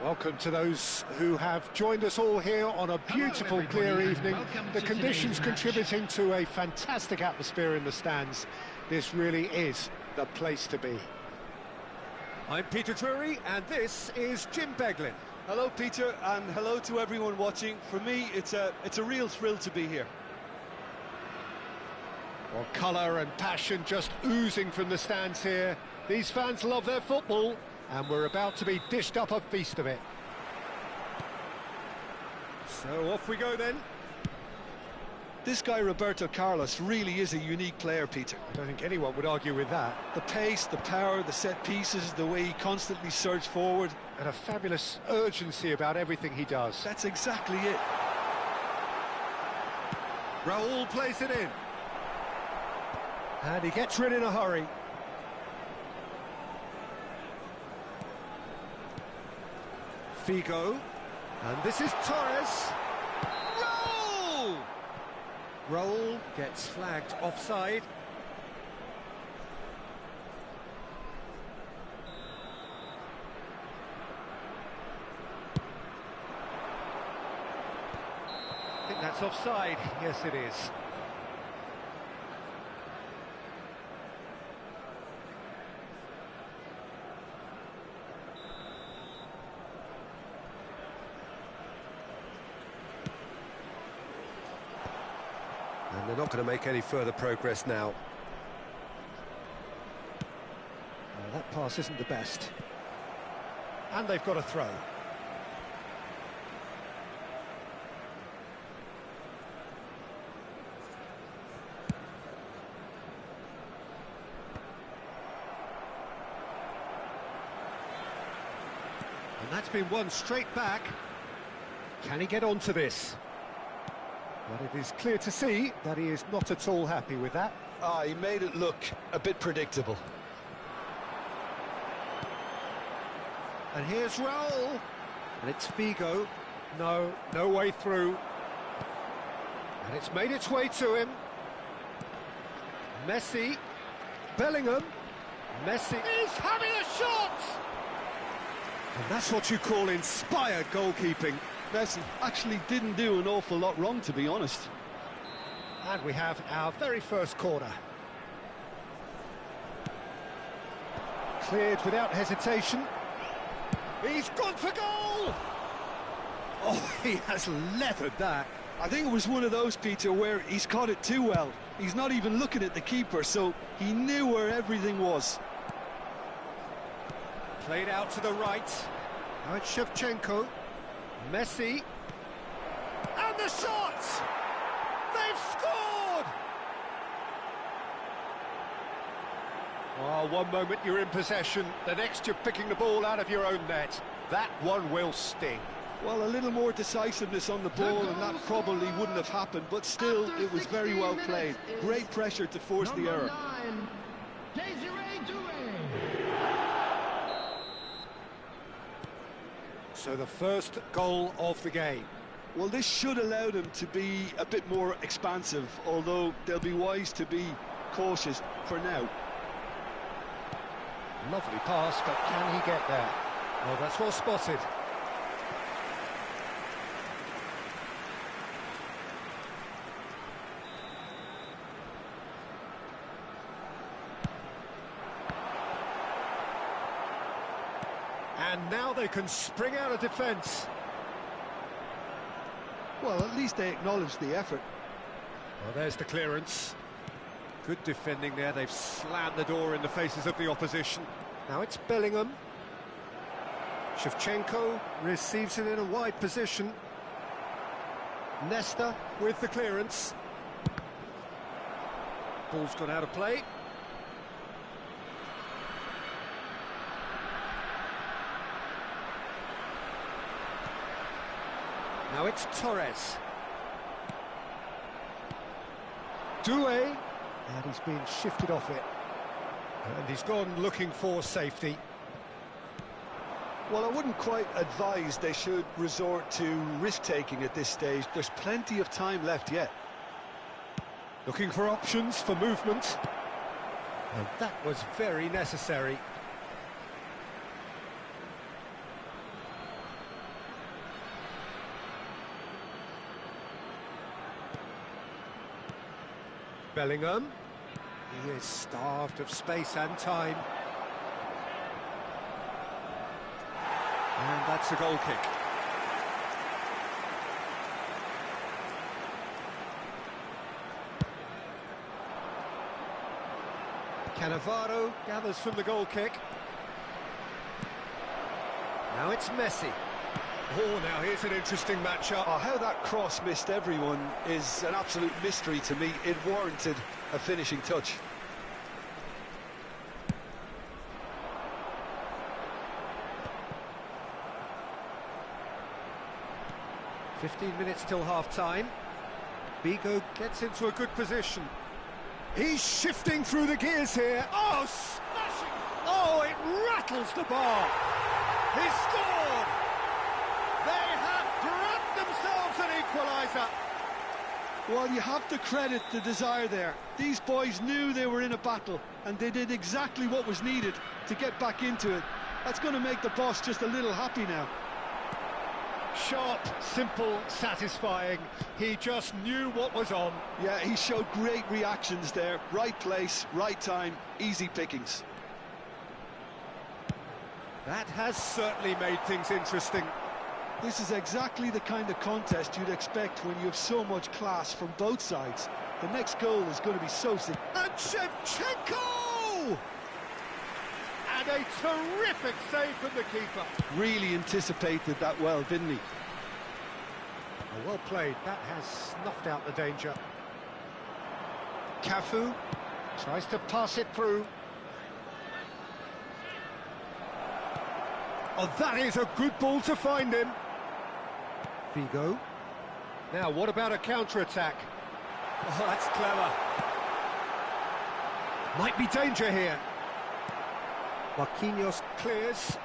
Welcome to those who have joined us all here on a beautiful, clear evening. The conditions contributing to a fantastic atmosphere in the stands. This really is the place to be. I'm Peter Drury, and this is Jim Beglin. Hello, Peter, and hello to everyone watching. For me, it's a real thrill to be here. Well, colour and passion just oozing from the stands here. These fans love their football, and we're about to be dished up a feast of it. So off we go then. This guy, Roberto Carlos, really is a unique player, Peter. I don't think anyone would argue with that. The pace, the power, the set pieces, the way he constantly surges forward. And a fabulous urgency about everything he does. That's exactly it. Raul plays it in. And he gets rid in a hurry. Figo. And this is Torres. Raul! Raul gets flagged offside. I think that's offside. Yes, it is. And they're not going to make any further progress now. Well, that pass isn't the best. And they've got a throw. And that's been won straight back. Can he get onto this? But it is clear to see that he is not at all happy with that. He made it look a bit predictable. And here's Raul. And it's Figo. No way through. And it's made its way to him. Messi. Bellingham. Messi is having a shot! And that's what you call inspired goalkeeping. Messi actually didn't do an awful lot wrong, to be honest. And we have our very first corner. Cleared without hesitation. He's gone for goal! Oh, he has leathered that. I think it was one of those, Peter, where he's caught it too well. He's not even looking at the keeper, so he knew where everything was. Played out to the right. Now it's Shevchenko. Messi, and the shot! They've scored! Oh, one moment you're in possession, the next you're picking the ball out of your own net. That one will sting. Well, a little more decisiveness on the ball and that probably wouldn't have happened, but still, it was very well played. Great pressure to force the error. So the first goal of the game. Well, this should allow them to be a bit more expansive, although they'll be wise to be cautious for now. Lovely pass, but can he get there? Well, that's well spotted. And now they can spring out of defence. Well, at least they acknowledge the effort. Well, there's the clearance. Good defending there. They've slammed the door in the faces of the opposition. Now it's Bellingham. Shevchenko receives it in a wide position. Nesta with the clearance. Ball's gone out of play. Now it's Torres. Doué, and he's been shifted off it. And he's gone looking for safety. Well, I wouldn't quite advise they should resort to risk-taking at this stage. There's plenty of time left yet. Looking for options for movement. And that was very necessary. Bellingham. He is starved of space and time. And that's a goal kick. Cannavaro gathers from the goal kick. Now it's Messi. Oh, now here's an interesting matchup. Oh, how that cross missed everyone is an absolute mystery to me. It warranted a finishing touch. "15 minutes till half-time. Vigo gets into a good position. He's shifting through the gears here. Oh, smashing! Oh, it rattles the bar. He's scored! They have grabbed themselves an equaliser. Well, you have to credit the desire there. These boys knew they were in a battle, and they did exactly what was needed to get back into it. That's going to make the boss just a little happy now. Sharp, simple, satisfying. He just knew what was on. Yeah, he showed great reactions there. Right place, right time, easy pickings. That has certainly made things interesting. This is exactly the kind of contest you'd expect when you have so much class from both sides. The next goal is going to be so sick. And Shevchenko! And a terrific save from the keeper. Really anticipated that well, didn't he? Oh, well played. That has snuffed out the danger. Cafu tries to pass it through. Oh, that is a good ball to find him. Vigo. Now, what about a counter-attack? Oh, that's clever. Might be danger here. Marquinhos clears.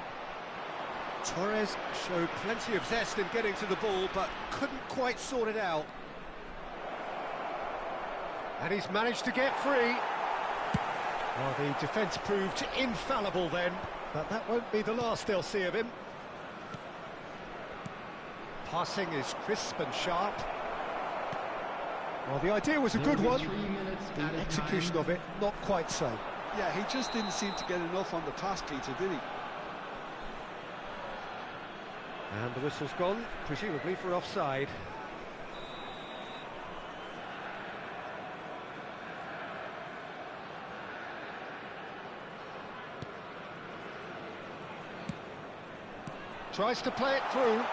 Torres showed plenty of zest in getting to the ball, but couldn't quite sort it out. And he's managed to get free. Well, the defence proved infallible then, but that won't be the last they'll see of him. Passing is crisp and sharp. Well, the idea was a good one. The execution of it, not quite so. Yeah, he just didn't seem to get enough on the pass, Peter, did he? And the whistle's gone, presumably for offside. Tries to play it through,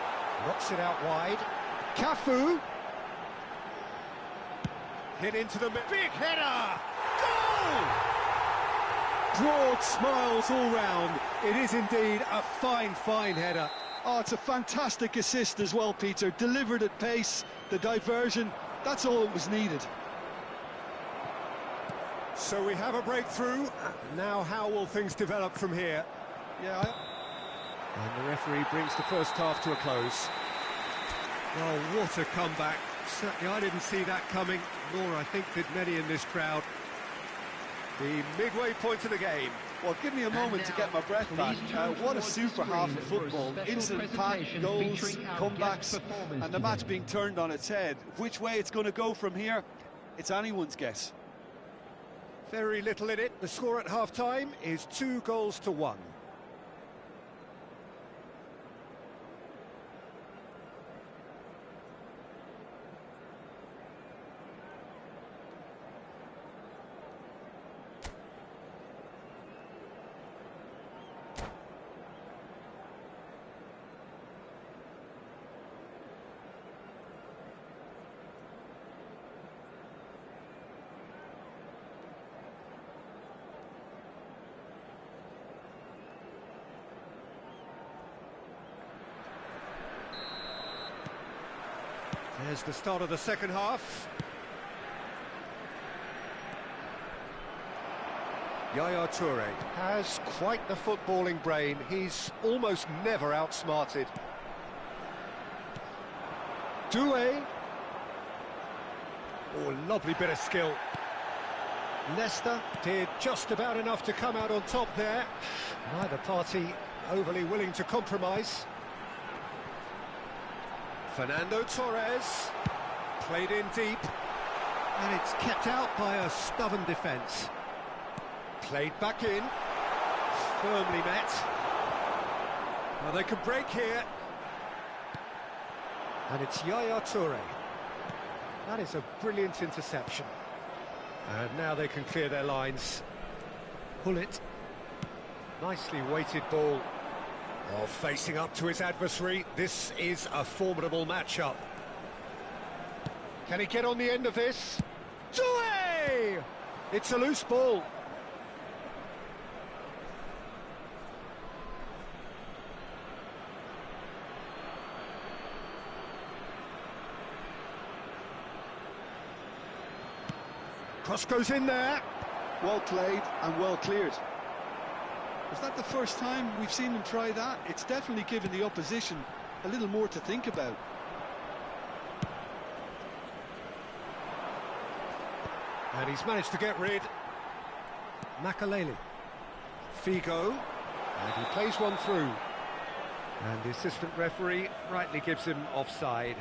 knocks it out wide. Cafu! Hit into the big header! Goal! Broad smiles all round. It is indeed a fine, fine header. Oh, it's a fantastic assist as well, Peter. Delivered at pace, the diversion, that's all that was needed. So we have a breakthrough. Now how will things develop from here? Yeah, And the referee brings the first half to a close. Well, what a comeback. Certainly I didn't see that coming, nor I think did many in this crowd. The midway point of the game. Well, give me a moment to get my breath back. What a super half of football. Incident-packed goals, comebacks, and the match being turned on its head. Which way it's going to go from here, it's anyone's guess. Very little in it. The score at half-time is 2-1. There's the start of the second half. Yaya Toure has quite the footballing brain. He's almost never outsmarted. Doué. Oh, lovely bit of skill. Leicester did just about enough to come out on top there. Neither party overly willing to compromise. Fernando Torres, played in deep. And it's kept out by a stubborn defence. Played back in. Firmly met. Well, they can break here. And it's Yaya Toure. That is a brilliant interception. And now they can clear their lines. Pull it. Nicely weighted ball. Oh, facing up to his adversary. This is a formidable matchup. Can he get on the end of this? Toure! It's a loose ball. Cross goes in there. Well played and well cleared. Is that the first time we've seen him try that? It's definitely given the opposition a little more to think about. And he's managed to get rid. Makaleli. Figo. And he plays one through. And the assistant referee rightly gives him offside.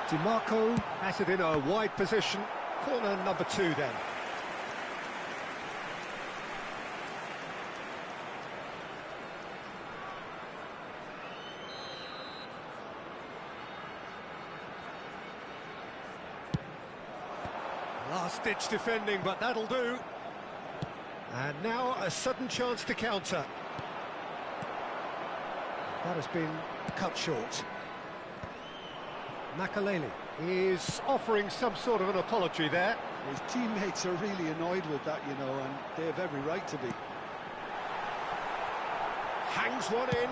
DiMarco has it in a wide position. Corner number 2 then. Last-ditch defending, but that'll do. And now a sudden chance to counter. That has been cut short. Makaleli is offering some sort of an apology there. His teammates are really annoyed with that, you know, and they have every right to be. Hangs one in.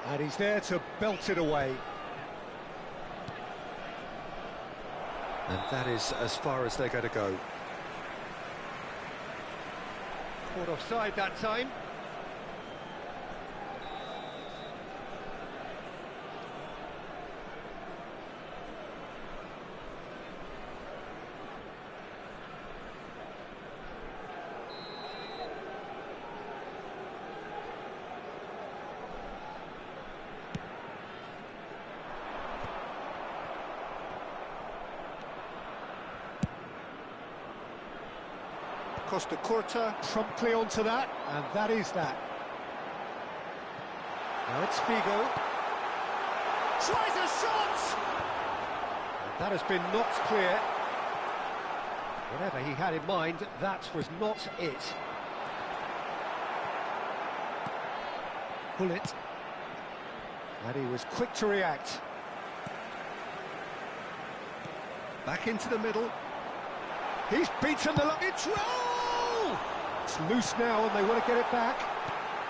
And he's there to belt it away. And that is as far as they're going to go. Caught offside that time. Costa Curta promptly onto that, and that is that. Now it's Figo. Tries a shot! And that has been knocked clear. Whatever he had in mind, that was not it. Pull it. And he was quick to react. Back into the middle. He's beaten the line. It's roll! It's loose now, and they want to get it back.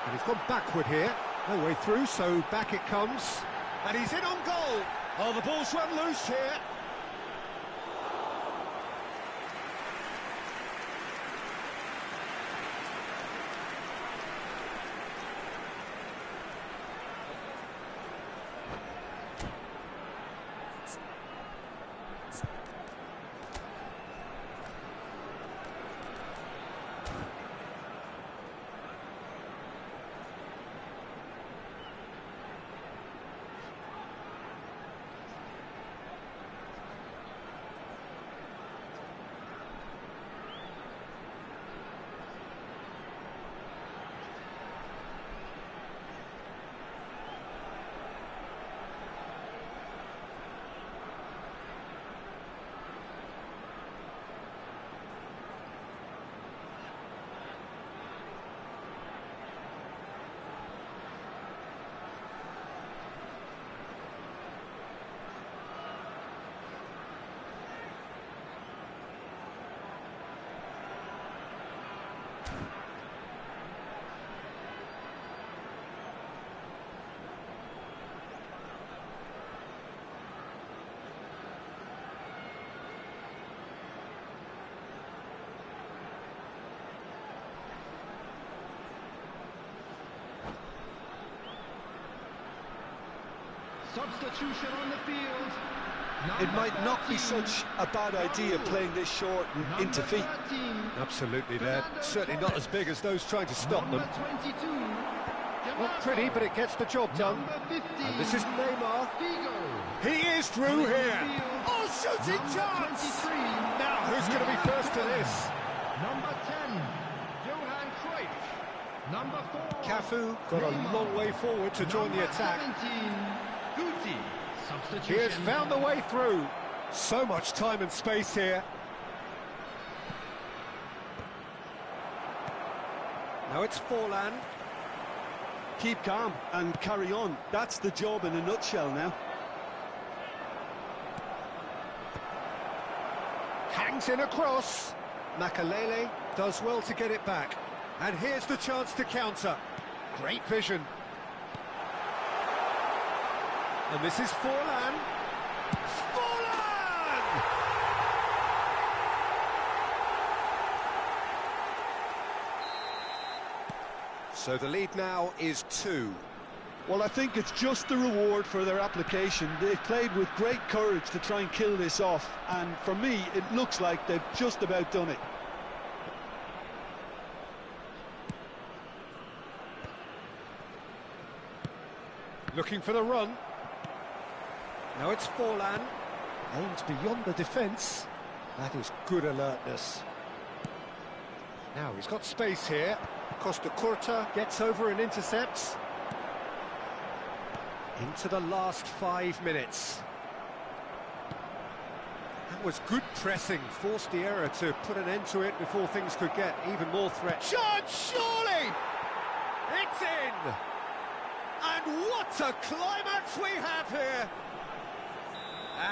And he's gone backward here. No way through, so back it comes. And he's in on goal. Oh, the ball's run loose here. Substitution on the field. It might not be such a bad idea playing this short and into feet. Absolutely, they're certainly not as big as those trying to stop them. Not pretty, but it gets the job done. And this is Neymar. He is through here. Oh, shooting chance! Now, who's going to be first to this? Number 10, Johan Cruyff. Number 4, Cafu got a long way forward to join the attack. 17, Guti. He has found the way through. So much time and space here. Now it's Forlan. Keep calm and carry on. That's the job in a nutshell now. Hangs in across. Makalele does well to get it back. And here's the chance to counter. Great vision. And this is Forlan. Forlan! So the lead now is 2. Well, I think it's just the reward for their application. They've played with great courage to try and kill this off, and for me, it looks like they've just about done it. Looking for the run. Now it's Forlan. Aims beyond the defence. That is good alertness. Now he's got space here. Costa Curta gets over and intercepts. Into the last 5 minutes. That was good pressing. Forced the error to put an end to it before things could get even more threat. Shot, surely! It's in! And what a climax we have here!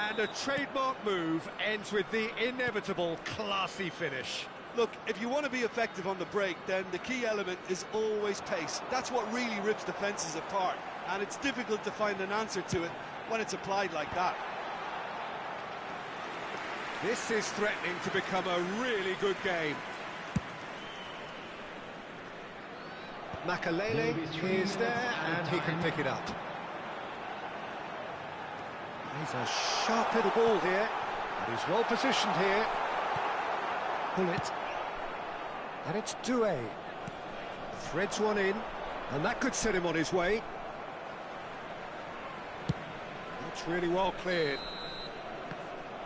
And a trademark move ends with the inevitable classy finish. Look, if you want to be effective on the break, then the key element is always pace. That's what really rips defences apart, and it's difficult to find an answer to it when it's applied like that. This is threatening to become a really good game. Makalele is there, and he can pick it up. He's a sharp little ball here, and he's well positioned here. Pull it. And it's Doué. Threads one in, and that could set him on his way. It's really well cleared.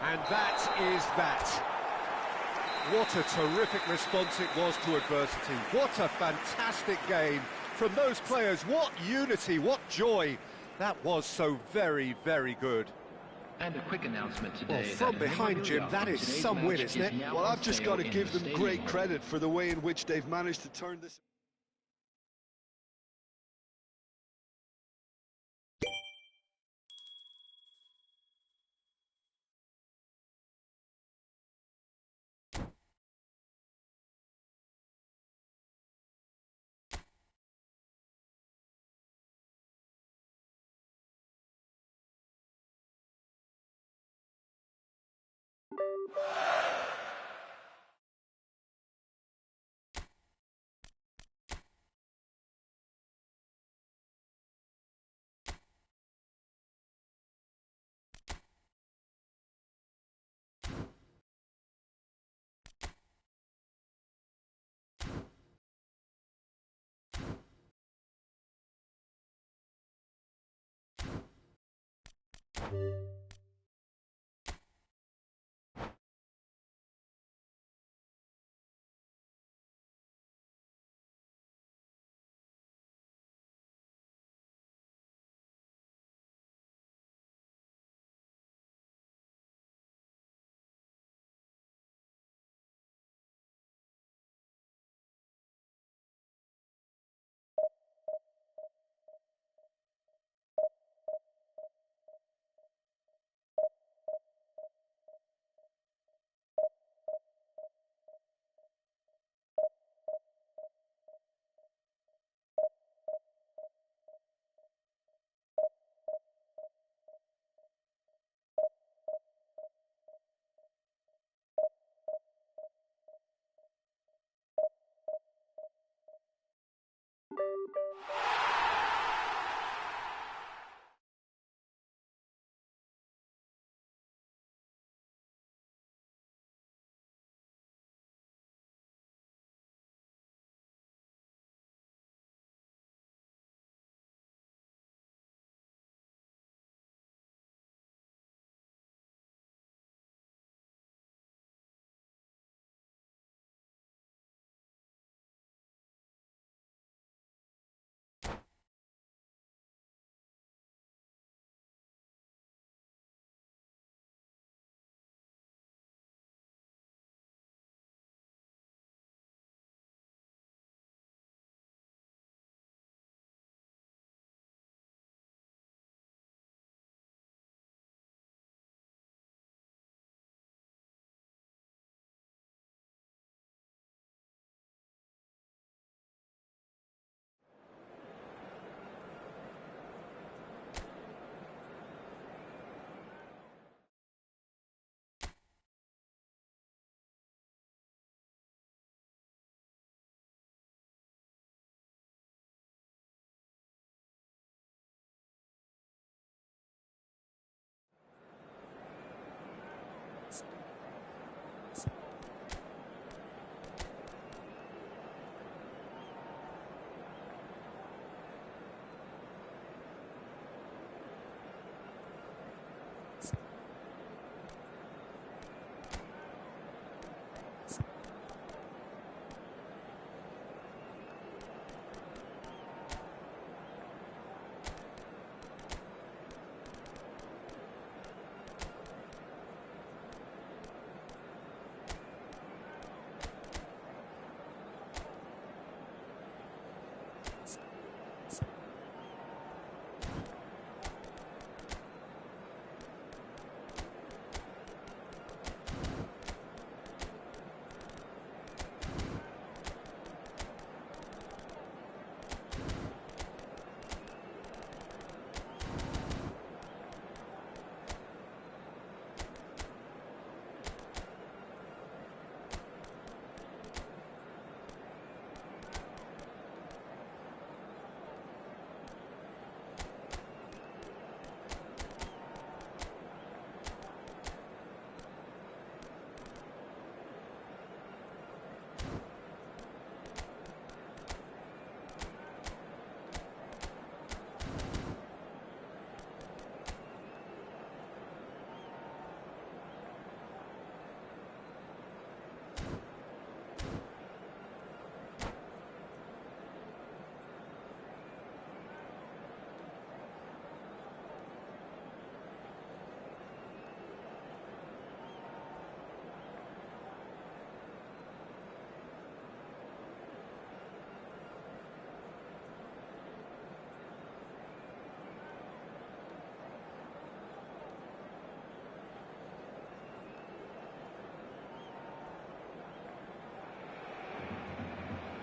And that is that. What a terrific response it was to adversity. What a fantastic game from those players. What unity, what joy. That was so very, very good. And a quick announcement today. Well, from behind, Jim, that is some win, isn't it? Well, I've just got to give them great credit for the way in which they've managed to turn this.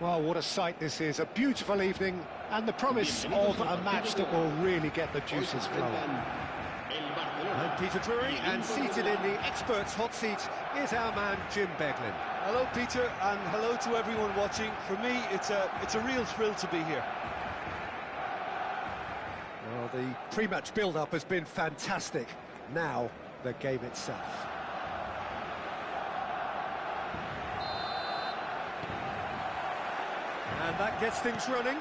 Well, what a sight this is. A beautiful evening and the promise of a match that will really get the juices flowing. I'm Peter Drury, and seated in the experts' hot seat is our man Jim Beglin. Hello, Peter, and hello to everyone watching. For me, it's a real thrill to be here. Well, the pre-match build-up has been fantastic. Now, the game itself. And that gets things running.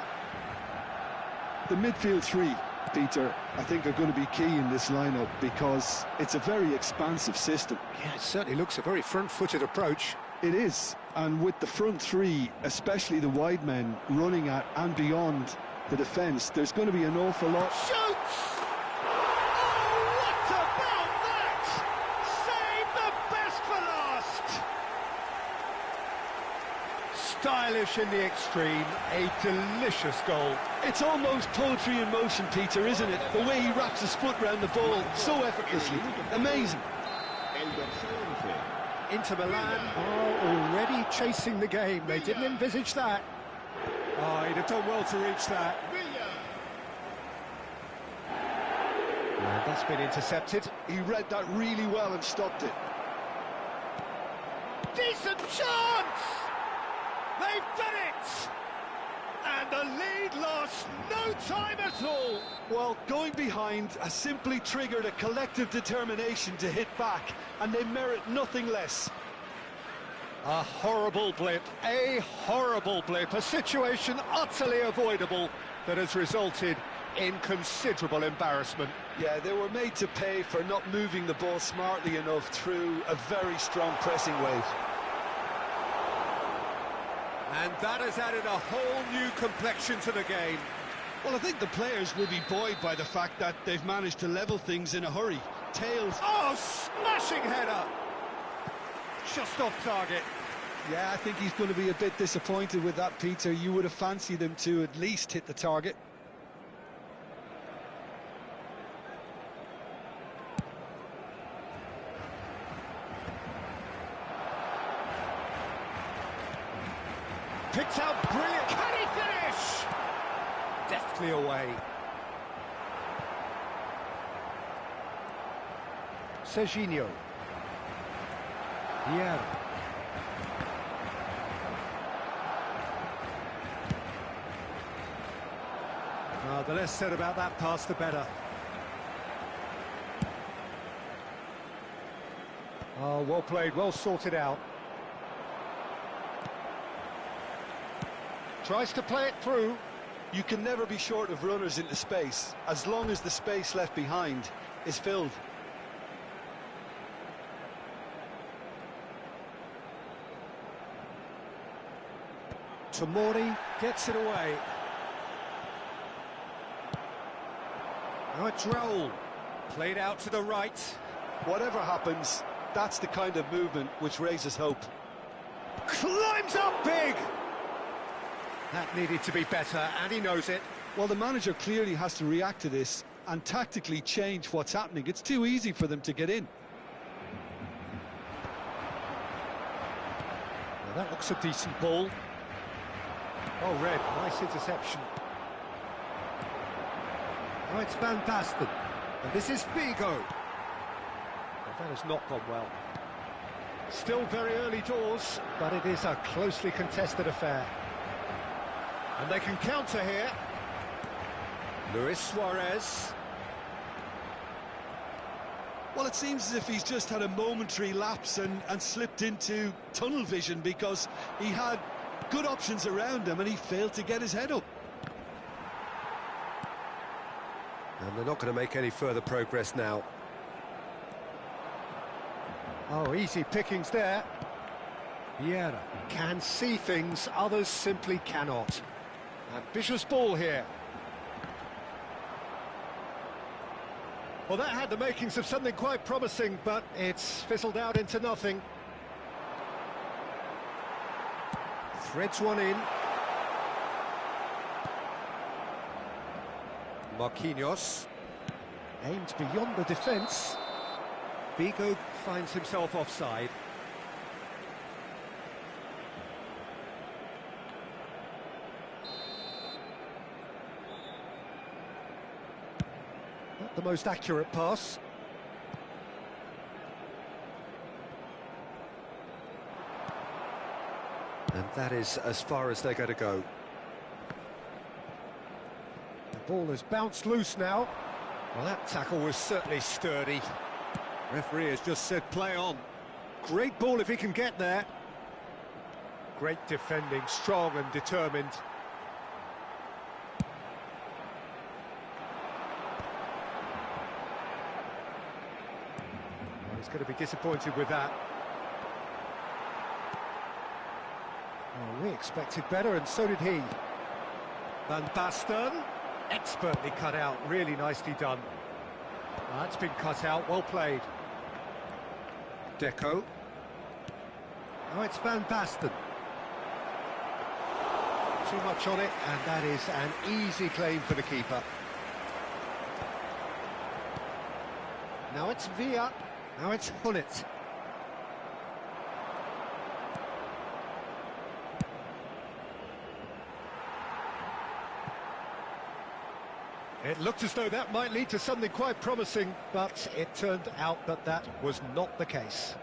The midfield three, Peter, I think are going to be key in this lineup because it's a very expansive system. Yeah, it certainly looks a very front-footed approach. It is, and with the front three, especially the wide men running at and beyond the defence, there's going to be an awful lot. Shoots! Oh, what about that? Save the best for last! Stylish in the extreme, a delicious goal. It's almost poetry in motion, Peter, isn't it? The way he wraps his foot round the ball so effortlessly. Amazing. Inter Milan are already chasing the game. They didn't envisage that. Oh, he'd have done well to reach that. And that's been intercepted. He read that really well and stopped it. Decent chance! They've done it! And the lead lost no time at all. Well, going behind has simply triggered a collective determination to hit back, and they merit nothing less. A horrible blip, a situation utterly avoidable that has resulted in considerable embarrassment. Yeah, they were made to pay for not moving the ball smartly enough through a very strong pressing wave. And that has added a whole new complexion to the game. Well, I think the players will be buoyed by the fact that they've managed to level things in a hurry. Tails. Oh, smashing header! Just off target. Yeah, I think he's going to be a bit disappointed with that, Peter. You would have fancied him to at least hit the target. Picked out brilliant. Can he finish? Deftly away. Serginho. Vieira. The less said about that pass, the better. Oh, well played, well sorted out. Tries to play it through. You can never be short of runners into space, as long as the space left behind is filled. Tomori gets it away. Now it's Raul. Played out to the right. Whatever happens, that's the kind of movement which raises hope. Climbs up big! That needed to be better, and he knows it. Well, the manager clearly has to react to this and tactically change what's happening. It's too easy for them to get in. Well, that looks a decent ball. Oh, Red, nice interception. Oh, it's Van Basten. And this is Figo. Well, that has not gone well. Still very early doors, but it is a closely contested affair. And they can counter here. Luis Suarez. Well, it seems as if he's just had a momentary lapse and slipped into tunnel vision, because he had good options around him and he failed to get his head up. And they're not going to make any further progress now. Oh, easy pickings there. Vieira can see things others simply cannot. Ambitious ball here. Well, that had the makings of something quite promising, but it's fizzled out into nothing. Threads one in. Marquinhos. Aimed beyond the defence. Figo finds himself offside. Not the most accurate pass. And that is as far as they're going to go. The ball has bounced loose now. Well, that tackle was certainly sturdy. Referee has just said play on. Great ball if he can get there. Great defending, strong and determined. Well, he's going to be disappointed with that. Oh, we expected better, and so did he. Van Basten, expertly cut out, really nicely done. Well, that's been cut out, well played. Deco. Oh, it's Van Basten. Too much on it, and that is an easy claim for the keeper. Now it's Villa, now it's Hullet. It looked as though that might lead to something quite promising, but it turned out that that was not the case.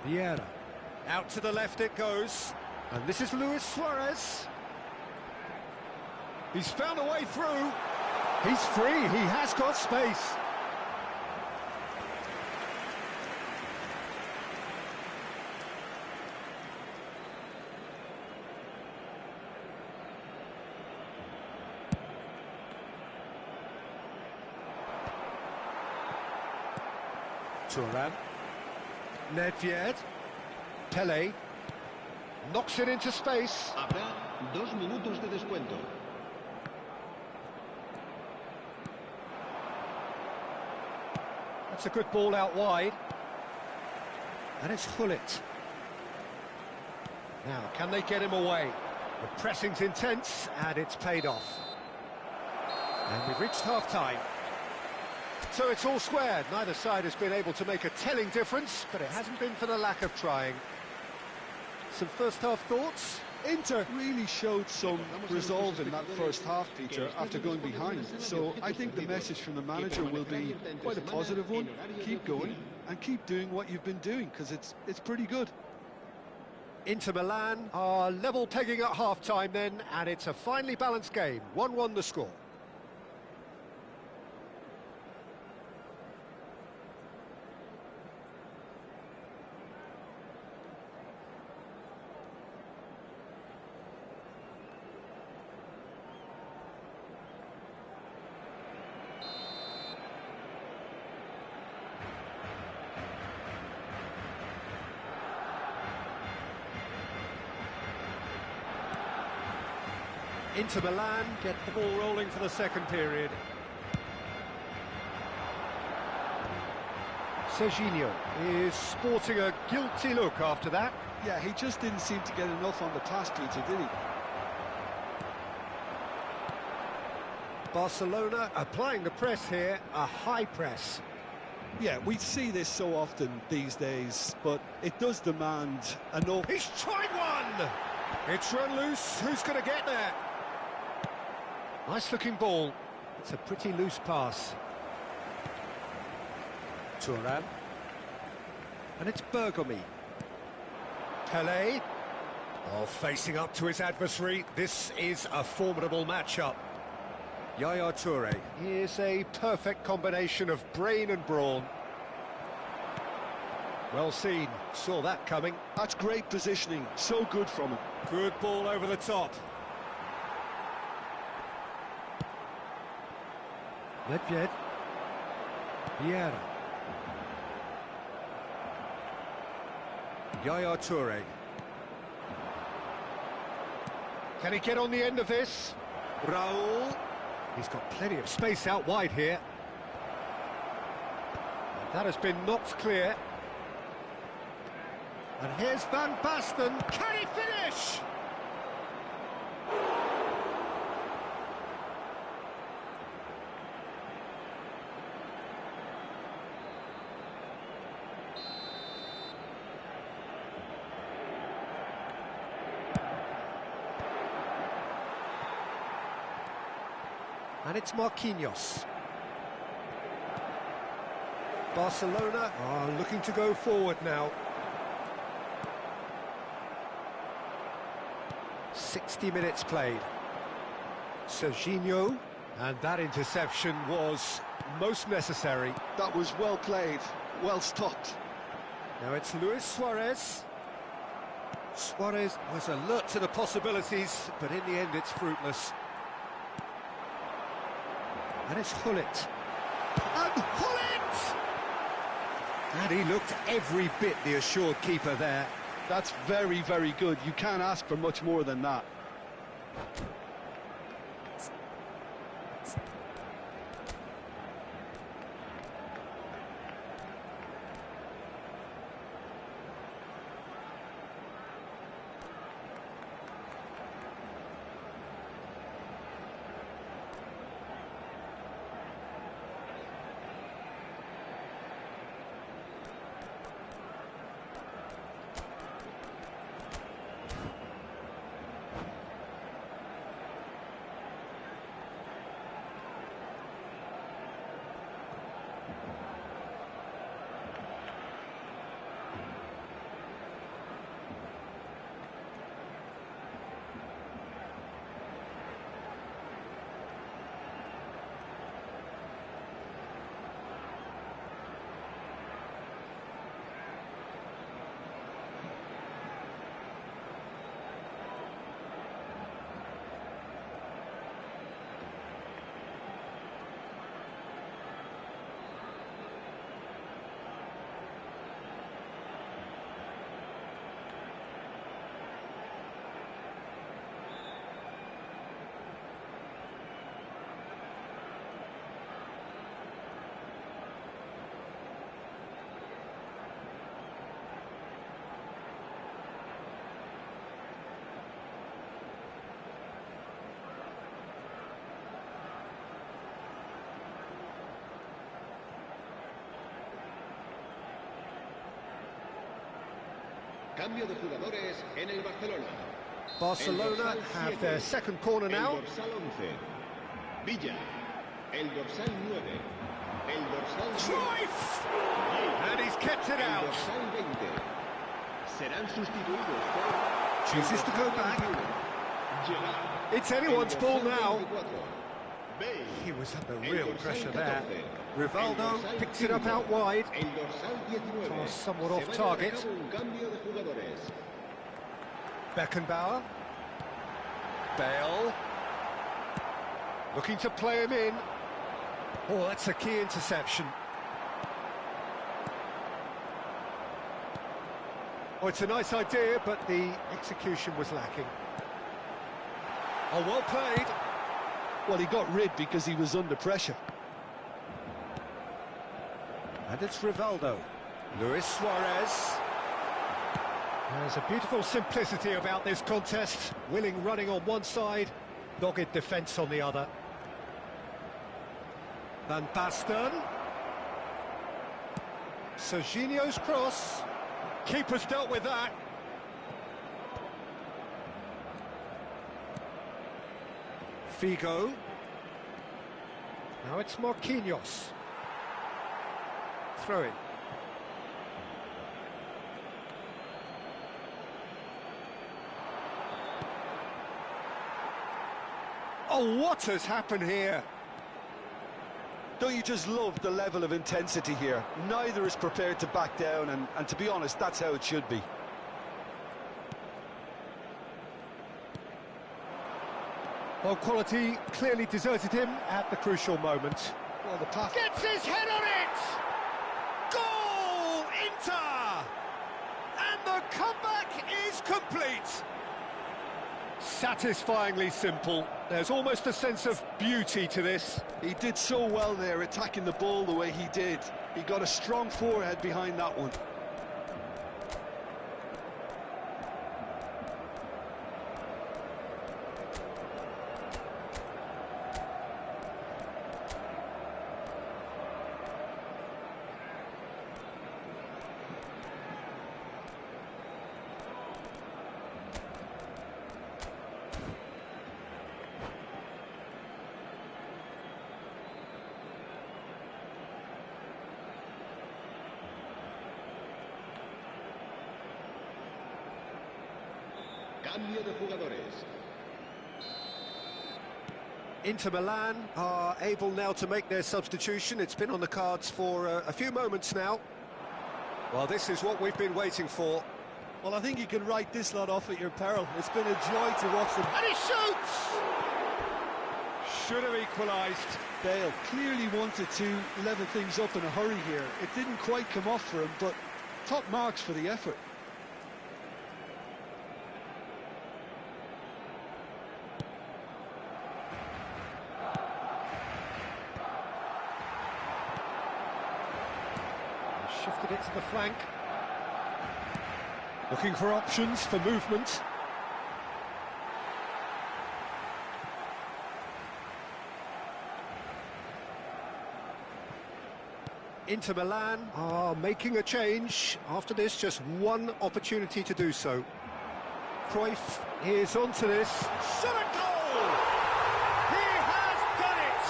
Vieira. Out to the left it goes. And this is Luis Suarez. He's found a way through. He's free, he has got space. Turan. Nedved. Pele. Knocks it into space. Habrá 2 minutos de descuento. That's a good ball out wide. And it's Hullet. Now, can they get him away? The pressing's intense, and it's paid off. And we've reached half-time. So it's all square. Neither side has been able to make a telling difference, but it hasn't been for the lack of trying. Some first-half thoughts? Inter really showed some resolve in that first half, Peter, after going behind. So I think the message from the manager will be quite a positive one. Keep going and keep doing what you've been doing, because it's pretty good. Inter Milan are level pegging at half-time then, and it's a finely balanced game. 1-1 the score. Inter Milan get the ball rolling for the second period. Serginho is sporting a guilty look after that. Yeah, he just didn't seem to get enough on the pass, Peter, did he? Barcelona applying the press here, a high press. Yeah, we see this so often these days, but it does demand enough. He's tried one! It's run loose, who's going to get there? Nice looking ball. It's a pretty loose pass. Thuram. And it's Bergomi. Pelé. Oh, facing up to his adversary. This is a formidable matchup. Yaya Toure. Here's a perfect combination of brain and brawn. Well seen. Saw that coming. That's great positioning. So good from him. Good ball over the top. Nedved. Vieira. Yaya Toure. Can he get on the end of this? Raul. He's got plenty of space out wide here. And that has been knocked clear. And here's Van Basten. Can he finish? And it's Marquinhos. Barcelona are looking to go forward now. 60 minutes played. Serginho, and that interception was most necessary. That was well played, well stopped. Now it's Luis Suarez. Suarez was alert to the possibilities, but in the end it's fruitless. And it's Hullet. And Hullet! And he looked every bit the assured keeper there. That's very, very good. You can't ask for much more than that. Cambio de jugadores en el Barcelona. Barcelona have their second corner now. El dorsal 11, Villa. El dorsal 9, el dorsal 10. Cruyff! And he's kept it El out. dorsal 20, serán sustituidos por... Chooses to go back. It's anyone's ball now. He was under real pressure there. Rivaldo picks it up out wide. Toss somewhat off target. Beckenbauer. Bale. Looking to play him in. Oh, that's a key interception. Oh, it's a nice idea, but the execution was lacking. Oh, well played. Well, he got rid because he was under pressure. And it's Rivaldo. Luis Suarez. There's a beautiful simplicity about this contest. Willing running on one side, dogged defence on the other. Van Basten. Serginho's cross. Keeper's dealt with that. Figo. Now it's Marquinhos. Throw in. Oh, what has happened here? Don't you just love the level of intensity here? Neither is prepared to back down, and to be honest, that's how it should be. Well, quality clearly deserted him at the crucial moment. Well, the pass Gets his head on it! Goal! Inter! And the comeback is complete! Satisfyingly simple. There's almost a sense of beauty to this. He did so well there, attacking the ball the way he did. He got a strong forehead behind that one. Cambio de jugadores. Inter Milan are able now to make their substitution. It's been on the cards for a few moments now. Well, this is what we've been waiting for. Well, I think you can write this lot off at your peril. It's been a joy to watch them. And he shoots! Should have equalised. Bale clearly wanted to level things up in a hurry here. It didn't quite come off for him, but top marks for the effort. Shifted it to the flank. Looking for options for movement. Inter Milan are making a change. After this, just one opportunity to do so. Cruyff is onto this. Shot a goal! He has done it!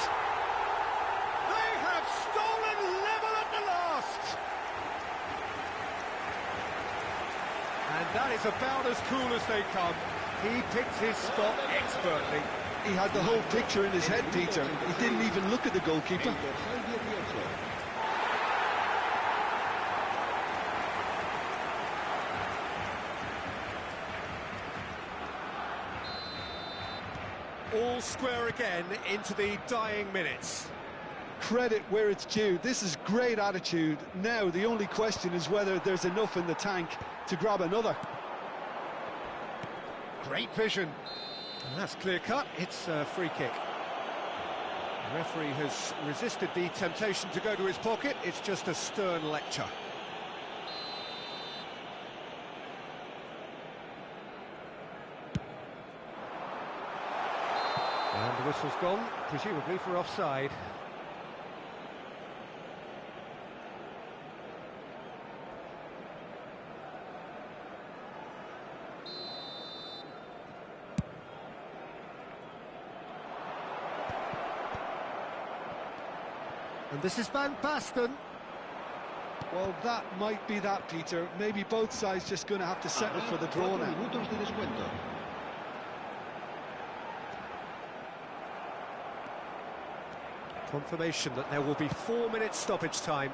They have stolen level at the last! And that is about as cool as they come. He picked his spot expertly. He had the whole picture in his head, Peter. He didn't even look at the goalkeeper. All square again into the dying minutes. Credit where it's due. This is great attitude. Now the only question is whether there's enough in the tank to grab another. Great vision. And that's clear cut. It's a free kick. The referee has resisted the temptation to go to his pocket. It's just a stern lecture. And the whistle's gone, presumably for offside. And this is Van Basten. Well, that might be that, Peter. Maybe both sides just going to have to settle for the draw now. Confirmation that there will be 4 minutes stoppage time.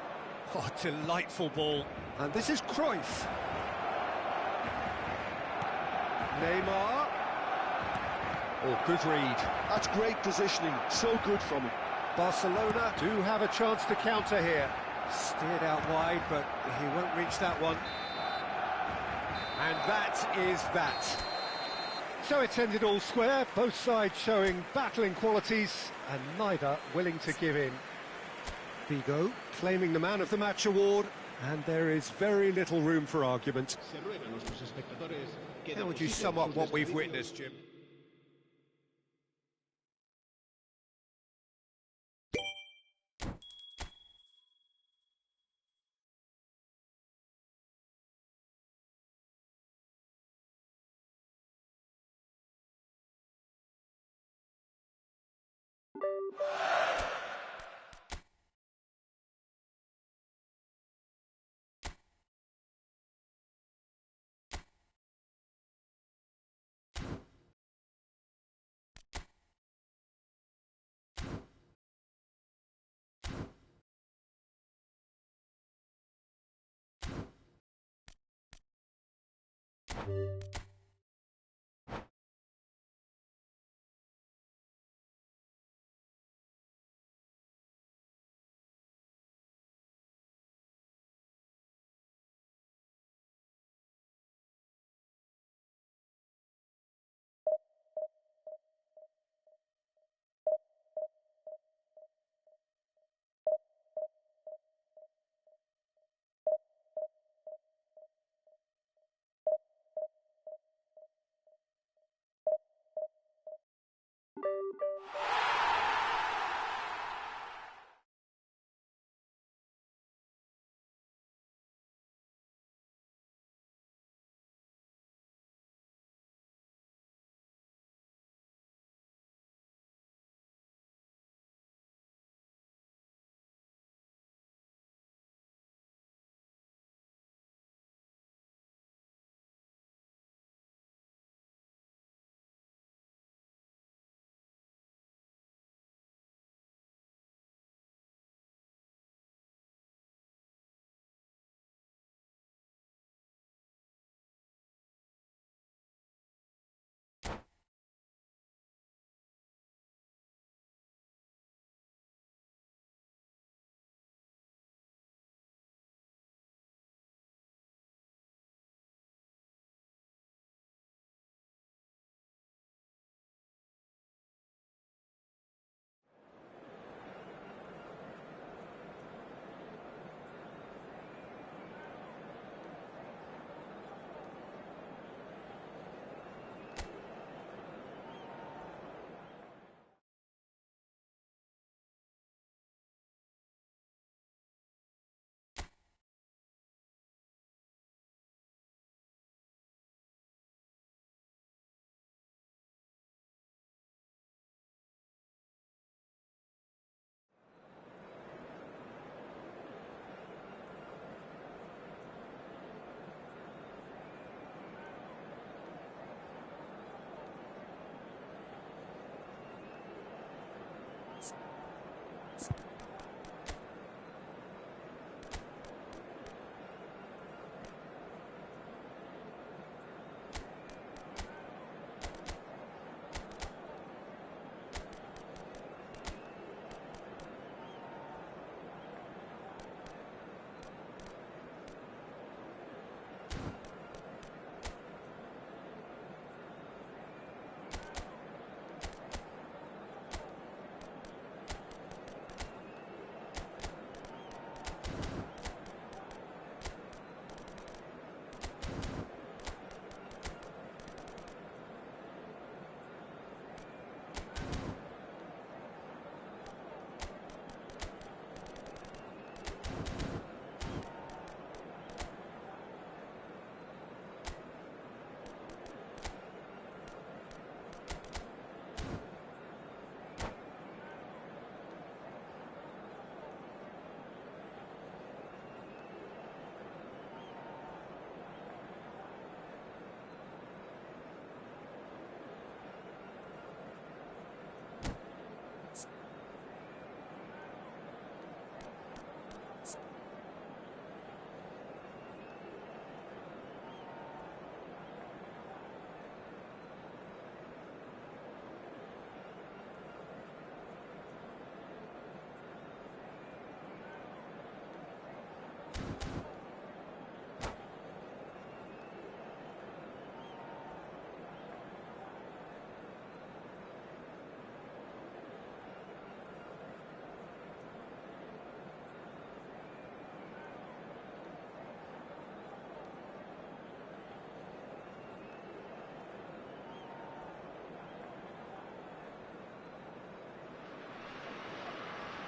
Oh, delightful ball. And this is Cruyff. Neymar. Oh, good read. That's great positioning. So good from him. Barcelona do have a chance to counter here. Steered out wide, but he won't reach that one. And that is that. So it's ended all square, both sides showing battling qualities, and neither willing to give in. Vigo claiming the Man of the Match award, and there is very little room for argument. How would you sum up what we've witnessed, Jim?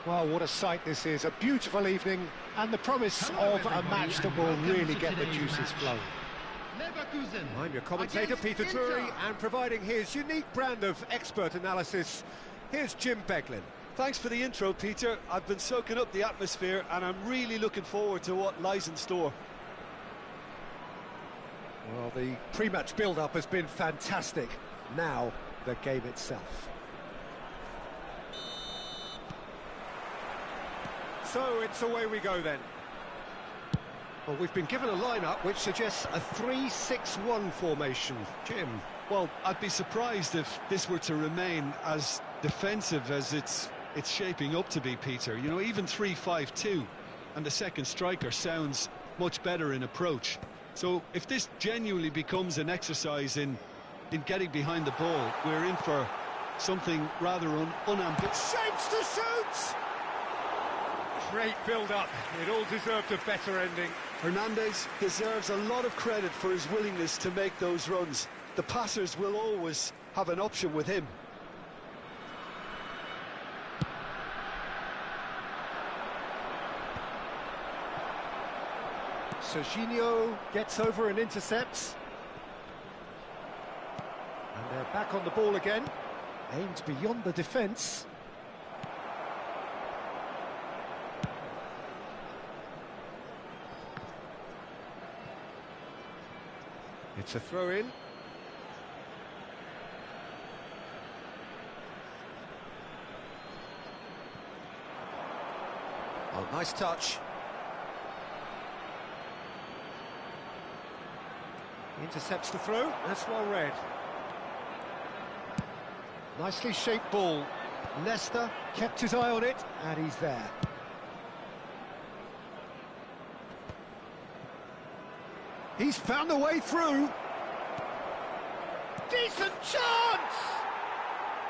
Well, what a sight this is, a beautiful evening, and the promise of a match that will really get the juices flowing. I'm your commentator, Peter Drury, and providing his unique brand of expert analysis, here's Jim Beglin. Thanks for the intro, Peter. I've been soaking up the atmosphere, and I'm really looking forward to what lies in store. Well, the pre-match build-up has been fantastic. Now, the game itself. So, it's away we go then. Well, we've been given a lineup which suggests a 3-6-1 formation. Jim? Well, I'd be surprised if this were to remain as defensive as it's shaping up to be, Peter. You know, even 3-5-2, and the second striker sounds much better in approach. So, if this genuinely becomes an exercise in getting behind the ball, we're in for something rather unambitious. Shapes to shoot! Great build-up. It all deserved a better ending. Hernandez deserves a lot of credit for his willingness to make those runs. The passers will always have an option with him. Serginho gets over and intercepts. And they're back on the ball again. Aimed beyond the defence. It's a throw-in. Oh, nice touch. Intercepts the throw. That's well read. Nicely shaped ball. Leicester kept his eye on it, and he's there. He's found a way through. Decent chance!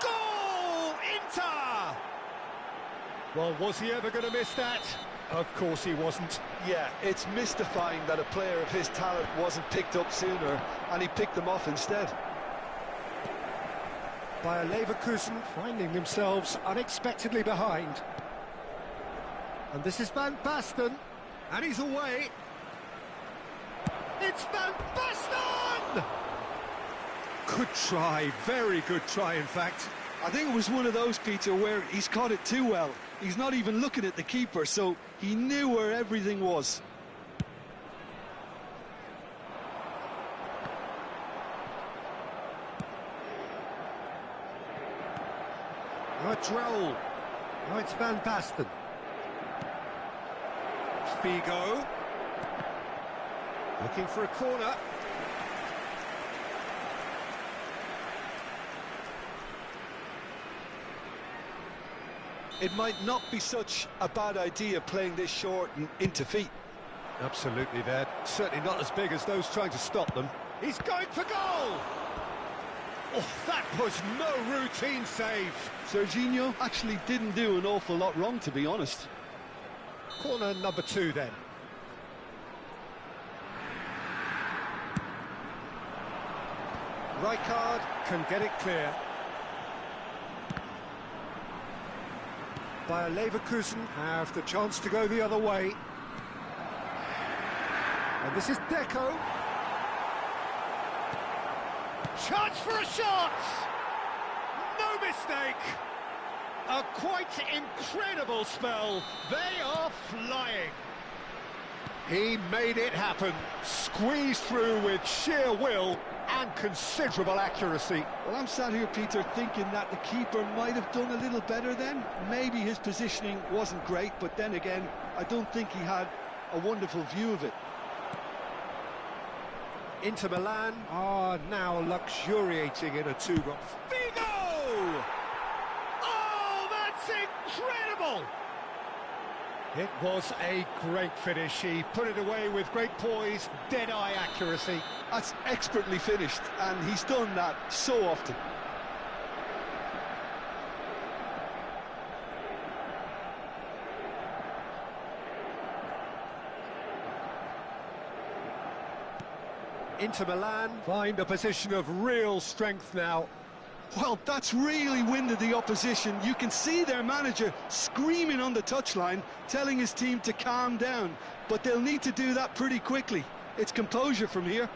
Goal! Inter! Well, was he ever going to miss that? Of course he wasn't. Yeah, it's mystifying that a player of his talent wasn't picked up sooner, and he picked them off instead. Bayer Leverkusen finding themselves unexpectedly behind. And this is Van Basten, and he's away. It's Van Basten! Good try, very good try, in fact. I think it was one of those, Peter, where he's caught it too well. He's not even looking at the keeper, so he knew where everything was. It's Raul. Now it's Van Basten. Figo. Looking for a corner. It might not be such a bad idea playing this short and into feet. Absolutely, they're certainly not as big as those trying to stop them. He's going for goal! Oh, that was no routine save. Serginho actually didn't do an awful lot wrong, to be honest. Corner number 2 then. Rijkaard can get it clear. Bayer Leverkusen have the chance to go the other way. And this is Deco. Chance for a shot! No mistake! A quite incredible spell. They are flying. He made it happen. Squeezed through with sheer will and considerable accuracy. Well, I'm sat here, Peter, thinking that the keeper might have done a little better then. Maybe his positioning wasn't great, but then again, I don't think he had a wonderful view of it. Inter Milan are now luxuriating in a 2-goal. Figo! Oh, that's incredible! It was a great finish. He put it away with great poise, dead-eye accuracy. That's expertly finished, and he's done that so often. Inter Milan find a position of real strength now. Well, that's really winded the opposition. You can see their manager screaming on the touchline, telling his team to calm down. But they'll need to do that pretty quickly. It's composure from here.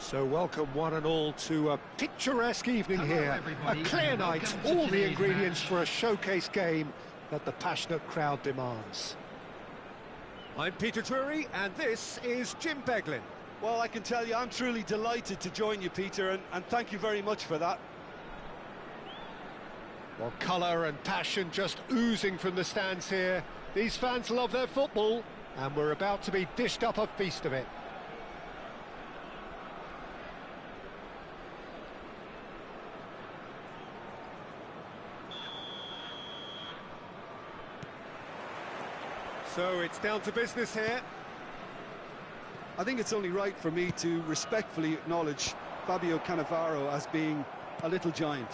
So welcome one and all to a picturesque evening here, a clear night, all the ingredients for a showcase game that the passionate crowd demands. I'm Peter Drury and this is Jim Beglin. Well, I can tell you I'm truly delighted to join you, Peter, and thank you very much for that. Well, colour and passion just oozing from the stands here. These fans love their football and we're about to be dished up a feast of it. So it's down to business here. I think it's only right for me to respectfully acknowledge Fabio Cannavaro as being a little giant.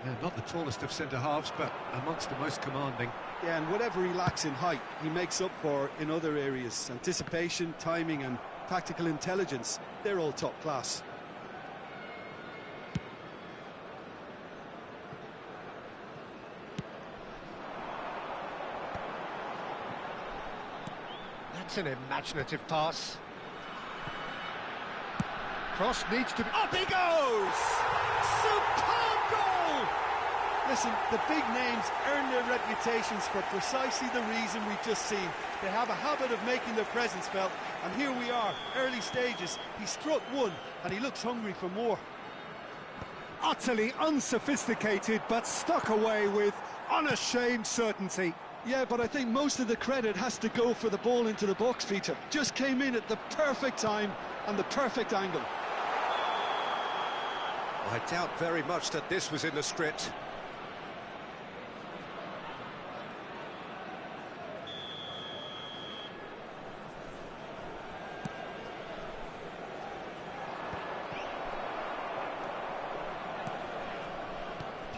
Yeah, not the tallest of centre-halves, but amongst the most commanding. Yeah, and whatever he lacks in height, he makes up for in other areas. Anticipation, timing and tactical intelligence, they're all top class. That's an imaginative pass. Cross needs to be... Up he goes! Superb goal! Listen, the big names earn their reputations for precisely the reason we've just seen. They have a habit of making their presence felt, and here we are, early stages. He struck one, and he looks hungry for more. Utterly unsophisticated, but stuck away with unashamed certainty. Yeah, but I think most of the credit has to go for the ball into the box, Peter. Just came in at the perfect time and the perfect angle. I doubt very much that this was in the script.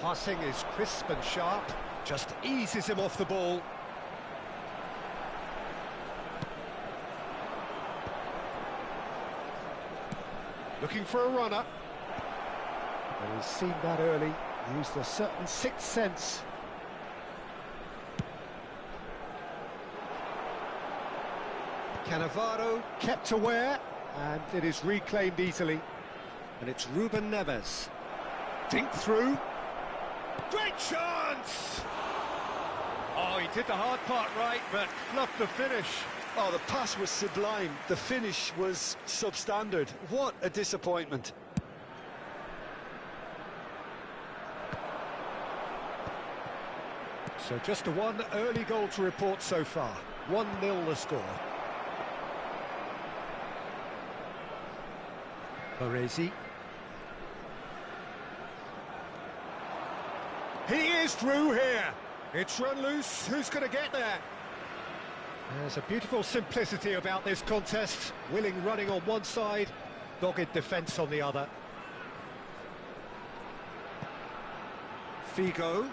Passing is crisp and sharp, just eases him off the ball. Looking for a runner. Well, he's seen that early, used a certain sixth sense. Cannavaro kept aware, and it is reclaimed easily. And it's Ruben Neves. Dink through. Great chance! Oh, he did the hard part right, but fluffed the finish. Oh, the pass was sublime. The finish was substandard. What a disappointment. So just a one early goal to report so far. 1-0 the score. Baresi. He is through here. It's run loose. Who's going to get there? There's a beautiful simplicity about this contest. Willing running on one side, dogged defence on the other. Figo.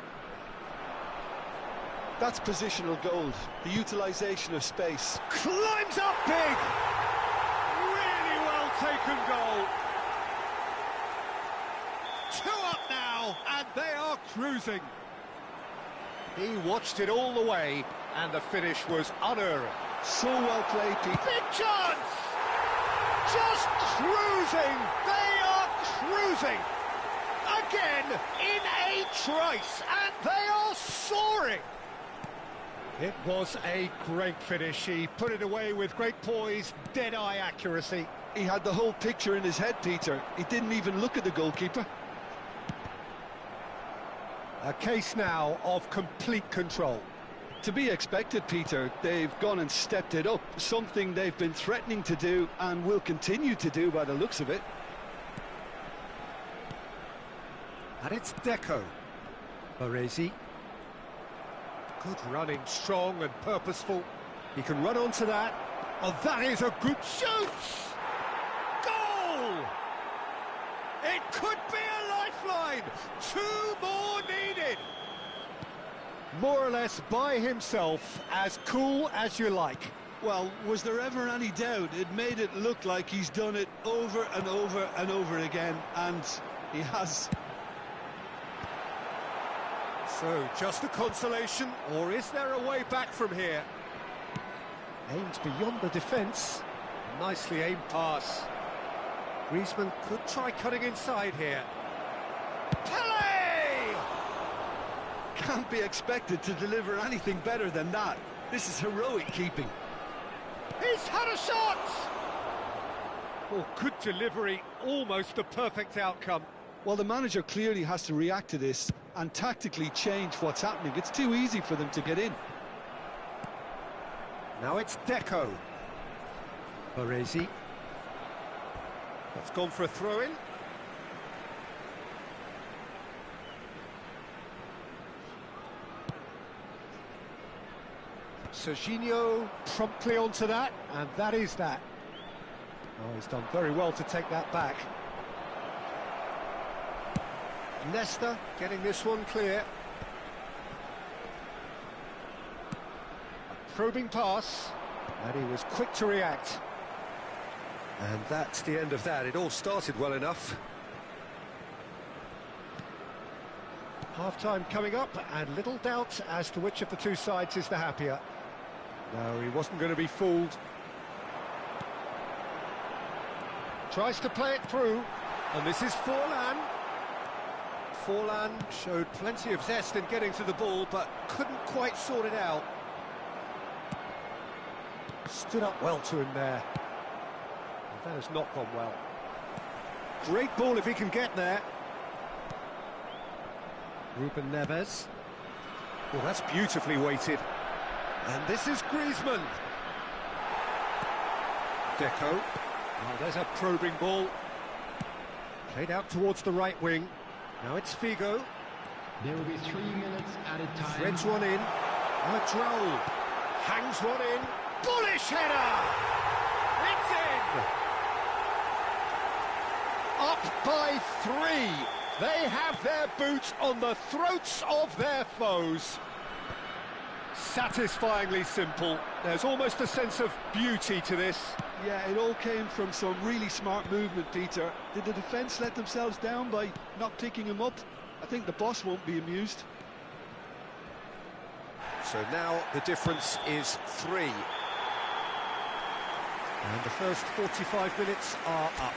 That's positional gold, the utilisation of space. Climbs up big! Really well taken goal. 2 up now, and they are cruising. He watched it all the way, and the finish was unerring. So well played, Pete. Big chance! Just cruising! They are cruising! Again, in a trice, and they are soaring! It was a great finish. He put it away with great poise, dead-eye accuracy. He had the whole picture in his head, Peter. He didn't even look at the goalkeeper. A case now of complete control. To be expected, Peter. They've gone and stepped it up, something they've been threatening to do and will continue to do by the looks of it. And it's Deco. Baresi. Good running, strong and purposeful. He can run onto that. Oh, that is a good shoot! Goal! It could be a lifeline! 2 more needed! More or less by himself, as cool as you like. Well, was there ever any doubt? It made it look like he's done it over and over and over again, and he has. So, just a consolation, or is there a way back from here? Aimed beyond the defence. Nicely aimed pass. Griezmann could try cutting inside here. Pele! Can't be expected to deliver anything better than that. This is heroic keeping. He's had a shot! Oh, good delivery, almost the perfect outcome. Well, the manager clearly has to react to this and tactically change what's happening. It's too easy for them to get in. Now it's Deco. Baresi. That's gone for a throw-in. Serginho promptly onto that, and that is that. Oh, he's done very well to take that back. Nesta getting this one clear. A probing pass, and he was quick to react. And that's the end of that. It all started well enough. Half-time coming up, and little doubt as to which of the two sides is the happier. No, he wasn't going to be fooled. Tries to play it through, and this is Forlan. Forlan showed plenty of zest in getting to the ball, but couldn't quite sort it out. Stood up well to him there. That has not gone well. Great ball if he can get there. Ruben Neves. Well, that's beautifully weighted. And this is Griezmann. Deco. Oh, there's a probing ball. Played out towards the right wing. Now it's Figo. There will be 3 minutes added time. Threads one in. Droll. Hangs one in. Bullish header! It's in! Up by 3. They have their boots on the throats of their foes. Satisfyingly simple. There's almost a sense of beauty to this. Yeah, it all came from some really smart movement, Peter. Did the defence let themselves down by not picking him up? I think the boss won't be amused. So now the difference is 3. And the first 45 minutes are up.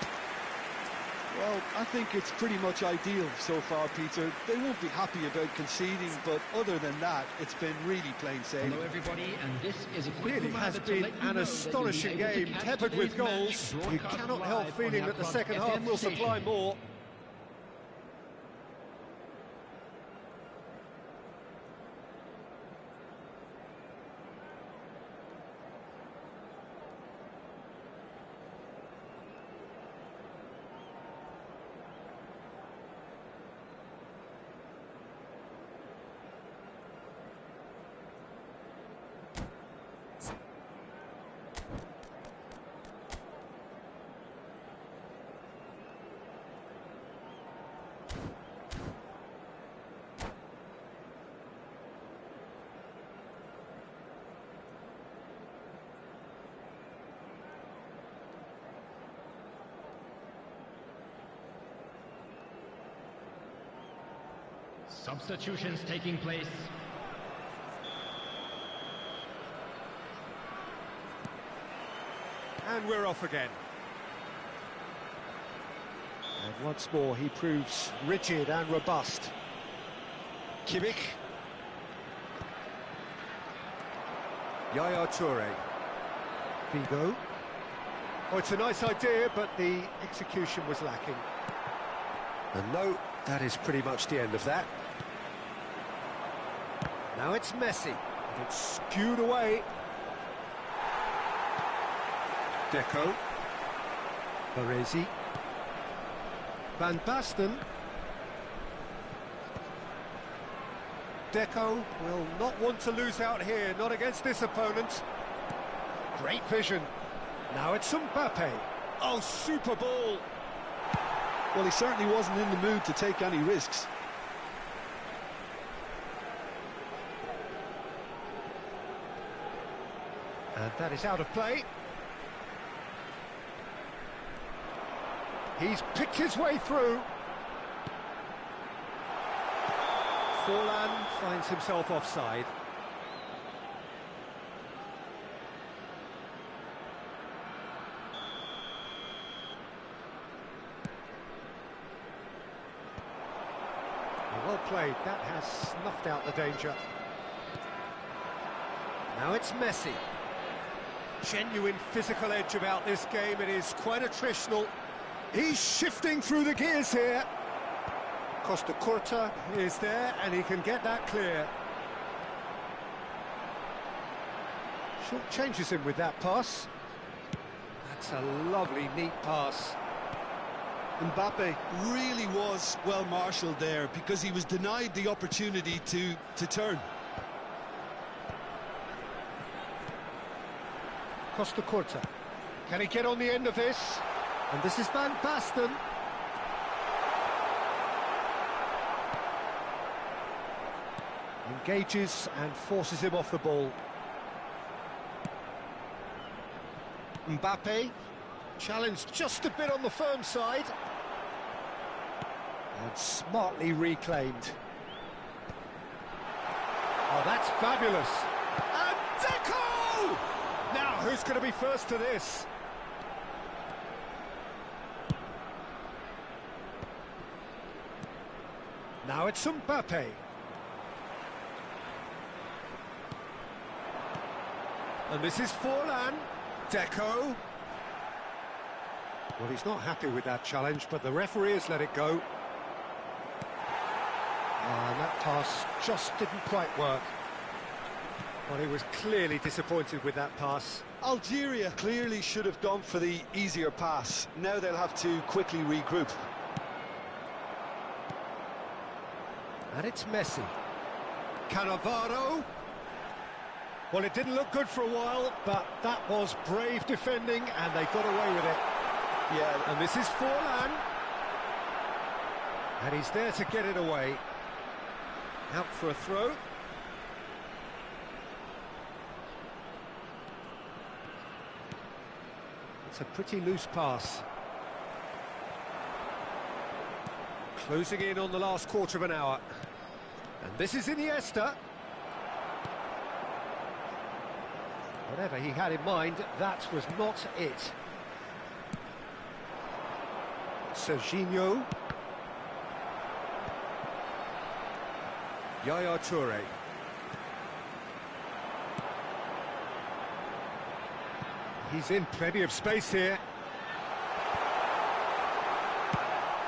Well, I think it's pretty much ideal so far, Peter. They won't be happy about conceding, but other than that, it's been really plain sailing. Hello everybody, and this is a quick Really has been an astonishing game, peppered with goals. You cannot help feeling that the second half will supply more. Substitutions taking place. And we're off again. And once more he proves rigid and robust. Kimmich. Yaya Toure. Figo. Oh, it's a nice idea, but the execution was lacking. And no, that is pretty much the end of that. Now it's Messi. And it's skewed away. Deco. Baresi. Van Basten. Deco will not want to lose out here, not against this opponent. Great vision. Now it's Mbappe. Oh, super ball. Well, he certainly wasn't in the mood to take any risks. And that is out of play. He's picked his way through. Forlan finds himself offside. Well played, that has snuffed out the danger. Now it's Messi. Genuine physical edge about this game, it is quite attritional. He's shifting through the gears here. Costa Curta is there, and he can get that clear. Short changes him with that pass. That's a lovely, neat pass. Mbappe really was well marshalled there because he was denied the opportunity to turn. Costa Curta. Can he get on the end of this? And this is Van Basten. Engages and forces him off the ball. Mbappe, challenged just a bit on the firm side. And smartly reclaimed. Oh, that's fabulous. And Deco! Now, who's going to be first to this? Now it's Mbappe. And this is Forlan. Deco. Well, he's not happy with that challenge, but the referee has let it go. And that pass just didn't quite work. Well, he was clearly disappointed with that pass. Algeria clearly should have gone for the easier pass. Now they'll have to quickly regroup. And it's Messi. Cannavaro. Well, it didn't look good for a while, but that was brave defending, and they got away with it. Yeah, And this is Forlan. And he's there to get it away. Out for a throw. It's a pretty loose pass. Closing in on the last quarter of an hour. And this is Iniesta. Whatever he had in mind, that was not it. Serginho. Yaya Toure. He's in plenty of space here.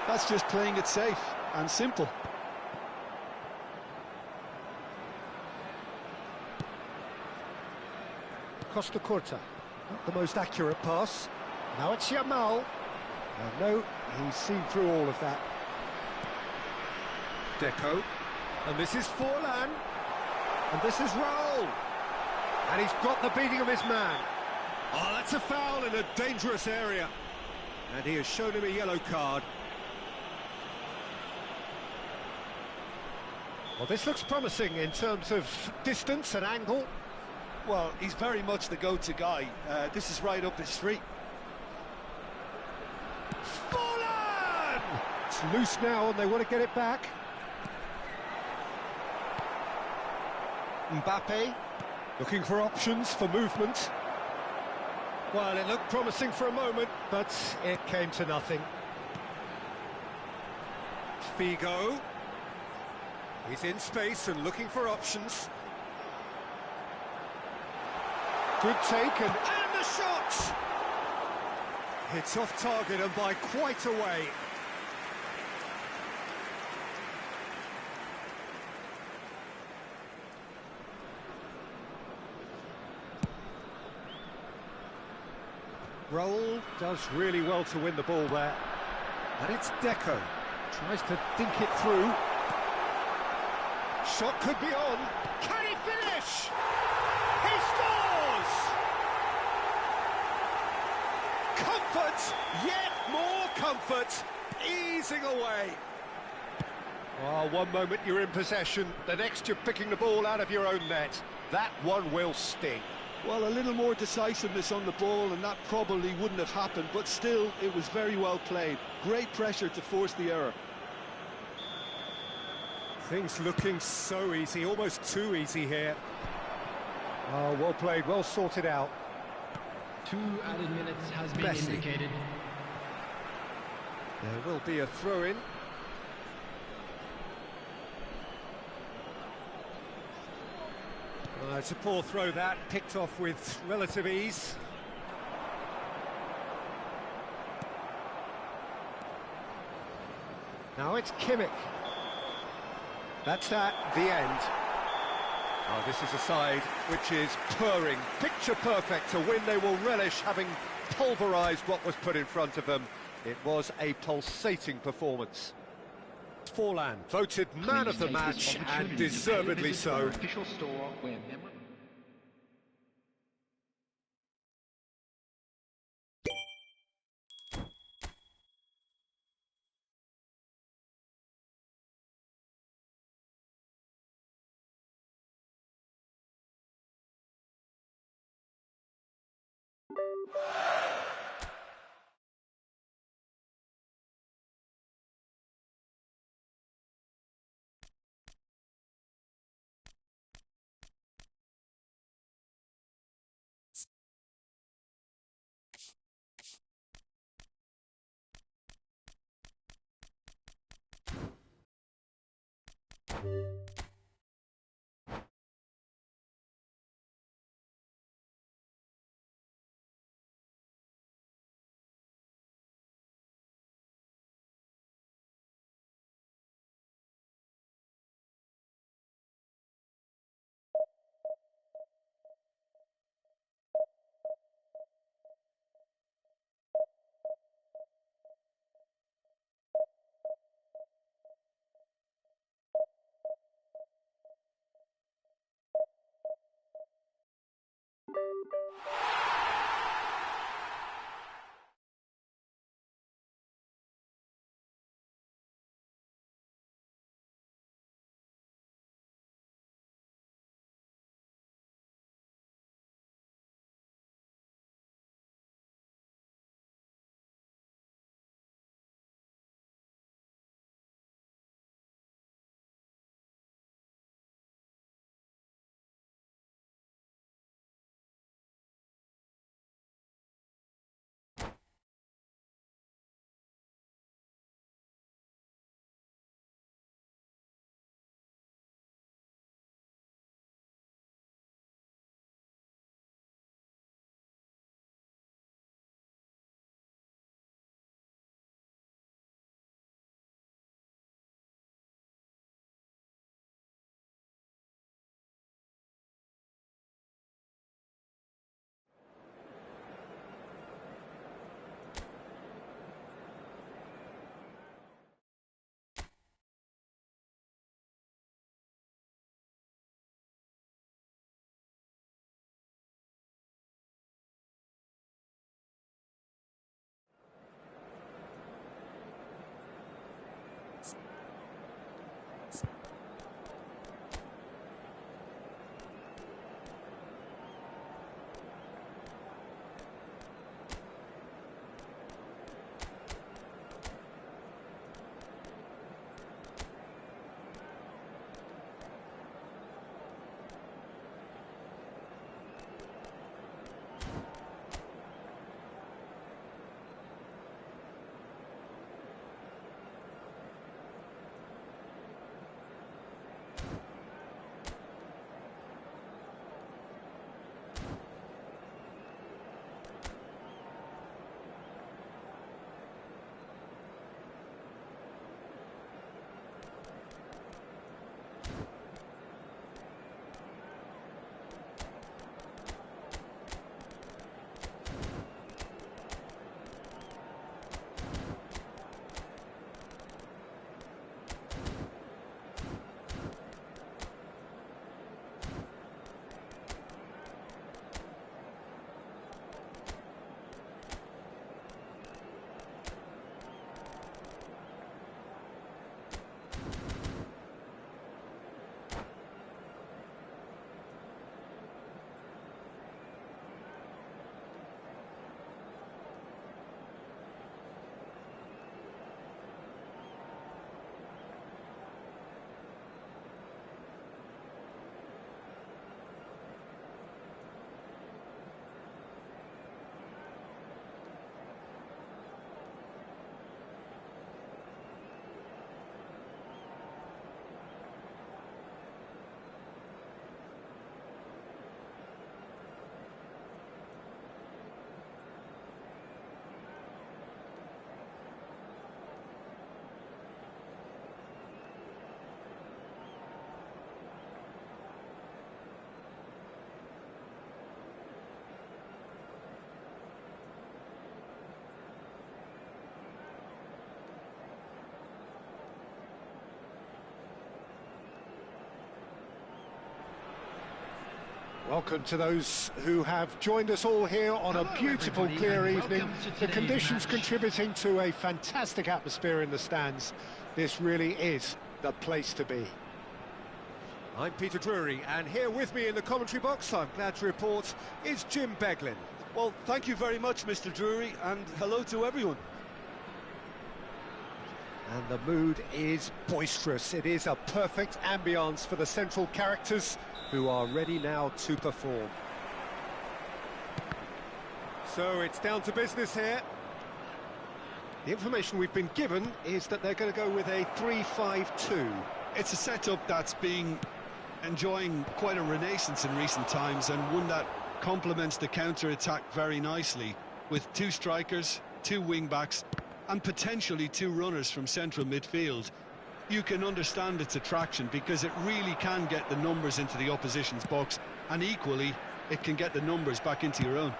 that's just playing it safe and simple. Costa Curta, not the most accurate pass. Now it's Yamal. No, he's seen through all of that. Deco. And this is Forlan. And this is Raul. And he's got the beating of his man. Oh, that's a foul in a dangerous area. And he has shown him a yellow card. Well, this looks promising in terms of distance and angle. Well, he's very much the go-to guy. This is right up his street. Forlan! It's loose now and they want to get it back. Mbappe, looking for options for movement. Well, it looked promising for a moment, but it came to nothing. Figo. He's in space and looking for options. Good take and the shot! It's off target and by quite a way. Raul does really well to win the ball there. And it's Deco. Tries to dink it through. Shot could be on. Can he finish? He scores! Comfort, yet more comfort, easing away. Oh, one moment you're in possession, the next you're picking the ball out of your own net. That one will sting. Well, a little more decisiveness on the ball and that probably wouldn't have happened, but still, it was very well played. Great pressure to force the error. Things looking so easy, almost too easy here. Oh, well played, well sorted out. 2 added minutes has been Messi. indicated. There will be a throw-in. It's a poor throw that, picked off with relative ease. Now it's Kimmich. That's the end. Oh, this is a side which is purring, picture perfect. To win, they will relish having pulverised what was put in front of them. It was a pulsating performance. Forlan, voted man of the match, and deservedly so. Official store where memory Welcome to those who have joined us all here on a beautiful, clear evening. The conditions contributing to a fantastic atmosphere in the stands. This really is the place to be. I'm Peter Drury, and here with me in the commentary box, I'm glad to report, is Jim Beglin. Well, thank you very much, Mr. Drury, and hello to everyone. And the mood is boisterous. It is a perfect ambience for the central characters who are ready now to perform. So it's down to business here. The information we've been given is that they're going to go with a 3-5-2. It's a setup that's been enjoying quite a renaissance in recent times, and one that complements the counter-attack very nicely, with two strikers, two wing-backs, and potentially two runners from central midfield. You can understand its attraction because it really can get the numbers into the opposition's box, and equally, it can get the numbers back into your own.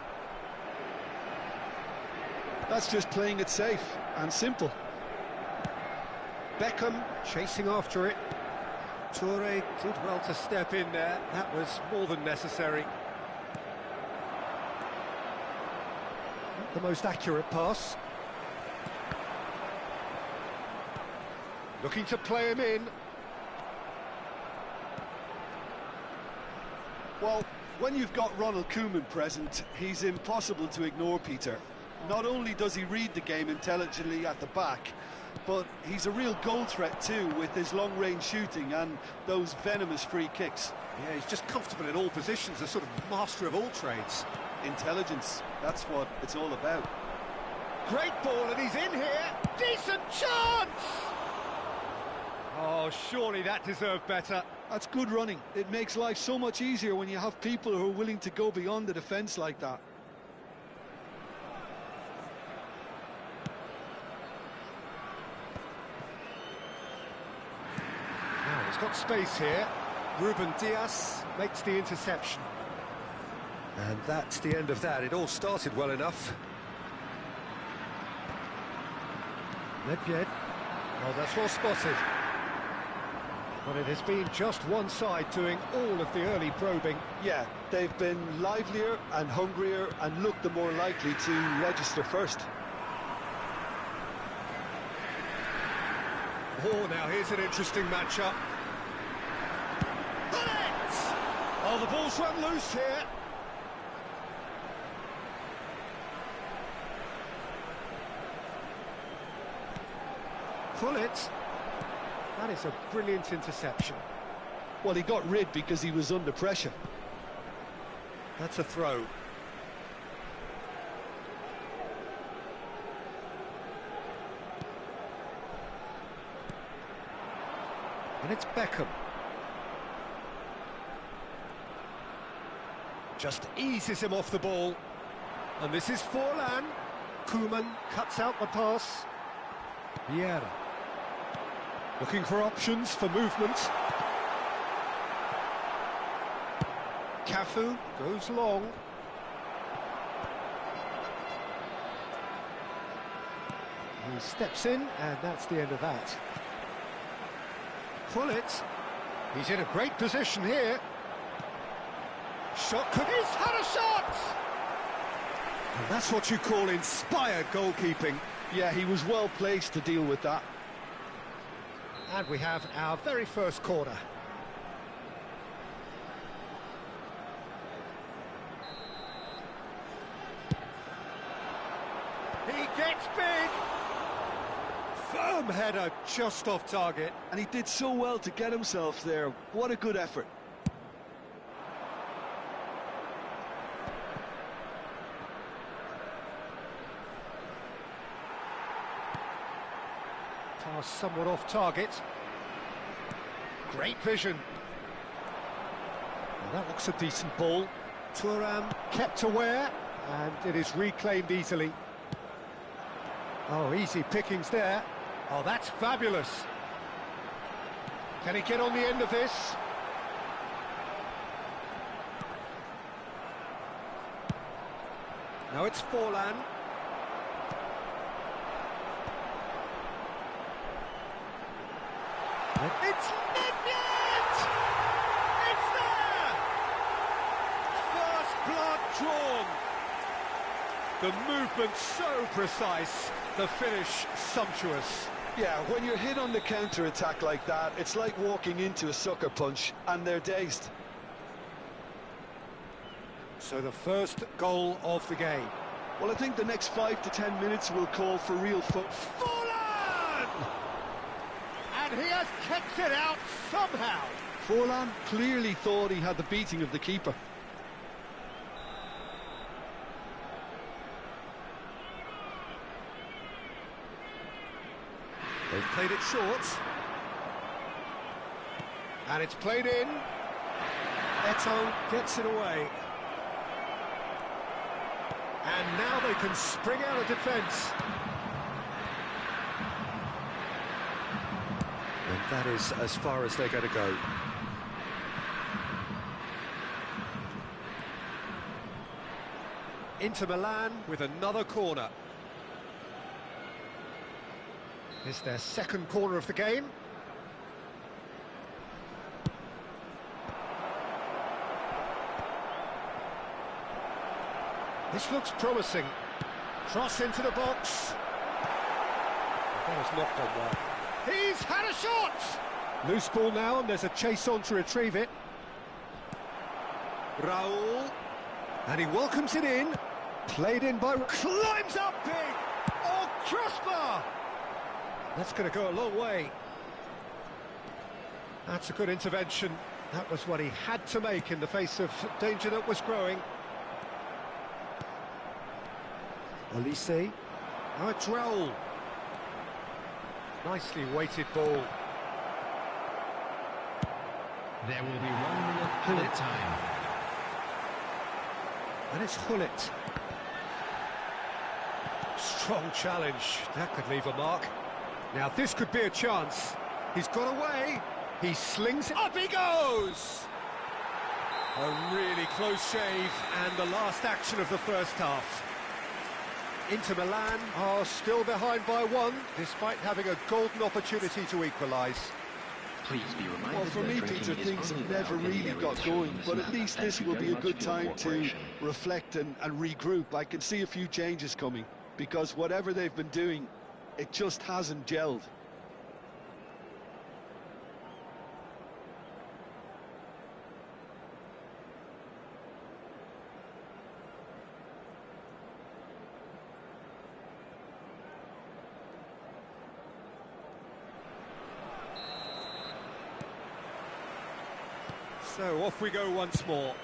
That's just playing it safe and simple. Beckham chasing after it. Toure did well to step in there. That was more than necessary. Not the most accurate pass. Looking to play him in. Well, when you've got Ronald Koeman present, he's impossible to ignore, Peter. Not only does he read the game intelligently at the back, but he's a real goal threat too, with his long-range shooting and those venomous free kicks. Yeah, he's just comfortable in all positions, a sort of master of all trades. Intelligence, that's what it's all about. Great ball, and he's in here. Decent chance! Oh, surely that deserved better. That's good running. It makes life so much easier when you have people who are willing to go beyond the defence like that. Now he's got space here. Ruben Dias makes the interception. And that's the end of that. It all started well enough. Nedved. Well, that's well spotted. But it has been just one side doing all of the early probing. Yeah, they've been livelier and hungrier and looked the more likely to register first. Oh, now here's an interesting matchup. Bullet! Oh, the ball's run loose here. Pull it. That is a brilliant interception. Well, he got rid because he was under pressure. That's a throw. And it's Beckham. Just eases him off the ball. And this is Forlan. Koeman cuts out the pass. Vieira. Looking for options for movement. Cafu goes long. He steps in, and that's the end of that. Pullet. He's in a great position here. Shot could... He's had a shot! And that's what you call inspired goalkeeping. Yeah, he was well placed to deal with that. And we have our very first corner. He gets big! Firm header just off target. And he did so well to get himself there. What a good effort. Pass somewhat off target. Great vision. Well, that looks a decent ball. Thuram kept aware, and it is reclaimed easily. Oh, easy pickings there. Oh, that's fabulous. Can he get on the end of this? Now it's Forlan. It's Nedved! It's there! strong. The movement so precise, the finish sumptuous. Yeah, when you're hit on the counter-attack like that, it's like walking into a sucker punch and they're dazed. So the first goal of the game. Well, I think the next 5 to 10 minutes will call for real Forlan! And he has kept it out somehow. Forlan clearly thought he had the beating of the keeper. They've played it short. And it's played in. Eto gets it away. And now they can spring out of defence. And that is as far as they're going to go. Inter Milan with another corner. It's their second corner of the game. This looks promising. Cross into the box. That has not gone well. He's had a shot! Loose ball now, and there's a chase on to retrieve it. Raul. And he welcomes it in. Played in by... Climbs up big! Oh, crossbar! That's going to go a long way. That's a good intervention. That was what he had to make in the face of danger that was growing. Olise. Now it's Raul. Nicely weighted ball. There will be 1 minute bullet time. And it's Hullet. Strong challenge. That could leave a mark. Now this could be a chance. He's got away. He slings it. Up he goes! A really close shave, and the last action of the first half. Inter Milan are still behind by 1, despite having a golden opportunity to equalise. Please be reminded. Well, for me, Peter, things have never really got going, but at least this will be a good time to reflect and regroup. I can see a few changes coming, because whatever they've been doing, it just hasn't gelled. So off we go once more.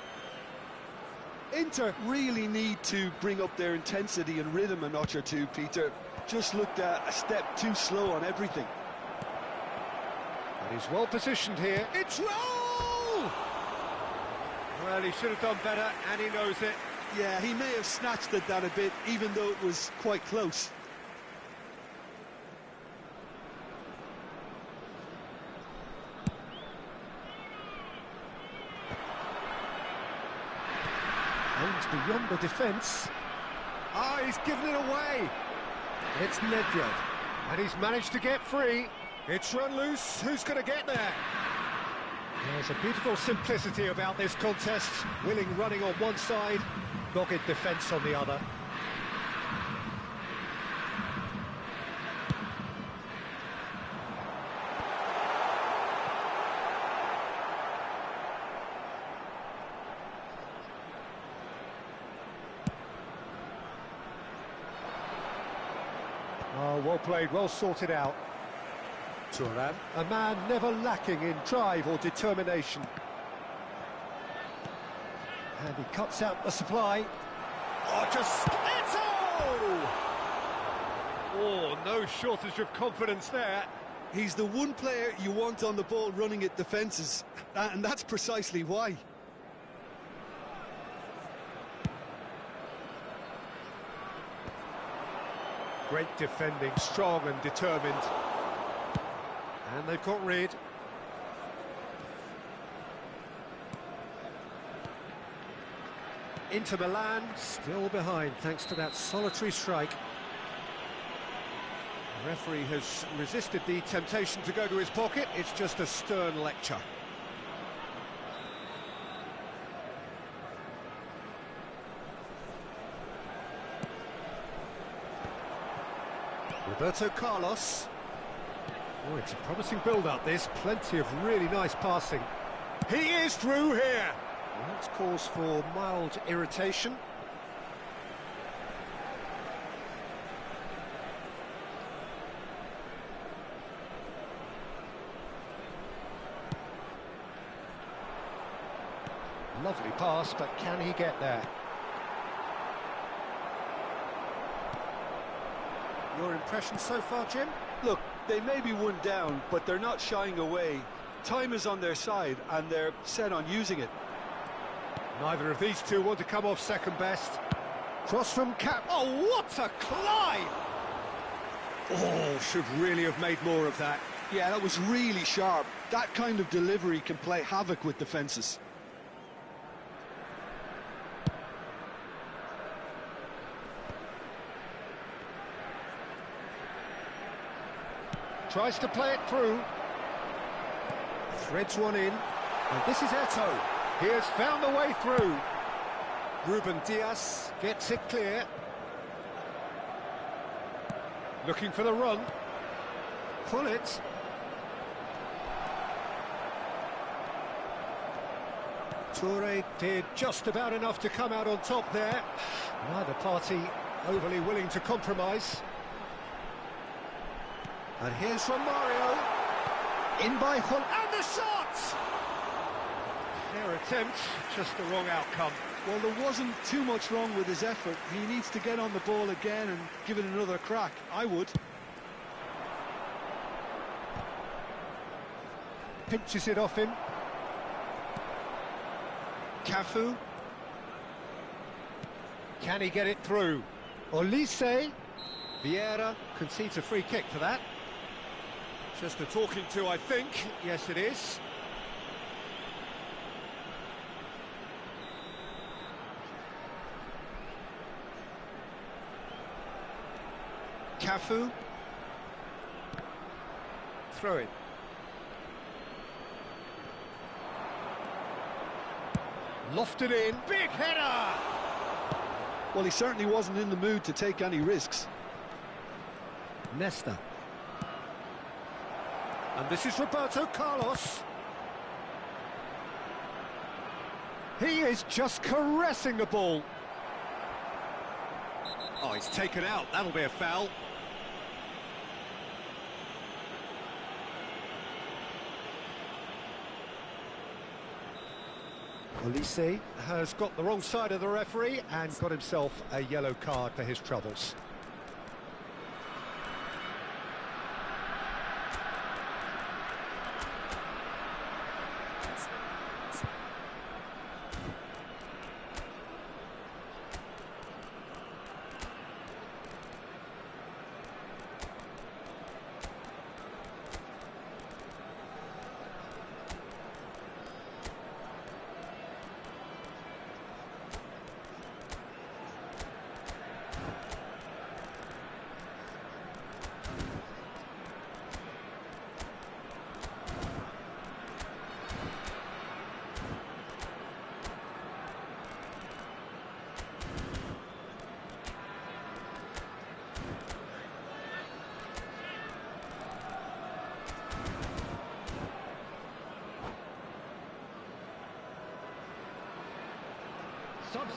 Inter really need to bring up their intensity and rhythm a notch or two, Peter. Just looked a step too slow on everything. And he's well positioned here. It's Raul! Well, he should have done better, and he knows it. Yeah, he may have snatched at that a bit, even though it was quite close. Aims beyond the defence. Ah, he's given it away. It's Nedved, and he's managed to get free. It's run loose. Who's going to get there? There's a beautiful simplicity about this contest. Willing running on one side, dogged defence on the other. Oh, well played, well sorted out. Turan, a man never lacking in drive or determination. And he cuts out the supply. Oh, just... Eto! Oh, no shortage of confidence there. He's the one player you want on the ball running at defences, and that's precisely why. Great defending, strong and determined. And they've got rid. Inter Milan still behind thanks to that solitary strike. The referee has resisted the temptation to go to his pocket. It's just a stern lecture. Roberto Carlos. Oh, it's a promising build-up, this. Plenty of really nice passing. He is through here! Well, that's cause for mild irritation. Lovely pass, but can he get there? Your impression so far, Jim? Look, they may be one down, but they're not shying away. Time is on their side, and they're set on using it. Neither of these two want to come off second best. Cross from Cap. Oh, what a climb! Oh, should really have made more of that. Yeah, that was really sharp. That kind of delivery can play havoc with defences. Tries to play it through. Threads one in. And this is Eto'o. He has found the way through. Ruben Diaz gets it clear. Looking for the run. Pull it. Toure did just about enough to come out on top there. Neither party overly willing to compromise. And here's from Mario. In by Hull. And the shot! Fair attempt, just the wrong outcome. Well, there wasn't too much wrong with his effort. He needs to get on the ball again and give it another crack. I would. Pinches it off him. Cafu. Can he get it through? Olise. Vieira concedes a free kick for that. Just a talking to, I think. Yes, it is. Cafu. Throw it. Lofted in. Big header! Well, he certainly wasn't in the mood to take any risks. Nesta. And this is Roberto Carlos. He is just caressing the ball. Oh, he's taken out. That'll be a foul. Olise has got the wrong side of the referee and got himself a yellow card for his troubles.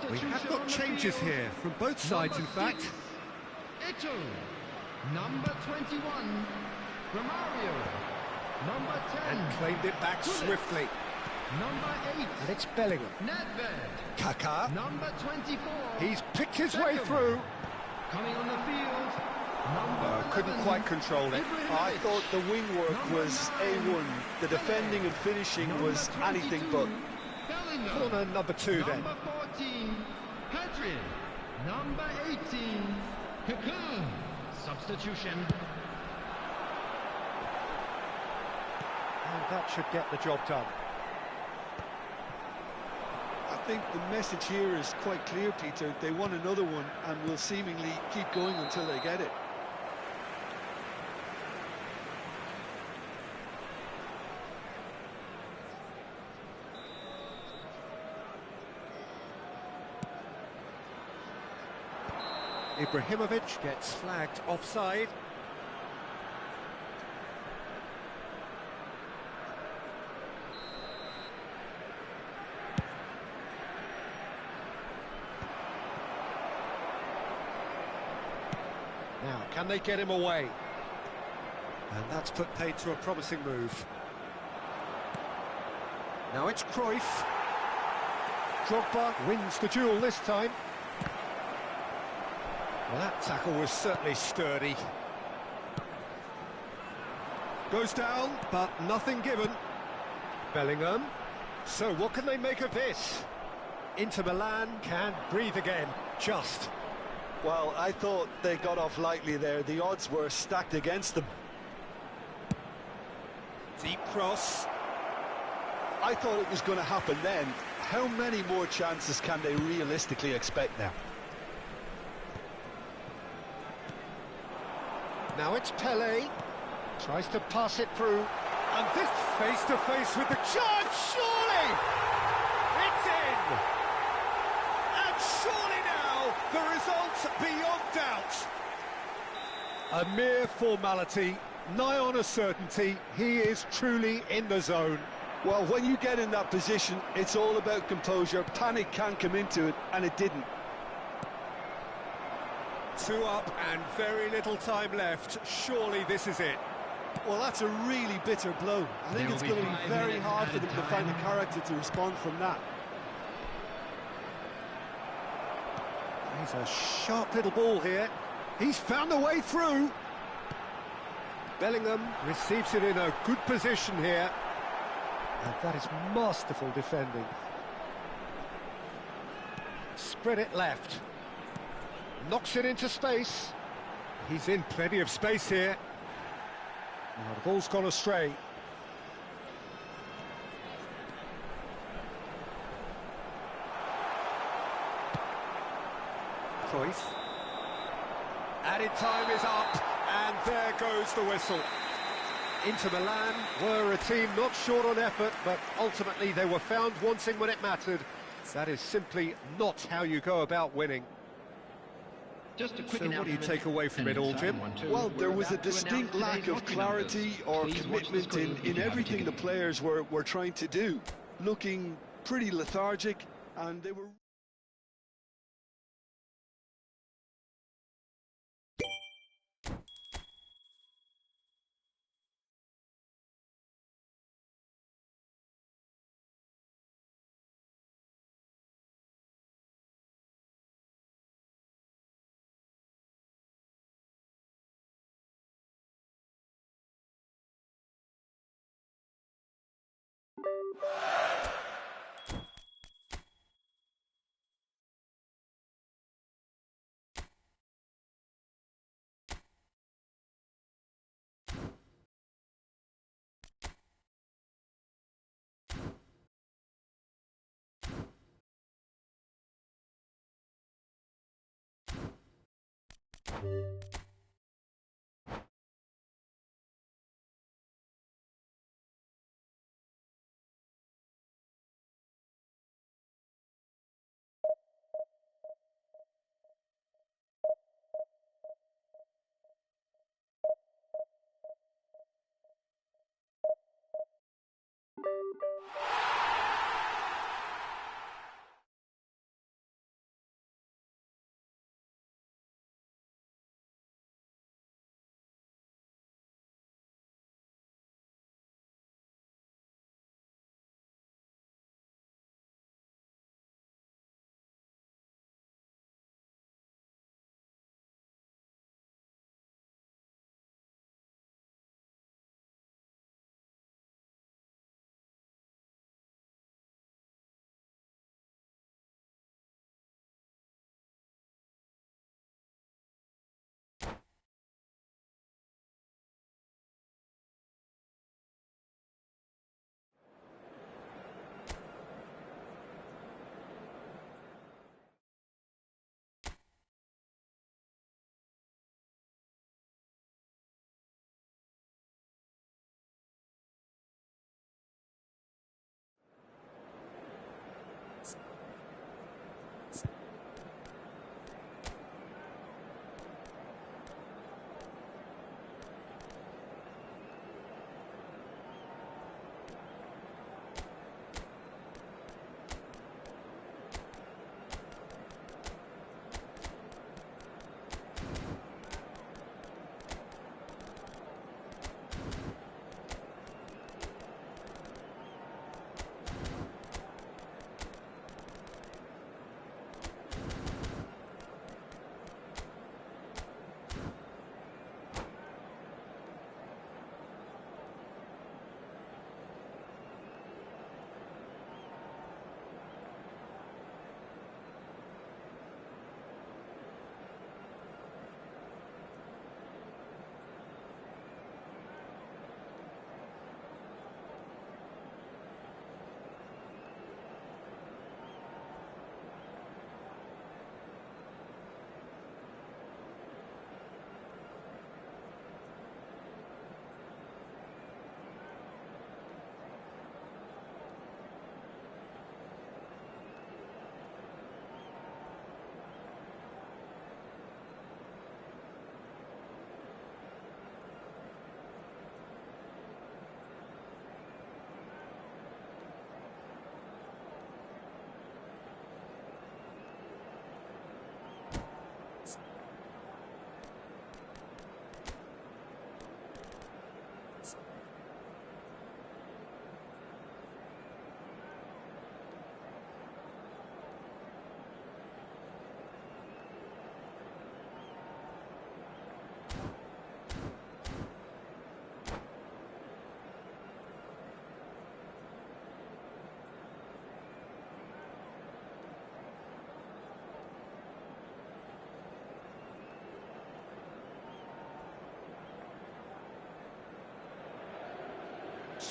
We have got changes here from both sides, in fact. Eto'o, number 21, Romario, number 10. And claimed it back swiftly. Number 8. And it's Bellingham. Nedved. Kaká. Number 24. He's picked his way through. Coming on the field. Number Couldn't 11, quite control it. I thought the wing work was A1. The defending and finishing was anything but. Bellingham. Corner number 2 then. Number 14, Pedri. Number 18, Kaká. Substitution. And that should get the job done. I think the message here is quite clear, Peter. They want another one and will seemingly keep going until they get it. Ibrahimovic gets flagged offside. Can they get him away? And that's put paid to a promising move. Now it's Cruyff. Drogba wins the duel this time. Well, that tackle was certainly sturdy. Goes down, but nothing given. Bellingham. So what can they make of this? Inter Milan can breathe again, just. Well, I thought they got off lightly there. The odds were stacked against them. Deep cross. I thought it was going to happen then. How many more chances can they realistically expect now? Now it's Pele. Tries to pass it through. And this face-to-face with the chance, surely! It's in! And surely now, the result's beyond doubt. A mere formality, nigh on a certainty. He is truly in the zone. Well, when you get in that position, it's all about composure. Panic can come into it, and it didn't. 2 up and very little time left. Surely this is it. Well, that's a really bitter blow. I think it's going to be very hard for them to find the character to respond from that. He's a sharp little ball here. He's found a way through. Bellingham receives it in a good position here. And that is masterful defending. Spread it left. Knocks it into space. He's in plenty of space here. Now the ball's gone astray. Cruyff. Added time is up, and there goes the whistle. Inter Milan were a team not short on effort, but ultimately they were found wanting when it mattered. That is simply not how you go about winning. Just a quick So what do you take away from it all, Jim? Well, there was a distinct lack of clarity or commitment in everything the players were trying to do. Looking pretty lethargic, and they were...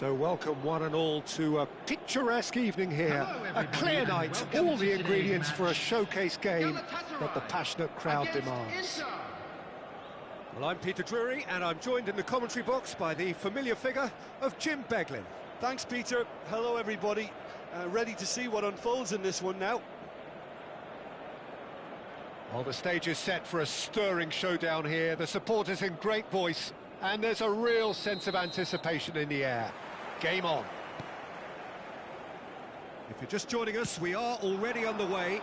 So welcome one and all to a picturesque evening here, a clear night, all the ingredients for a showcase game that the passionate crowd demands. Well, I'm Peter Drury, and I'm joined in the commentary box by the familiar figure of Jim Beglin. Thanks, Peter. Hello, everybody. Ready to see what unfolds in this one now. Well, the stage is set for a stirring showdown here. The supporters in great voice, and there's a real sense of anticipation in the air. Game on. If you're just joining us, we are already on the way.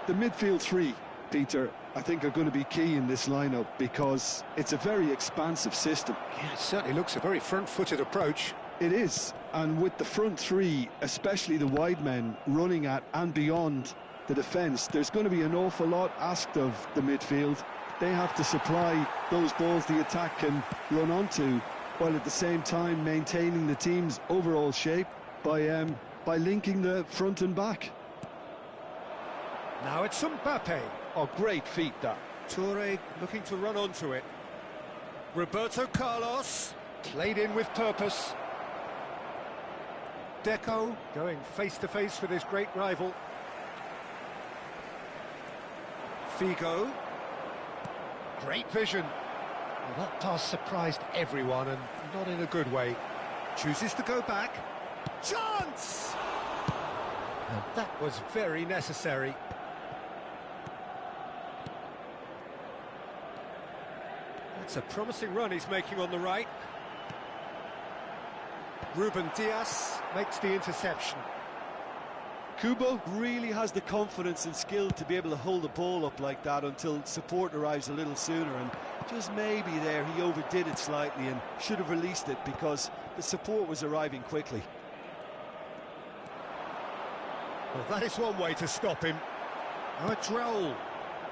The midfield three, Peter, I think are going to be key in this lineup because it's a very expansive system. Yeah, it certainly looks a very front-footed approach. It is, and with the front three, especially the wide men, running at and beyond the defence, there's going to be an awful lot asked of the midfield. They have to supply those balls the attack can run onto, while at the same time maintaining the team's overall shape by linking the front and back. Now it's Mbappe. Oh, great feat that. Toure looking to run onto it. Roberto Carlos, played in with purpose. Deco going face-to-face with his great rival. Figo. Great vision. Well, that pass surprised everyone, and not in a good way. Chooses to go back. Chance! And that was very necessary. That's a promising run he's making on the right. Ruben Dias makes the interception. Kubo really has the confidence and skill to be able to hold the ball up like that until support arrives a little sooner, and just maybe there he overdid it slightly and should have released it because the support was arriving quickly. Well, that is one way to stop him. Now it's Raul.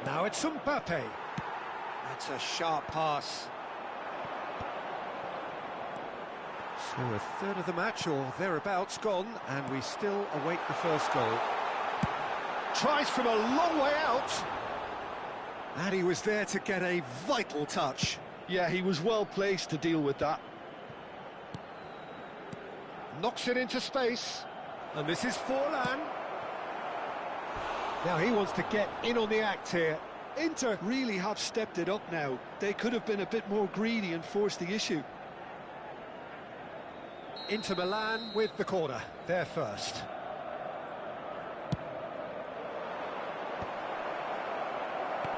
Now it's Mbappe. That's a sharp pass. So a third of the match or thereabouts gone, and we still await the first goal. Tries from a long way out. And he was there to get a vital touch. Yeah, he was well placed to deal with that. Knocks it into space. And this is Forlan. Now he wants to get in on the act here. Inter really have stepped it up now. They could have been a bit more greedy and forced the issue. Inter Milan with the corner, they're first.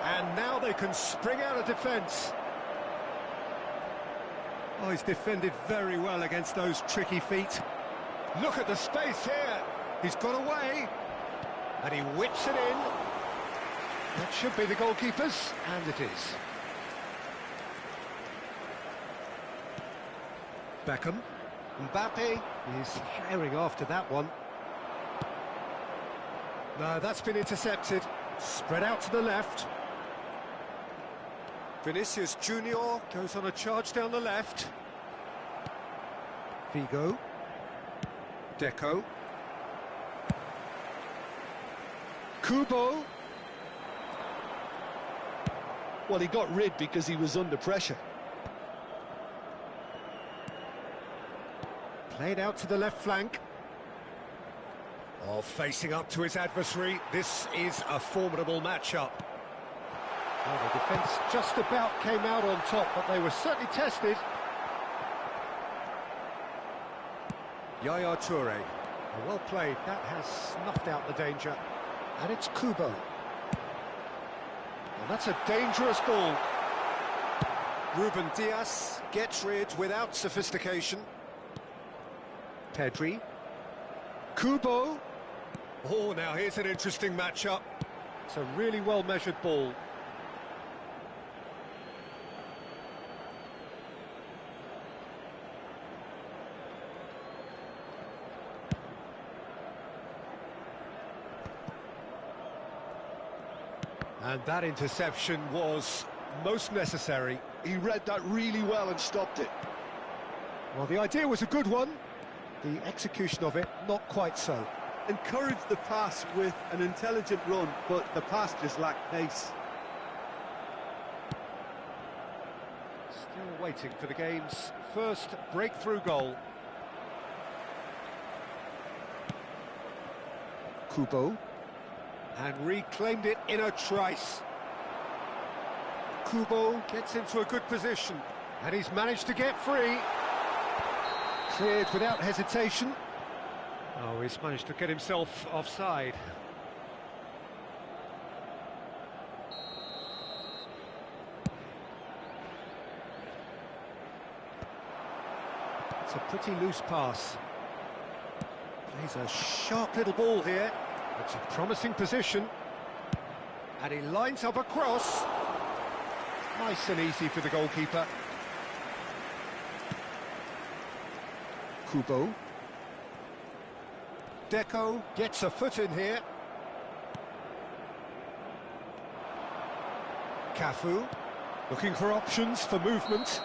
And now they can spring out of defence. Oh, he's defended very well against those tricky feet. Look at the space here. He's got away. And he whips it in. That should be the goalkeeper's, and it is. Beckham. Mbappe is herring after that one. No, that's been intercepted. Spread out to the left. Vinicius Junior goes on a charge down the left. Figo. Deco. Kubo. Well, he got rid because he was under pressure. Played out to the left flank. Oh, facing up to his adversary. This is a formidable matchup. Well, the defence just about came out on top, but they were certainly tested. Yaya Toure. Well played. That has snuffed out the danger. And it's Kubo. Well, that's a dangerous ball. Ruben Dias gets rid without sophistication. Pedri. Kubo. Oh, now here's an interesting matchup. It's a really well-measured ball. And that interception was most necessary. He read that really well and stopped it. Well, the idea was a good one. The execution of it, not quite so. Encouraged the pass with an intelligent run, but the pass just lacked pace. Still waiting for the game's first breakthrough goal. Kubo. And reclaimed it in a trice. Kubo gets into a good position. And he's managed to get free. Cleared without hesitation. Oh, he's managed to get himself offside. It's a pretty loose pass. Plays a sharp little ball here. It's a promising position. And he lines up a cross. Nice and easy for the goalkeeper. Kubo. Deco gets a foot in here. Cafu looking for options for movement.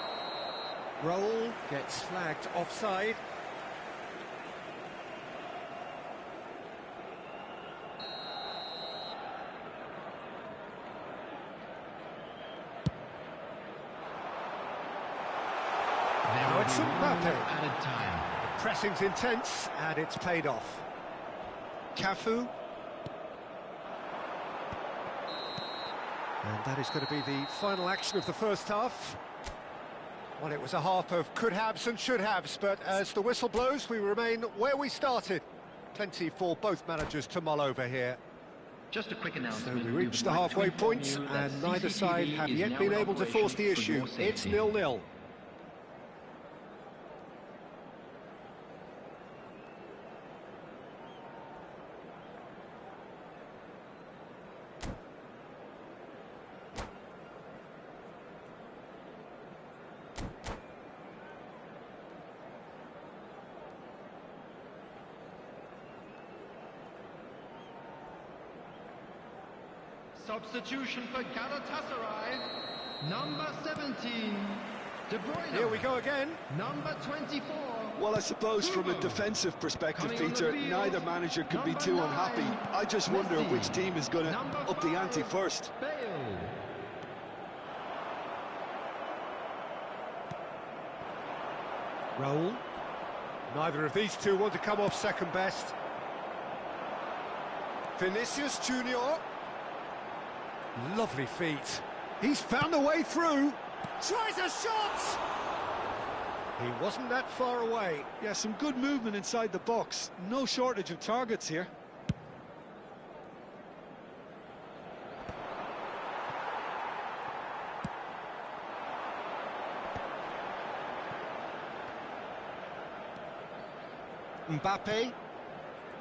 Raul gets flagged offside. Now it's Mbappe. The pressing's intense and it's paid off. Cafu. And that is going to be the final action of the first half. Well, it was a half of could-haves and should-haves, but as the whistle blows, we remain where we started. Plenty for both managers to mull over here. Just a quick announcement. So we reached the halfway point, and neither side have yet been able to force the issue. It's 0-0. Substitution for Galatasaray, number 17, De Bruyne. Here we go again. Number 24. Well, I suppose from a defensive perspective, Peter, neither manager could be too unhappy. I just wonder which team is going to up the ante first. Bale. Raul. Neither of these two want to come off second best. Vinicius Junior. Lovely feet. He's found a way through. Tries a shot! He wasn't that far away. Yeah, some good movement inside the box. No shortage of targets here. Mbappe.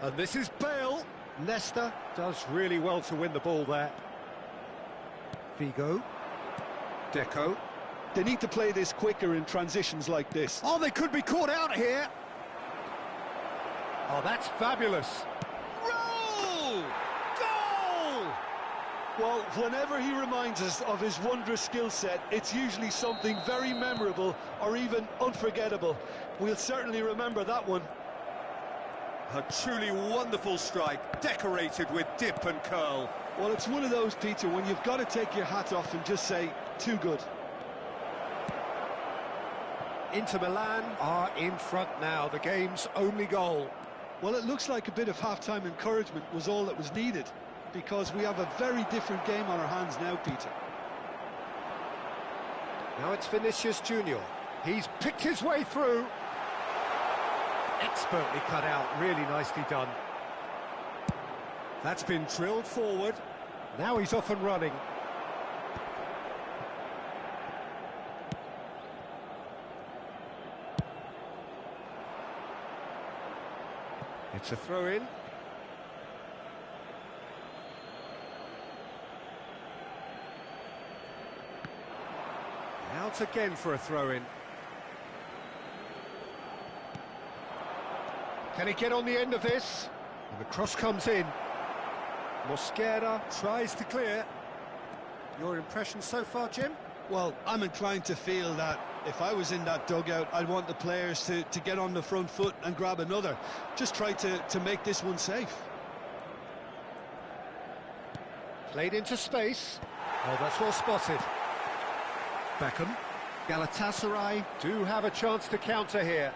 And this is Bale. Nesta does really well to win the ball there. Figo. Deco. They need to play this quicker in transitions like this. Oh, they could be caught out here. Oh, that's fabulous. Roll! Goal! Well, whenever he reminds us of his wondrous skill set, it's usually something very memorable or even unforgettable. We'll certainly remember that one. A truly wonderful strike, decorated with dip and curl. Well, it's one of those, Peter, when you've got to take your hat off and just say, too good. Inter Milan are in front now, the game's only goal. Well, it looks like a bit of half-time encouragement was all that was needed, because we have a very different game on our hands now, Peter. Now it's Vinicius Junior. He's picked his way through. Expertly cut out, really nicely done. That's been drilled forward. Now he's off and running. It's a throw-in. Out again for a throw-in. Can he get on the end of this? And the cross comes in. Mosquera tries to clear. Your impression so far, Jim? Well, I'm inclined to feel that if I was in that dugout, I'd want the players to get on the front foot and grab another. Just try to make this one safe. Played into space. Oh, that's well spotted. Beckham. Galatasaray do have a chance to counter here.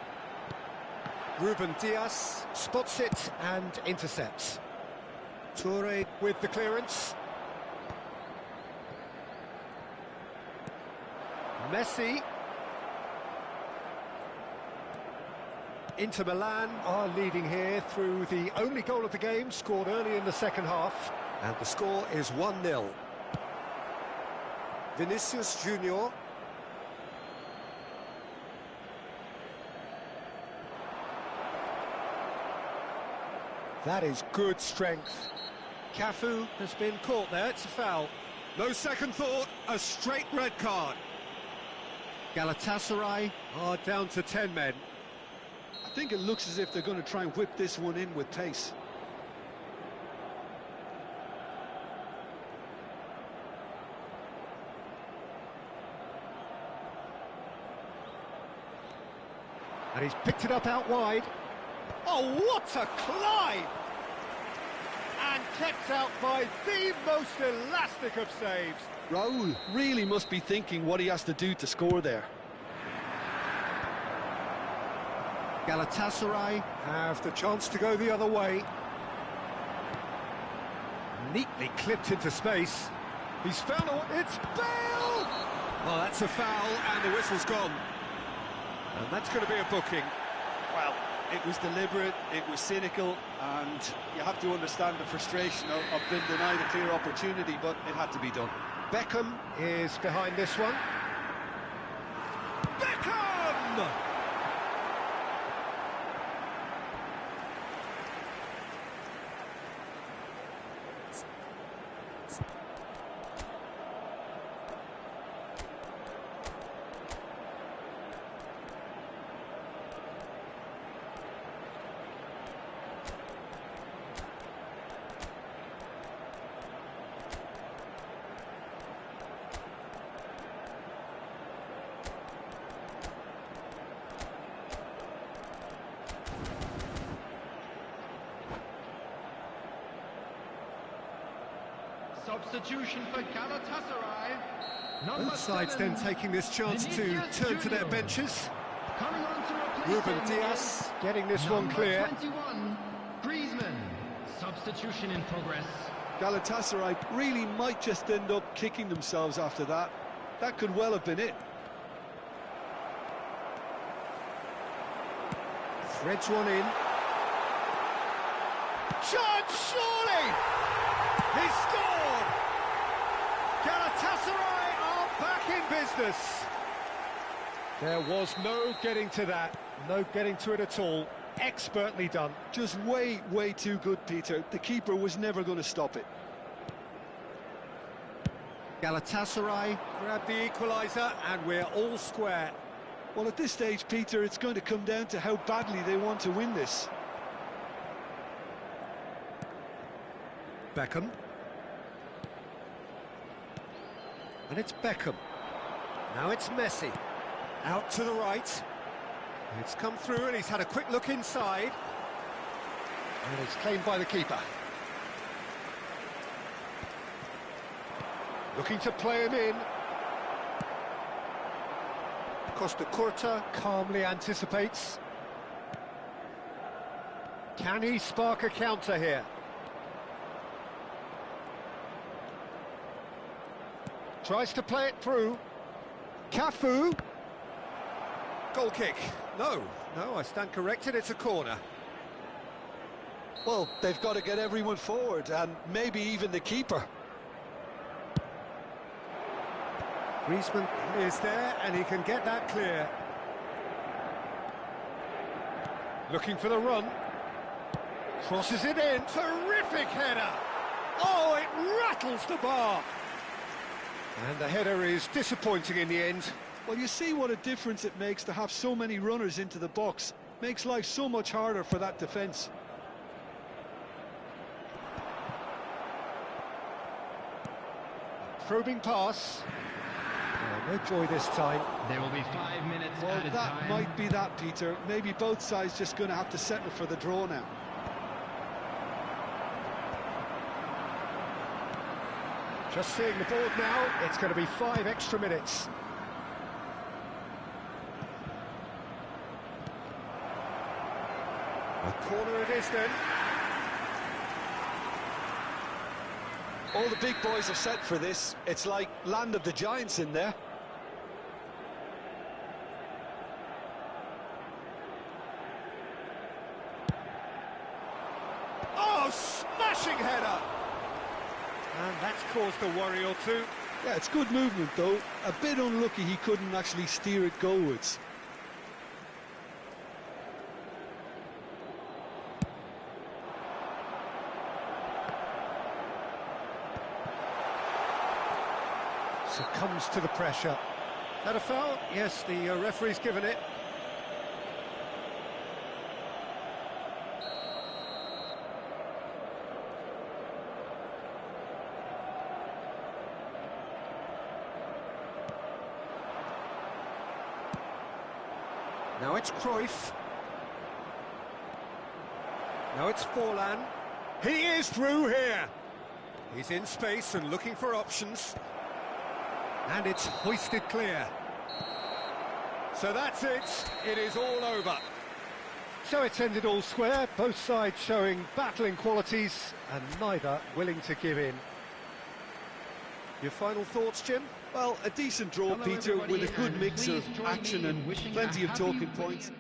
Ruben Dias spots it and intercepts. Toure with the clearance. Messi. Inter Milan are leading here through the only goal of the game, scored early in the second half. And the score is 1-0. Vinicius Junior. That is good strength. Cafu has been caught there, it's a foul. No second thought, a straight red card. Galatasaray are down to 10 men. I think it looks as if they're going to try and whip this one in with pace. And he's picked it up out wide. Oh, what a climb! And kept out by the most elastic of saves. Raul really must be thinking what he has to do to score there. Galatasaray have the chance to go the other way. Neatly clipped into space. He's found it's Bale! Oh, that's a foul, and the whistle's gone. And that's going to be a booking. Well, it was deliberate, it was cynical, and you have to understand the frustration of being denied a clear opportunity, but it had to be done. Beckham is behind this one. Beckham! Substitution for Galatasaray. Both sides then taking this chance to turn to their benches. Coming on to replace Ruben him Dias is getting this one clear. 21, Griezmann. Substitution in progress. Galatasaray really might just end up kicking themselves after that. That could well have been it. Threads one in. Chance, surely! He scored! Galatasaray are back in business. There was no getting to that, no getting to it at all. Expertly done. Just way, way too good, Peter. The keeper was never going to stop it. Galatasaray grab the equaliser, and we're all square. Well, at this stage, Peter, it's going to come down to how badly they want to win this. Beckham. And it's Beckham. Now it's Messi. Out to the right. It's come through and he's had a quick look inside. And it's claimed by the keeper. Looking to play him in. Costa Curta calmly anticipates. Can he spark a counter here? Tries to play it through. Cafu. Goal kick. No, I stand corrected, it's a corner. Well, they've got to get everyone forward, and maybe even the keeper. Griezmann is there, and he can get that clear. Looking for the run. Crosses it in. Terrific header. Oh, it rattles the bar. And the header is disappointing in the end. Well, you see what a difference it makes to have so many runners into the box. Makes life so much harder for that defence. Probing pass. Oh, no joy this time. There will be 5 minutes Well, added that time. might be that, Peter. Maybe both sides just going to have to settle for the draw now. Just seeing the board now, it's going to be 5 extra minutes. A corner it is then. All the big boys are set for this. It's like land of the giants in there. Oh, smashing header! And that's caused a worry or two. Yeah, it's good movement though. A bit unlucky he couldn't actually steer it goalwards. Succumbs to the pressure. That a foul? Yes, the referee's given it. Now it's Cruyff. Now it's Forlan. He is through here. He's in space and looking for options. And it's hoisted clear. So that's it. It is all over. So it's ended all square, both sides showing battling qualities and neither willing to give in. Your final thoughts, Jim? Well, a decent draw, Hello, Peter, with everybody, a good and mix of please join action me in and wishing plenty a of happy talking points.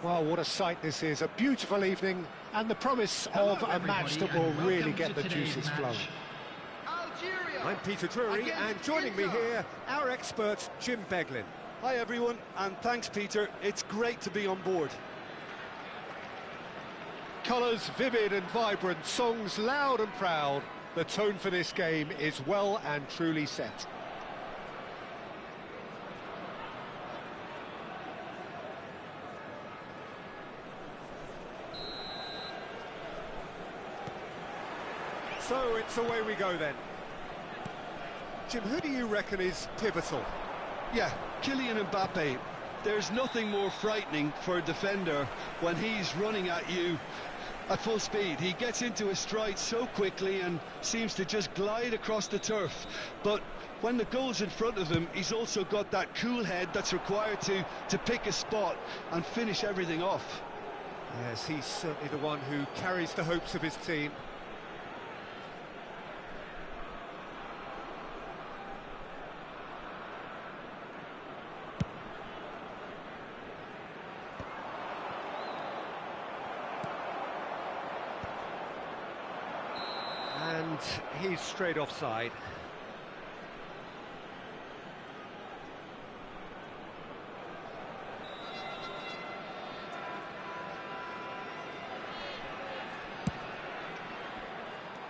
Well, what a sight this is, a beautiful evening, and the promise of a match that will really get the juices flowing. I'm Peter Drury, and joining me here, our expert, Jim Beglin. Hi everyone, and thanks Peter, it's great to be on board. Colours vivid and vibrant, songs loud and proud. The tone for this game is well and truly set. So it's away we go then. Jim, who do you reckon is pivotal? Yeah, Kylian Mbappe. There's nothing more frightening for a defender when he's running at you at full speed. He gets into his stride so quickly and seems to just glide across the turf. But when the goal's in front of him, he's also got that cool head that's required to pick a spot and finish everything off. Yes, he's certainly the one who carries the hopes of his team. And he's straight offside.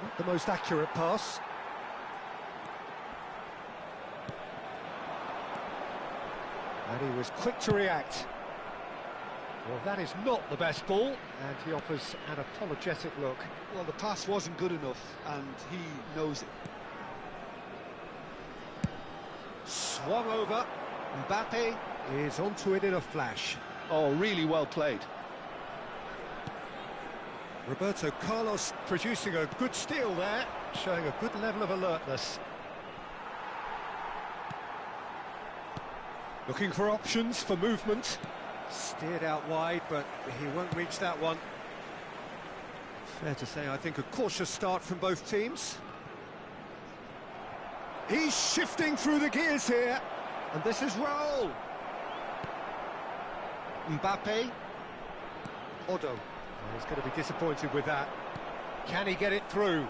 Not the most accurate pass. And he was quick to react. Well, that is not the best ball, and he offers an apologetic look. Well, the pass wasn't good enough, and he knows it. Swung over. Mbappe is onto it in a flash. Oh, really well played. Roberto Carlos producing a good steal there, showing a good level of alertness. Looking for options for movement. Steered out wide, but he won't reach that one. Fair to say, I think a cautious start from both teams. He's shifting through the gears here, and this is roll. Mbappe. Odo. Well, he's going to be disappointed with that. Can he get it through?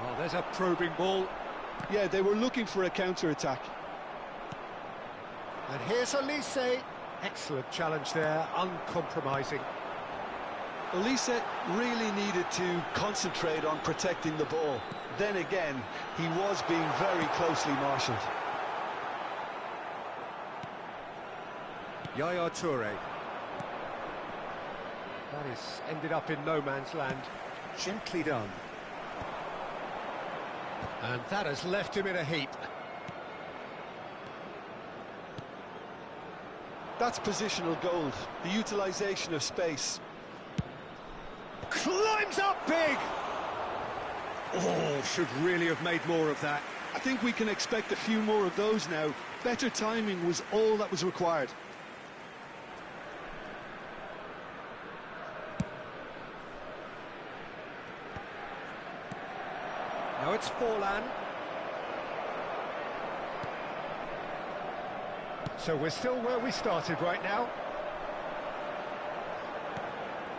Oh, there's a probing ball. Yeah, they were looking for a counter-attack. And here's Olise. Excellent challenge there, uncompromising. Olise really needed to concentrate on protecting the ball. Then again, he was being very closely marshalled. Yaya Toure. That is ended up in no man's land. Gently done. And that has left him in a heap. That's positional gold, the utilisation of space. Climbs up big! Oh, should really have made more of that. I think we can expect a few more of those now. Better timing was all that was required. Now it's Forlan. So we're still where we started right now.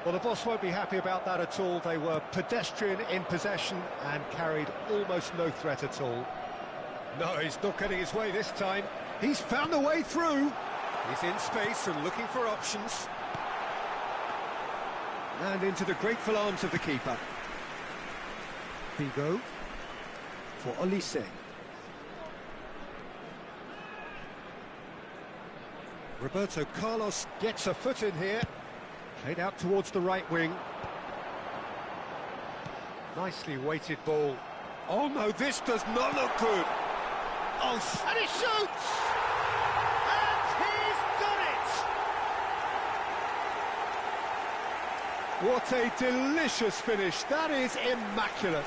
Well, the boss won't be happy about that at all. They were pedestrian in possession and carried almost no threat at all. No, he's not getting his way this time. He's found a way through. He's in space and looking for options. And into the grateful arms of the keeper. Figo for Olise. Roberto Carlos Gets a foot in here. Played out towards the right wing. Nicely weighted ball. Oh no, this does not look good. Oh, and he shoots! And he's done it! What a delicious finish. That is immaculate.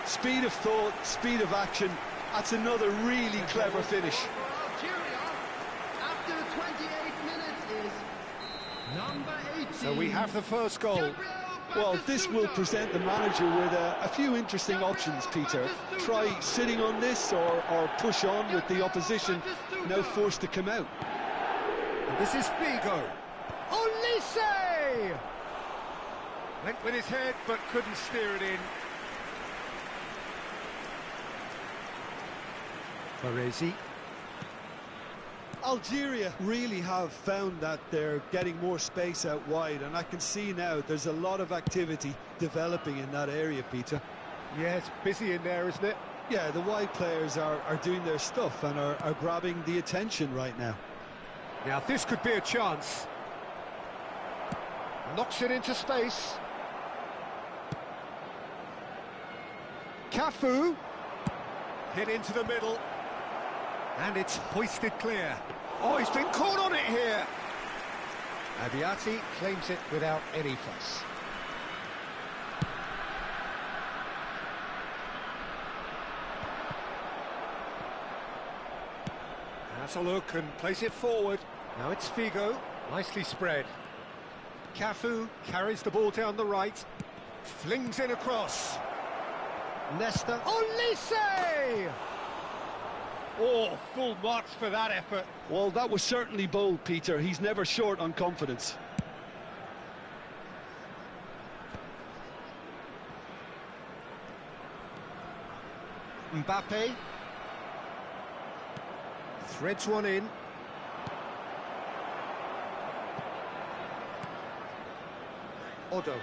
Speed of thought, speed of action. That's another really clever finish. After 28 minutes is number 18. So we have the first goal. Well, this will present the manager with a few interesting options, Peter. Try sitting on this or push on with the opposition now forced to come out. And this is Figo. Olise! Went with his head, but couldn't steer it in. Baresi. Algeria really have found that they're getting more space out wide, and I can see now there's a lot of activity developing in that area, Peter. Yeah, it's busy in there, isn't it? Yeah, the wide players are doing their stuff and are grabbing the attention right now. Now this could be a chance. Knocks it into space. Cafu. Hit into the middle. And it's hoisted clear. Oh, he's been caught on it here. Abiati claims it without any fuss. Has a look and plays it forward. Now it's Figo, nicely spread. Cafu carries the ball down the right, flings it across. Nesta. Olise! Oh, full marks for that effort. Well, that was certainly bold, Peter. He's never short on confidence. Mbappe. Threads one in. Odo. And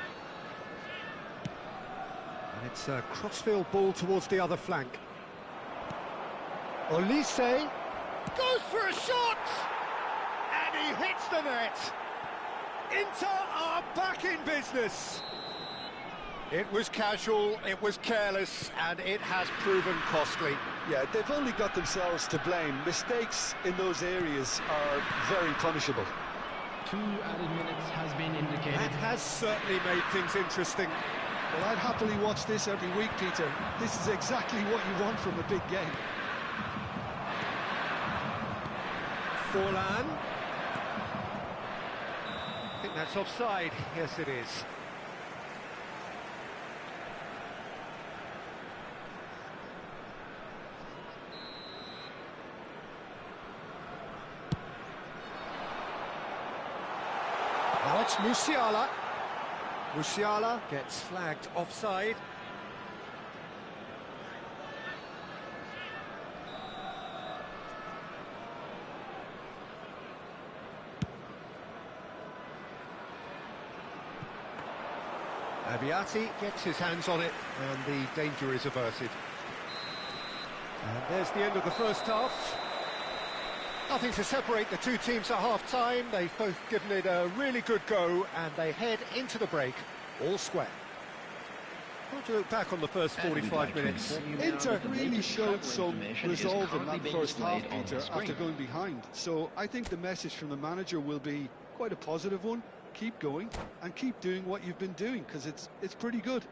it's a crossfield ball towards the other flank. Olise goes for a shot! And he hits the net! Inter are back in business! It was casual, it was careless, and it has proven costly. Yeah, they've only got themselves to blame. Mistakes in those areas are very punishable. 2 added minutes has been indicated. That has certainly made things interesting. Well, I'd happily watch this every week, Peter. This is exactly what you want from a big game. Forlan. I think that's offside. Yes, it is. Now it's Musiala. Musiala gets flagged offside. Abiati gets his hands on it, and the danger is averted. And there's the end of the first half. Nothing to separate the two teams at half-time. They've both given it a really good go, and they head into the break all square. How do you look back on the first 45 minutes? Inter really showed some resolve in that first half, Peter, after going behind. So I think the message from the manager will be quite a positive one. Keep going and keep doing what you've been doing, because it's pretty good.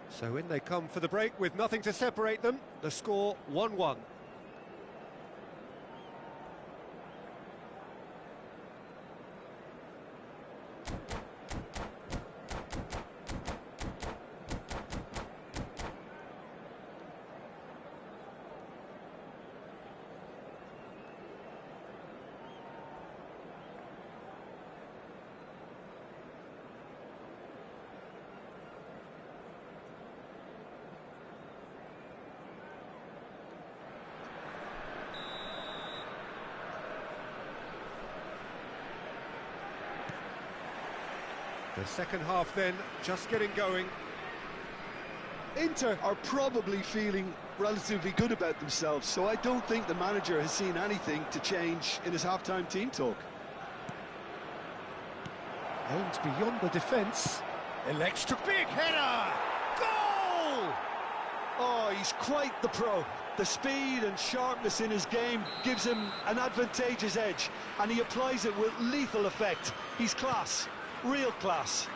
So in they come for the break with nothing to separate them. The score 1-1. The second half then, just getting going. Inter are probably feeling relatively good about themselves, so I don't think the manager has seen anything to change in his half-time team talk. Aims beyond the defence. Elects to big header! Goal! Oh, he's quite the pro. The speed and sharpness in his game gives him an advantageous edge, and he applies it with lethal effect. He's class. Real class.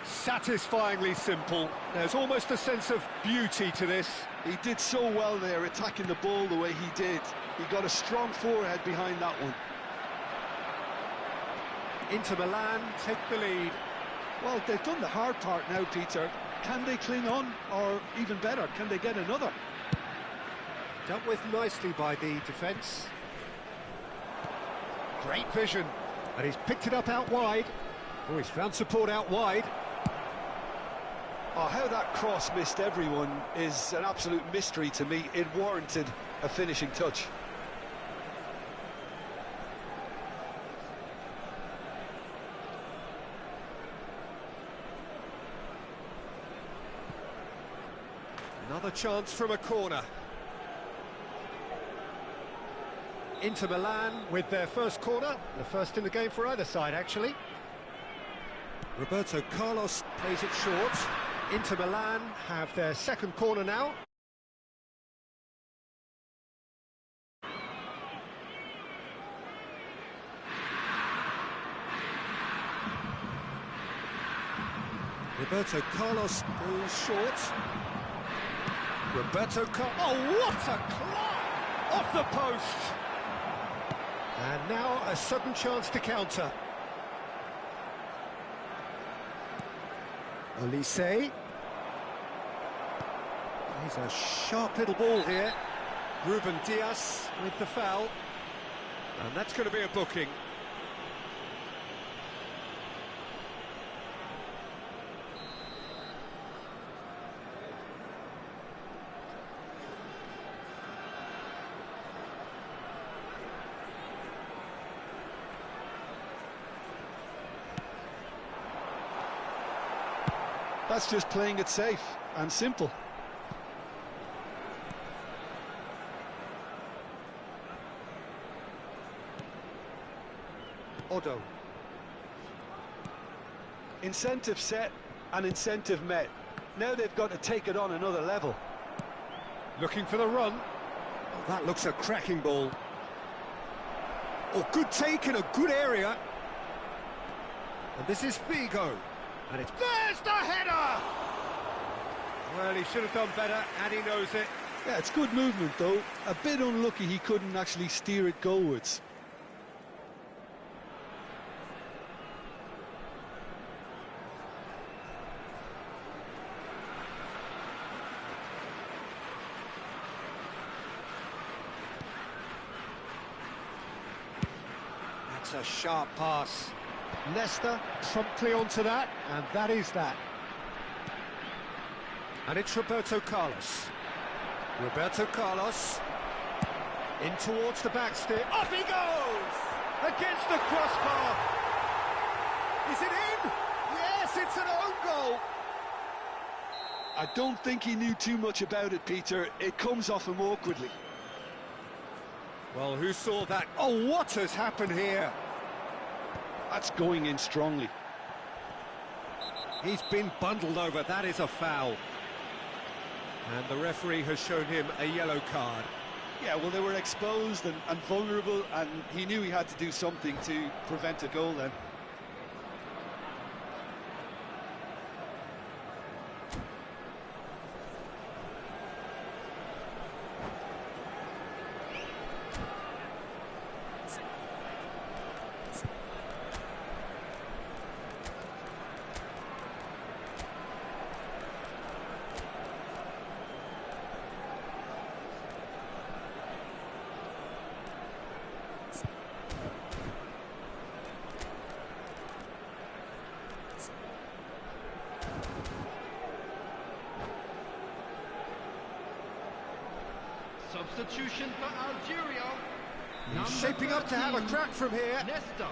Satisfyingly simple. There's almost a sense of beauty to this. He did so well there, attacking the ball the way he did. He got a strong forehead behind that one. Inter Milan take the lead. Well, they've done the hard part now, Peter. Can they cling on, or even better, can they get another? Dealt with nicely by the defence. Great vision. And he's picked it up out wide. Oh, he's found support out wide. Oh, how that cross missed everyone is an absolute mystery to me. It warranted a finishing touch. Another chance from a corner. Inter Milan with their first corner, the first in the game for either side, actually. Roberto Carlos plays it short. Inter Milan have their second corner now. Roberto Carlos goes short. Roberto Carlos. Oh, what a climb! Off the post! And now a sudden chance to counter. Olise. He's a sharp little ball here. Ruben Dias with the foul. And that's going to be a booking. That's just playing it safe and simple. Odo. Incentive set and incentive met. Now they've got to take it on another level. Looking for the run. Oh, that looks a cracking ball. Oh, good take in a good area. And this is Figo. And it's... There's the header! Well, he should have done better, and he knows it. Yeah, it's good movement, though. A bit unlucky he couldn't actually steer it goalwards. That's a sharp pass. Leicester promptly onto that, and that is that. And it's Roberto Carlos. Roberto Carlos in towards the backstep. Off he goes! Against the crossbar. Is it in? Yes, it's an own goal. I don't think he knew too much about it, Peter. It comes off him awkwardly. Well, who saw that? Oh, what has happened here? That's going in strongly. He's been bundled over. That is a foul. And the referee has shown him a yellow card. Yeah, well, they were exposed and vulnerable, and he knew he had to do something to prevent a goal then. Substitution for Algeria. He's shaping up to have a crack from here. Nesta.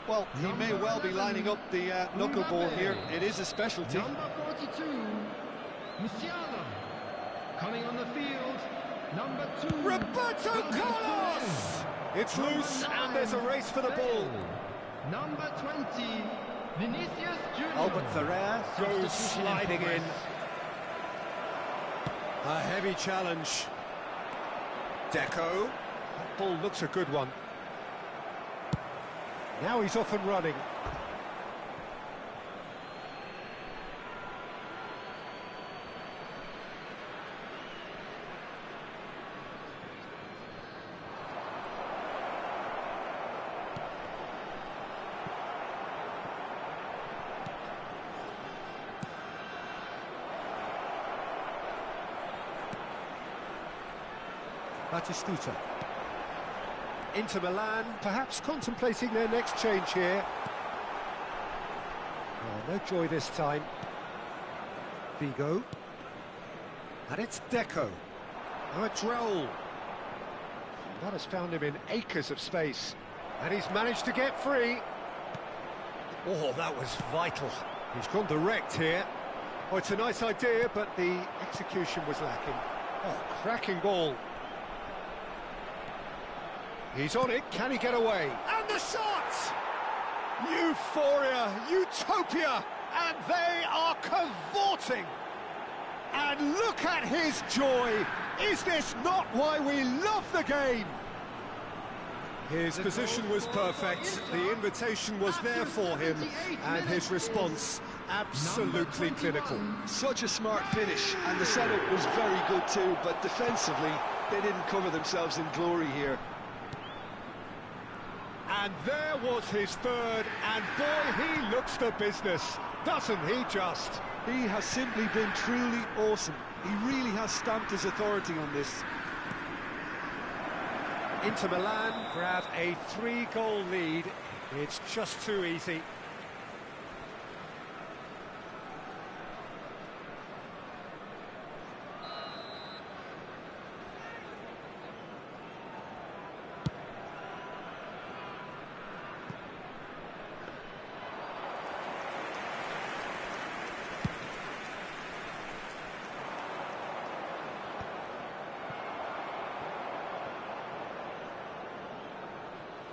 Well, he may well be lining up the knuckleball here. It is a specialty. Number 42, Musiala. Coming on the field, number 2. Roberto Carlos! It's loose, and there's a race for the ball. Number 20, Vinicius Junior. Albert Ferrer goes Substitution sliding in. progress. A heavy challenge. Deco. That ball looks a good one. Now he's off and running. Batistuta. Inter Milan perhaps contemplating their next change here. Oh, no joy this time. Figo. And it's Deco. Now it's Raul. That has found him in acres of space. And he's managed to get free. Oh, that was vital. He's gone direct here. Oh, it's a nice idea, but the execution was lacking. Oh, cracking ball. He's on it, can he get away? And the shot! Euphoria, utopia, and they are cavorting. And look at his joy. Is this not why we love the game? His position was perfect, the invitation was there for him, and his response absolutely clinical. Such a smart finish, and the setup was very good too, but defensively, they didn't cover themselves in glory here. And there was his third, and boy, he looks the business, doesn't he just? He has simply been truly awesome. He really has stamped his authority on this. Inter Milan grab a 3-goal lead. It's just too easy.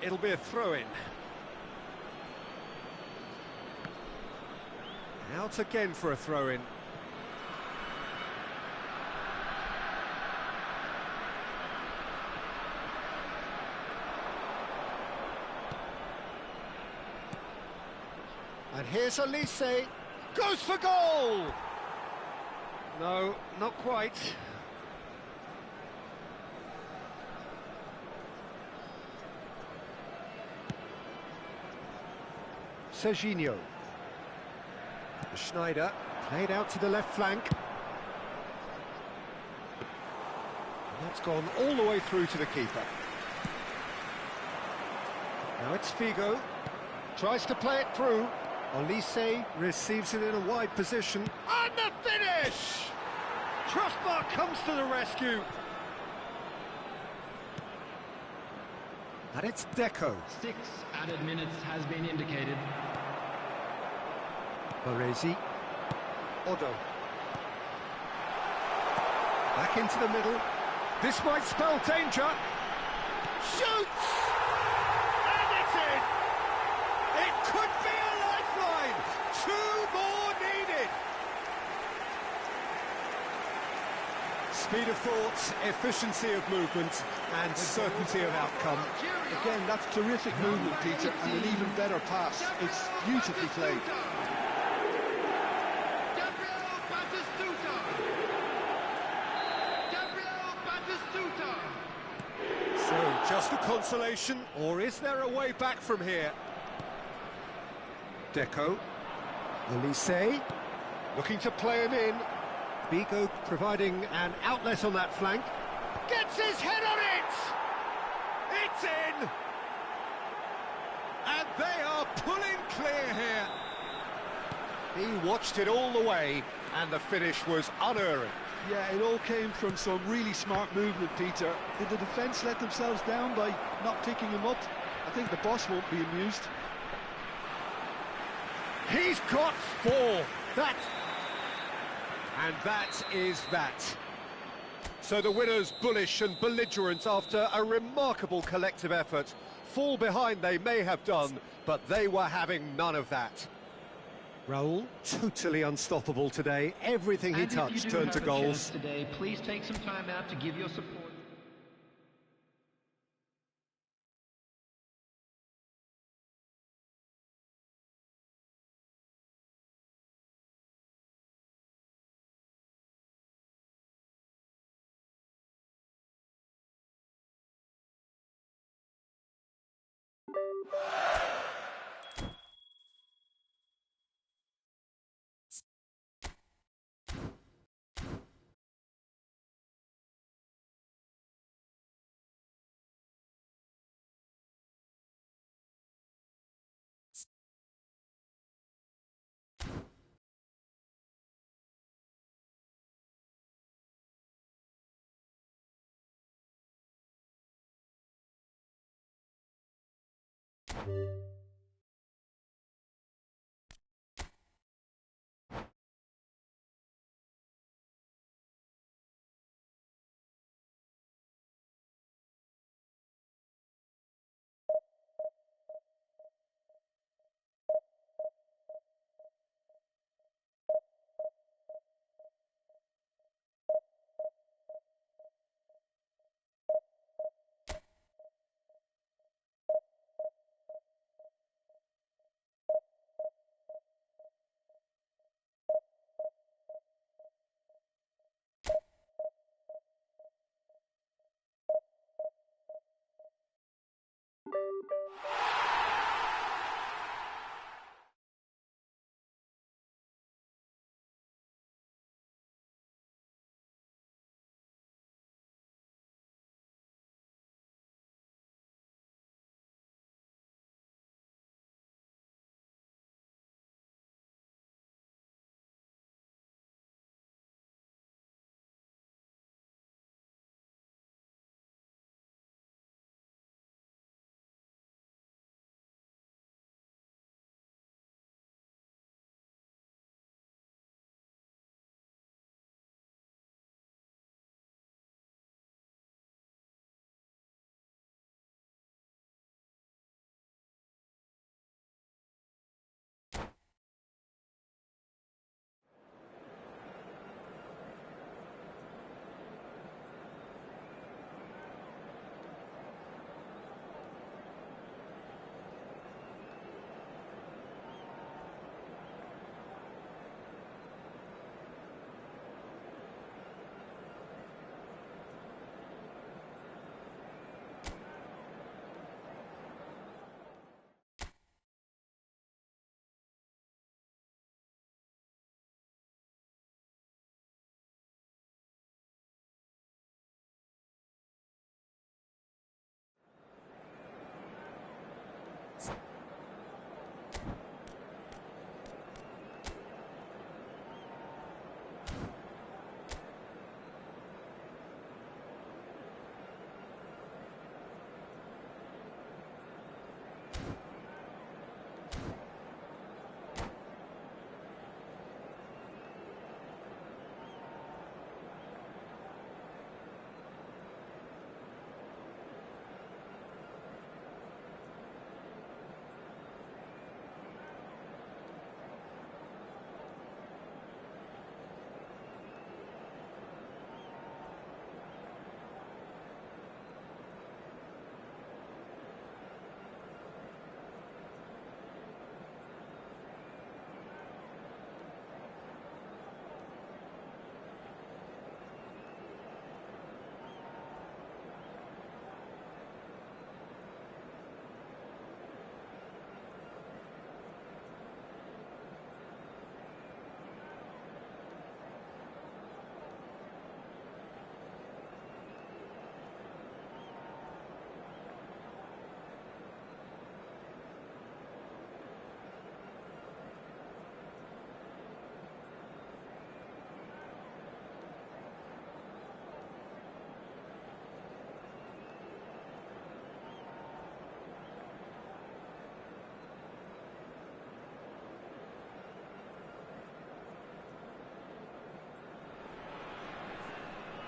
It'll be a throw-in. Out again for a throw-in. And here's Elise. Goes for goal! No, not quite. Serginho. Schneider played out to the left flank. And that's gone all the way through to the keeper. Now it's Figo. Tries to play it through. Olise receives it in a wide position. And the finish! Crossbar comes to the rescue. And it's Deco. 6 added minutes has been indicated. Baresi. Odo. Back into the middle. This might spell danger. Shoots! And it's in! It could be a lifeline! 2 more needed! Speed of thought, efficiency of movement, and certainty of outcome. Again, that's terrific movement, Peter, and an even better pass. It's beautifully played. So, just a consolation, or is there a way back from here? Deco. Elise. Looking to play him in. Figo providing an outlet on that flank. Gets his head on it! It's in! And they are pulling clear here. He watched it all the way, and the finish was unerring. Yeah, it all came from some really smart movement, Peter. Did the defence let themselves down by not picking him up? I think the boss won't be amused. He's got 4. And that is that. So the winners, bullish and belligerent after a remarkable collective effort. Fall behind they may have done, but they were having none of that. Raul, totally unstoppable today. Everything he touched turned to goals. Today, please take some time out to give your support.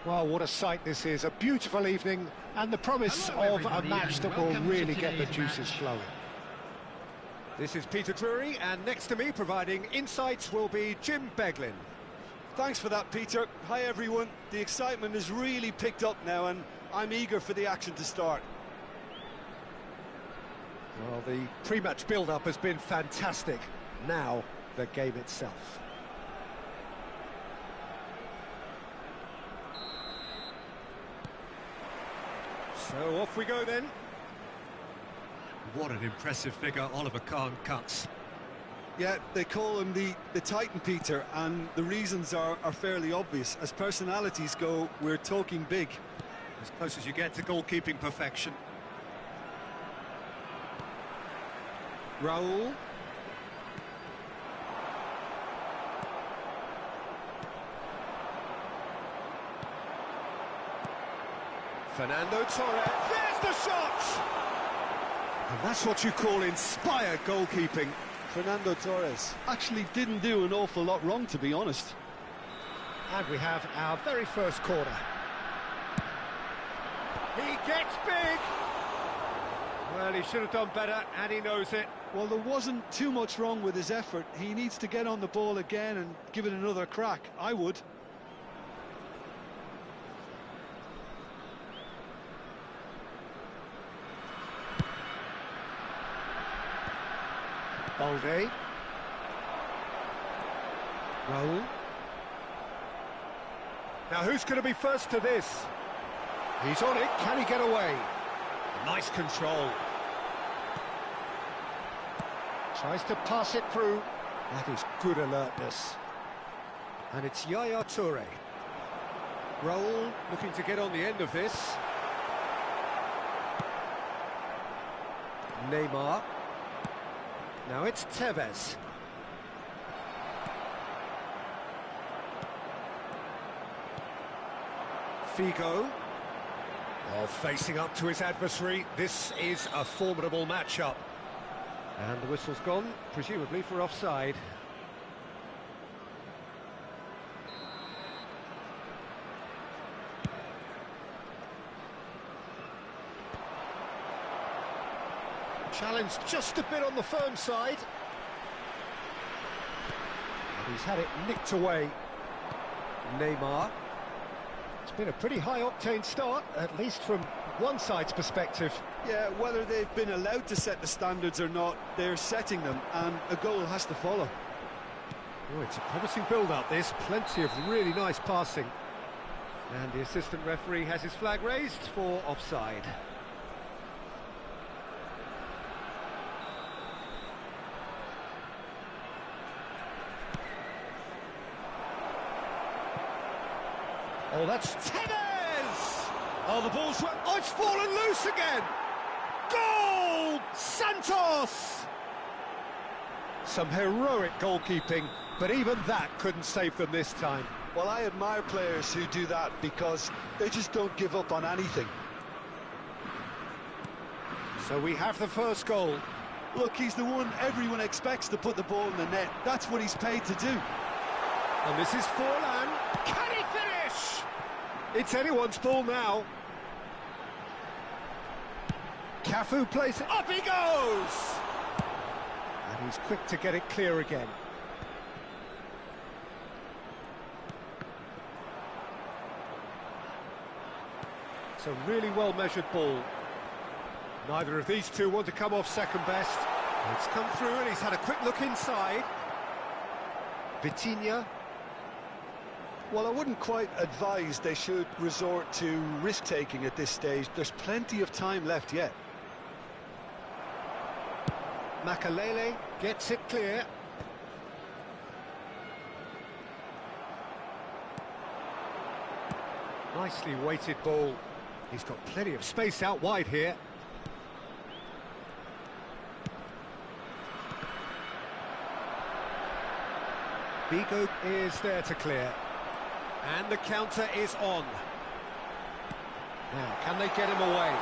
Well, what a sight this is. A beautiful evening and the promise of a match that will really get the juices flowing. This is Peter Drury, and next to me providing insights will be Jim Beglin. Thanks for that, Peter. Hi, everyone. The excitement has really picked up now, and I'm eager for the action to start. Well, the pre-match build-up has been fantastic. Now, the game itself. So off we go then. What an impressive figure Oliver Kahn cuts. Yeah, they call him the Titan, Peter, and the reasons are fairly obvious. As personalities go, we're talking big. As close as you get to goalkeeping perfection. Raul. Fernando Torres. There's the shot! And that's what you call inspired goalkeeping. Fernando Torres actually didn't do an awful lot wrong, to be honest. And we have our very first corner. He gets big! Well, he should have done better, and he knows it. Well, there wasn't too much wrong with his effort. He needs to get on the ball again and give it another crack. I would. Balde. Raul. Now who's going to be first to this? He's on it, can he get away? Nice control. Tries to pass it through. That is good alertness. And it's Yaya Toure. Raul looking to get on the end of this. Neymar. Now it's Tevez. Figo. Well, facing up to his adversary, this is a formidable matchup. And the whistle's gone, presumably for offside. Challenge just a bit on the firm side. And he's had it nicked away. Neymar. It's been a pretty high-octane start, at least from one side's perspective. Yeah, whether they've been allowed to set the standards or not, they're setting them, and a goal has to follow. Oh, it's a promising build-up, this. Plenty of really nice passing. And the assistant referee has his flag raised for offside. Oh, that's Tevez! Oh, the ball's... Oh, it's fallen loose again! Goal! Santos! Some heroic goalkeeping, but even that couldn't save them this time. Well, I admire players who do that because they just don't give up on anything. So we have the first goal. Look, he's the one everyone expects to put the ball in the net. That's what he's paid to do. And this is Forlan. Can he finish? It's anyone's ball now. Cafu plays it. Up he goes! And he's quick to get it clear again. It's a really well-measured ball. Neither of these two want to come off second best. It's come through and he's had a quick look inside. Vitinha. Well, I wouldn't quite advise they should resort to risk-taking at this stage. There's plenty of time left yet. Makalele gets it clear. Nicely weighted ball. He's got plenty of space out wide here. Figo is there to clear. And the counter is on. Now, can they get him away?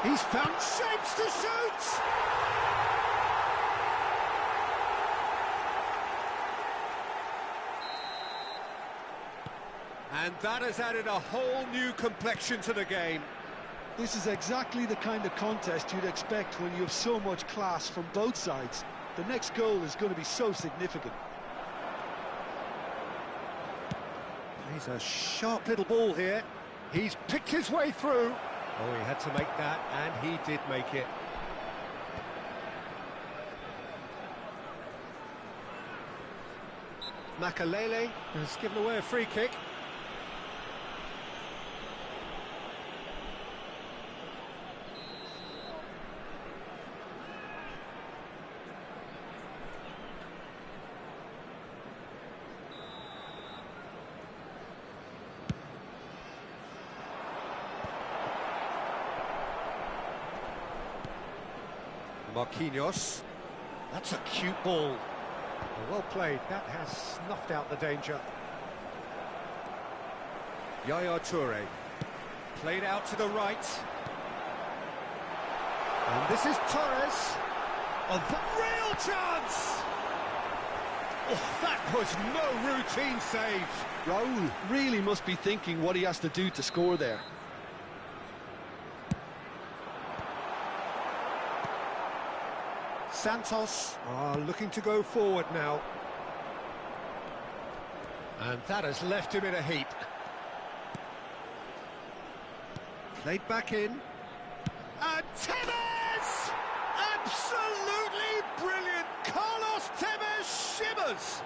He's found shapes to shoot! And that has added a whole new complexion to the game. This is exactly the kind of contest you'd expect when you have so much class from both sides. The next goal is going to be so significant. He's a sharp little ball here. He's picked his way through. Oh, he had to make that, and he did make it. Makalele has given away a free kick. Marquinhos. That's a cute ball. Well played. That has snuffed out the danger. Yaya Toure. Played out to the right. And this is Torres. A real chance! Oh, that was no routine save. Raul really must be thinking what he has to do to score there. Santos are looking to go forward now. And that has left him in a heap. Played back in. And Tevez! Absolutely brilliant! Carlos Tevez shimmers!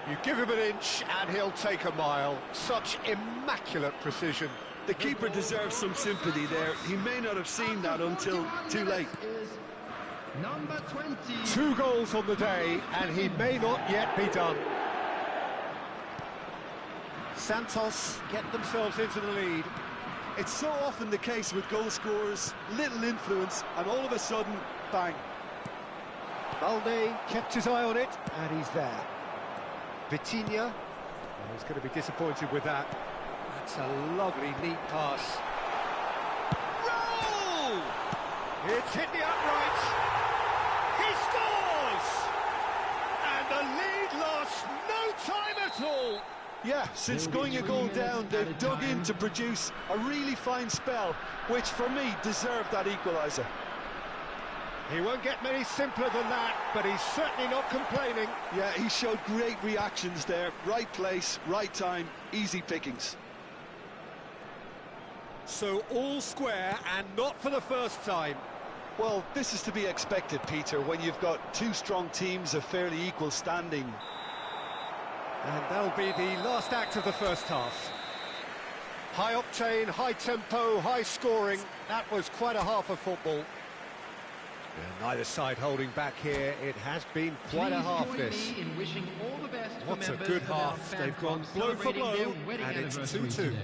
You give him an inch and he'll take a mile. Such immaculate precision. The keeper deserves some sympathy there. He may not have seen that until too late. Number 20. 2 goals on the day, and he may not yet be done. Santos get themselves into the lead. It's so often the case with goal scorers, little influence, and all of a sudden, bang. Balde kept his eye on it, and he's there. Vitinha, He's going to be disappointed with that. That's a lovely, neat pass. roll! It's hit the uprights. He scores! And the lead lost no time at all. Yeah, since going a goal down, they've dug in to produce a really fine spell, which for me deserved that equaliser. He won't get many simpler than that, but he's certainly not complaining. Yeah, he showed great reactions there. Right place, right time, easy pickings. So all square, and not for the first time. Well, this is to be expected, Peter, when you've got two strong teams of fairly equal standing. And that'll be the last act of the first half. High octane, high tempo, high scoring. That was quite a half of football. And neither side holding back here. It has been quite a half, this. In wishing all the best for What a members good of our half. fan They've gone club blow for celebrating blow, their wedding and it's anniversary 2-2. today.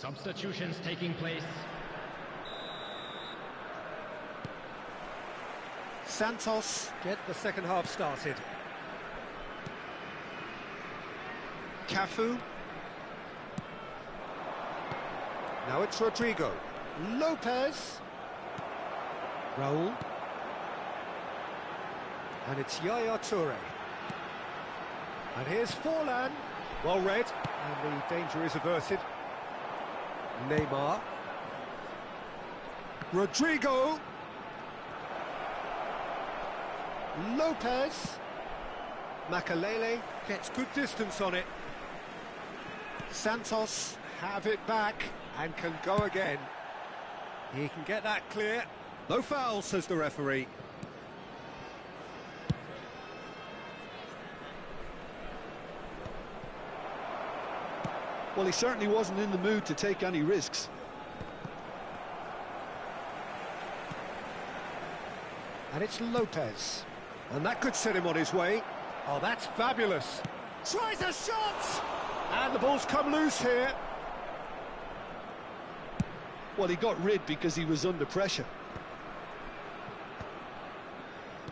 Substitutions taking place. Santos Get the second half started. Cafu. Now it's Rodrigo. Lopez. Raul. And it's Yaya Toure. And here's Forlan. Well read, and the danger is averted. Neymar. Rodrigo. Lopez. Makalele Gets good distance on it. Santos. Have it back and can go again. He can get that clear. No foul, says the referee. Well, he certainly wasn't in the mood to take any risks. And it's Lopez. And that could set him on his way. Oh, that's fabulous. Tries a shot! And the ball's come loose here. Well, he got rid because he was under pressure.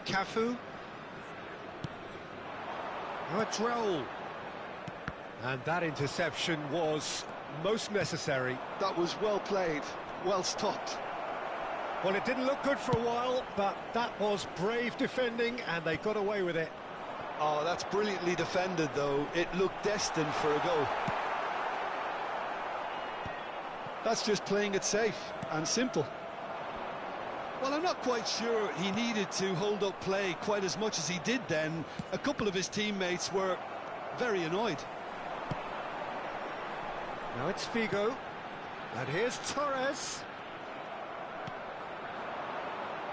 Cafu. Now it's Raul. And that interception was most necessary. That was well played, well stopped. Well, it didn't look good for a while, but that was brave defending, and they got away with it. Oh, that's brilliantly defended, though. It looked destined for a goal. That's just playing it safe and simple. Well, I'm not quite sure he needed to hold up play quite as much as he did then. A couple of his teammates were very annoyed. Now it's Figo. And here's Torres.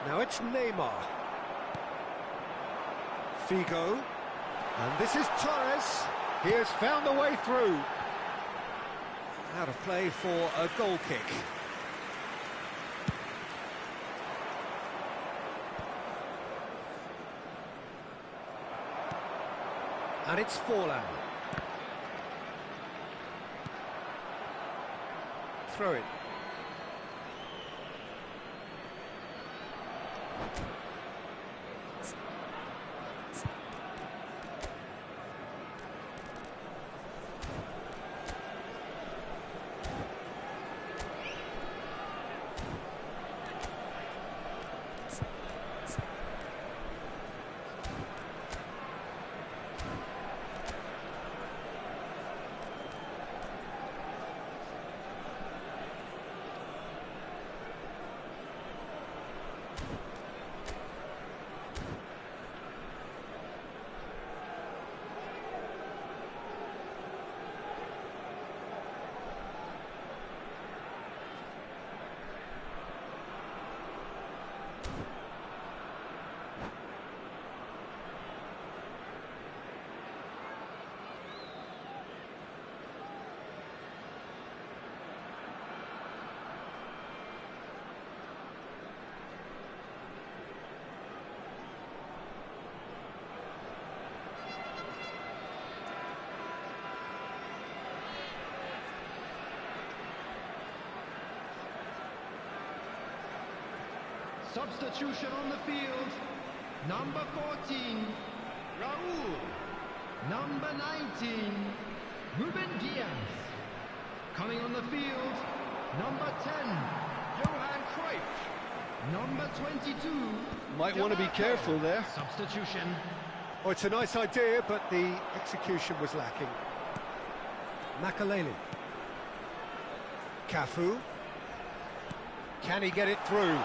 Now it's Neymar. Figo. And this is Torres. He has found the way through. Out of play for a goal kick. And it's Forlan. throw-in. Substitution on the field. Number 14, Raul. Number 19, Ruben Diaz. Coming on the field, number 10, Johan Cruyff. Number 22, Might want to be careful there. Substitution. Oh, it's a nice idea, but the execution was lacking. Makaleli. Cafu. Can he get it through?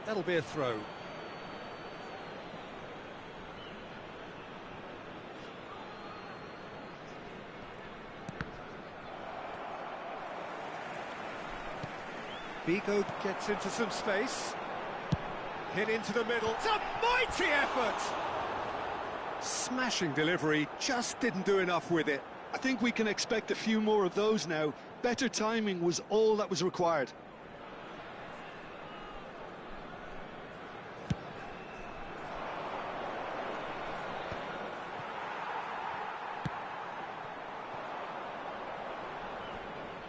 That'll be a throw. Vigo gets into some space. Hit into the middle. It's a mighty effort! Smashing delivery, just didn't do enough with it. I think we can expect a few more of those now. Better timing was all that was required.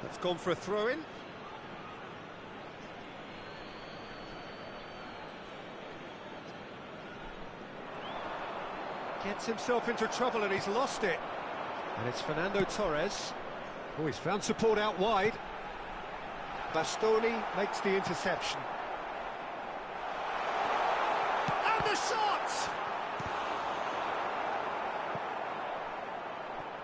That's gone for a throw-in. Gets himself into trouble and he's lost it. And it's Fernando Torres. Oh, he's found support out wide. Bastoni makes the interception. And the shot!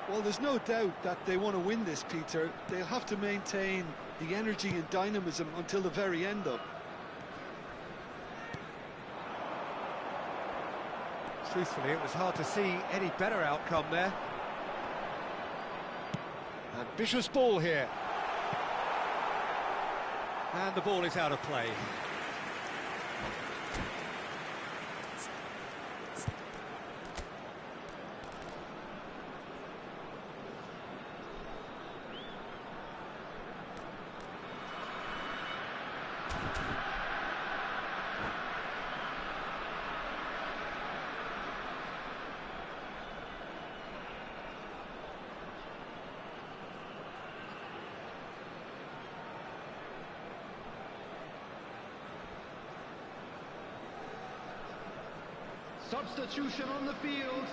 Well, there's no doubt that they want to win this, Peter. They'll have to maintain the energy and dynamism until the very end, though. Truthfully, it was hard to see any better outcome there. Ambitious ball here. And the ball is out of play. Substitution on the field.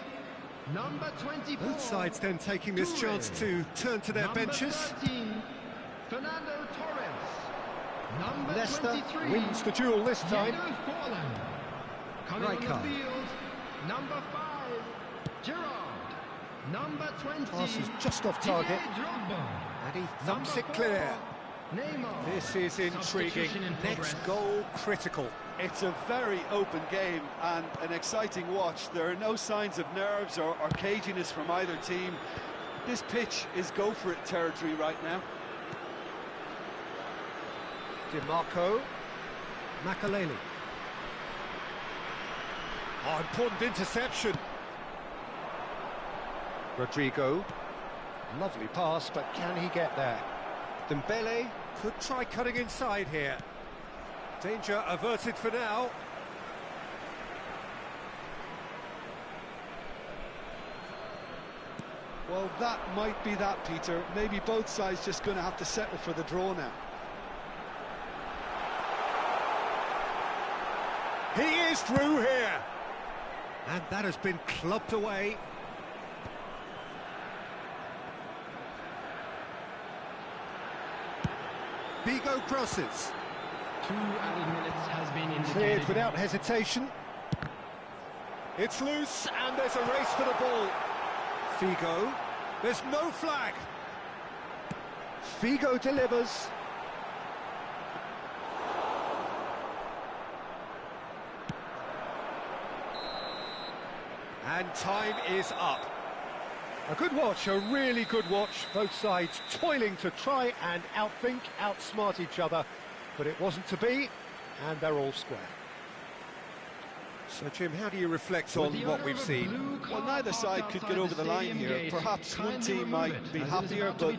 Number 24. Both sides then taking this chance to turn to their Number benches. 13, Fernando Torres. Number Leicester 23, wins the duel this time. Diego Forlan. Coming Right on card. the field, number 5, Gerrard. Number 20, Pass is just off target. Didier Drogba. And he thumps Number it clear. 4, Neymar. This is intriguing. Substitution in Next progress. goal critical. It's a very open game and an exciting watch. There are no signs of nerves or caginess from either team. This pitch is go-for-it territory right now. DiMarco. Makaleli. Oh, important interception. Rodrigo. Lovely pass, but can he get there? Dembele could try cutting inside here. Danger averted for now. Well, that might be that, Peter. Maybe both sides just going to have to settle for the draw now. He is through here. And that has been clubbed away. Figo crosses. 2 added minutes has been Cleared indicated. without hesitation. It's loose, and there's a race for the ball. Figo. There's no flag. Figo delivers. And time is up. A good watch, a really good watch. Both sides toiling to try and outthink, outsmart each other. But it wasn't to be, and they're all square. So, Jim, how do you reflect on what we've seen? Well, neither side could get over the line here. Perhaps one team might be happier, but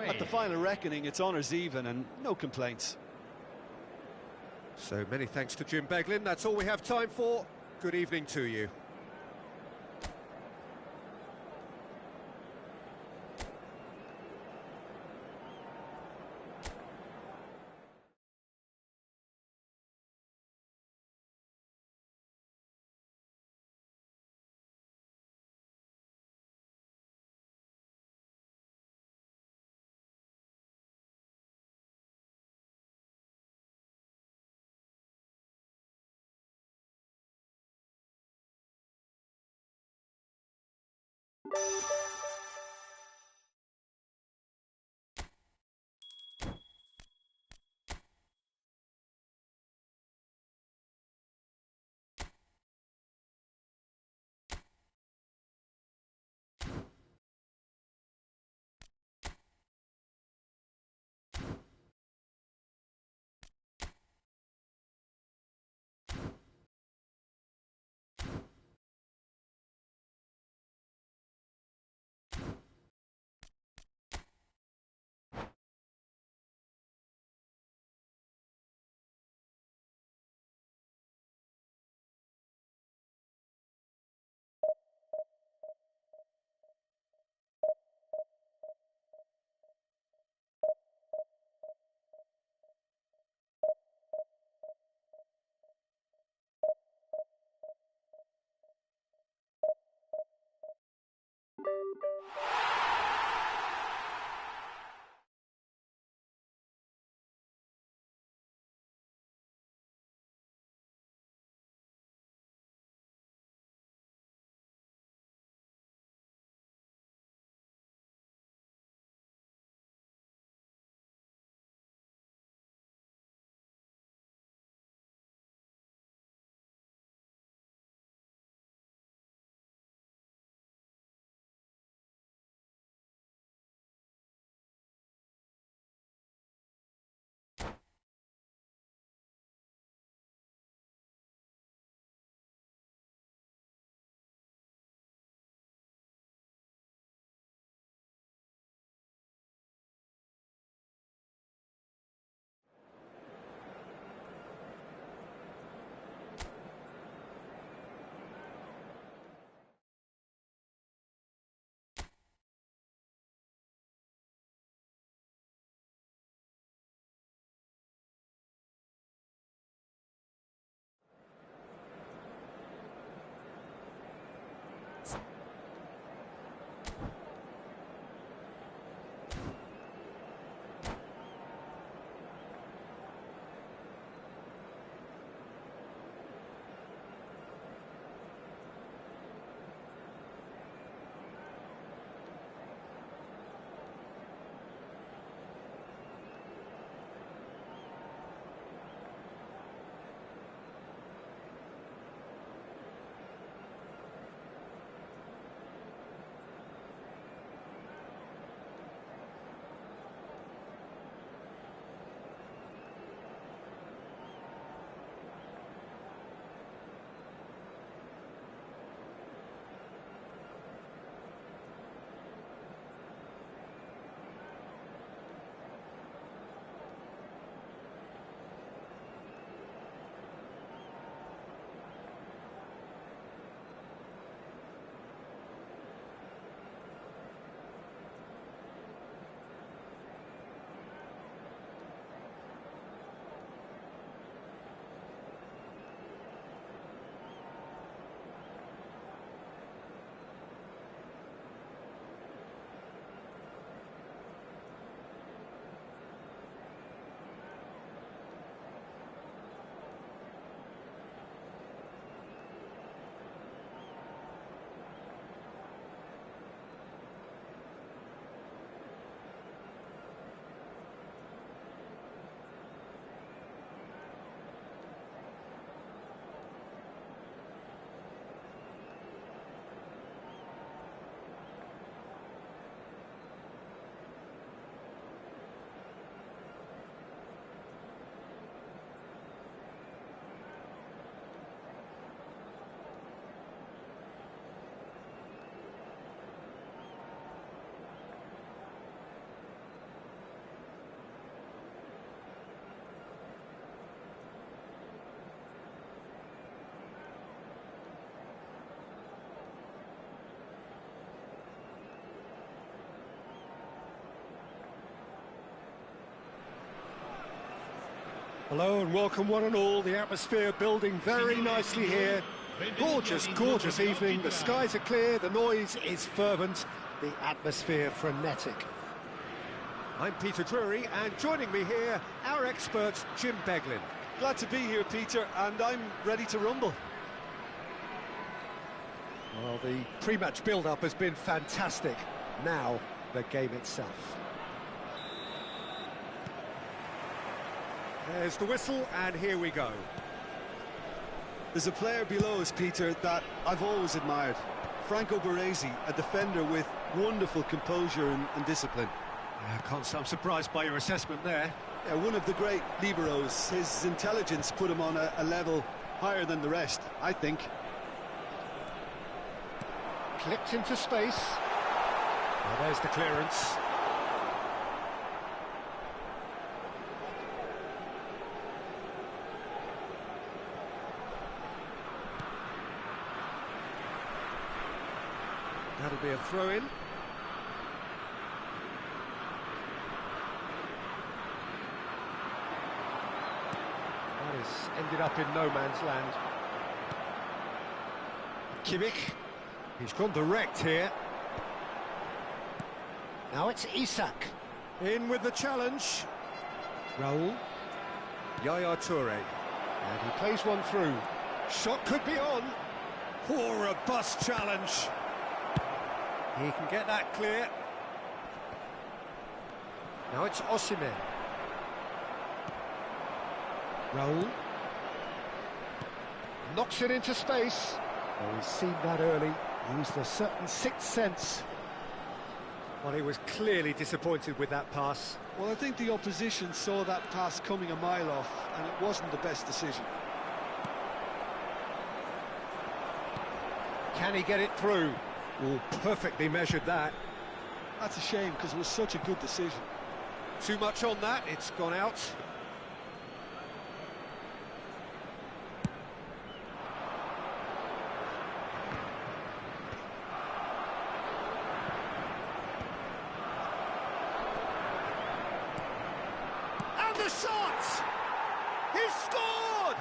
at the final reckoning, it's honours even and no complaints. So many thanks to Jim Beglin. That's all we have time for. Good evening to you. Hello and welcome one and all. The atmosphere building very nicely here. Gorgeous, gorgeous evening. The skies are clear, the noise is fervent, the atmosphere frenetic. I'm Peter Drury, and joining me here, our expert, Jim Beglin. Glad to be here, Peter, and I'm ready to rumble. Well, the pre-match build-up has been fantastic. Now, the game itself. There's the whistle, and here we go. There's a player below us, Peter, that I've always admired. Franco Baresi, a defender with wonderful composure and discipline. I'm surprised by your assessment there. Yeah, one of the great liberos. His intelligence put him on a level higher than the rest, I think. Clipped into space. Well, there's the clearance. That'll be a throw-in. That has ended up in no man's land. Kimmich. He's gone direct here. Now it's Isak. In with the challenge. Raul. Yaya Toure. And he plays one through. Shot could be on. Poor robust challenge. He can get that clear. Now it's Osimhen. Raul. Knocks it into space. Oh, he's seen that early. Used a certain sixth sense. Well, he was clearly disappointed with that pass. Well, I think the opposition saw that pass coming a mile off, and it wasn't the best decision. Can he get it through? Oh, perfectly measured that. That's a shame, because it was such a good decision. Too much on that, it's gone out. And the shot! He scored!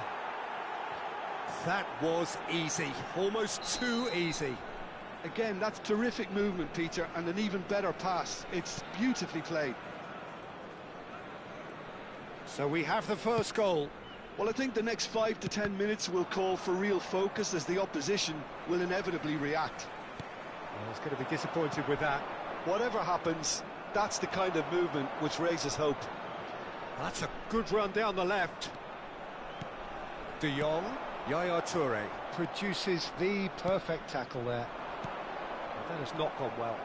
That was easy, almost too easy. Again, that's terrific movement, Peter, and an even better pass. It's beautifully played. So we have the first goal. Well, I think the next 5 to 10 minutes will call for real focus, as the opposition will inevitably react. Well, he's going to be disappointed with that. Whatever happens, that's the kind of movement which raises hope. That's a good run down the left. De Jong. Yaya Toure. Produces the perfect tackle there. That has not gone well.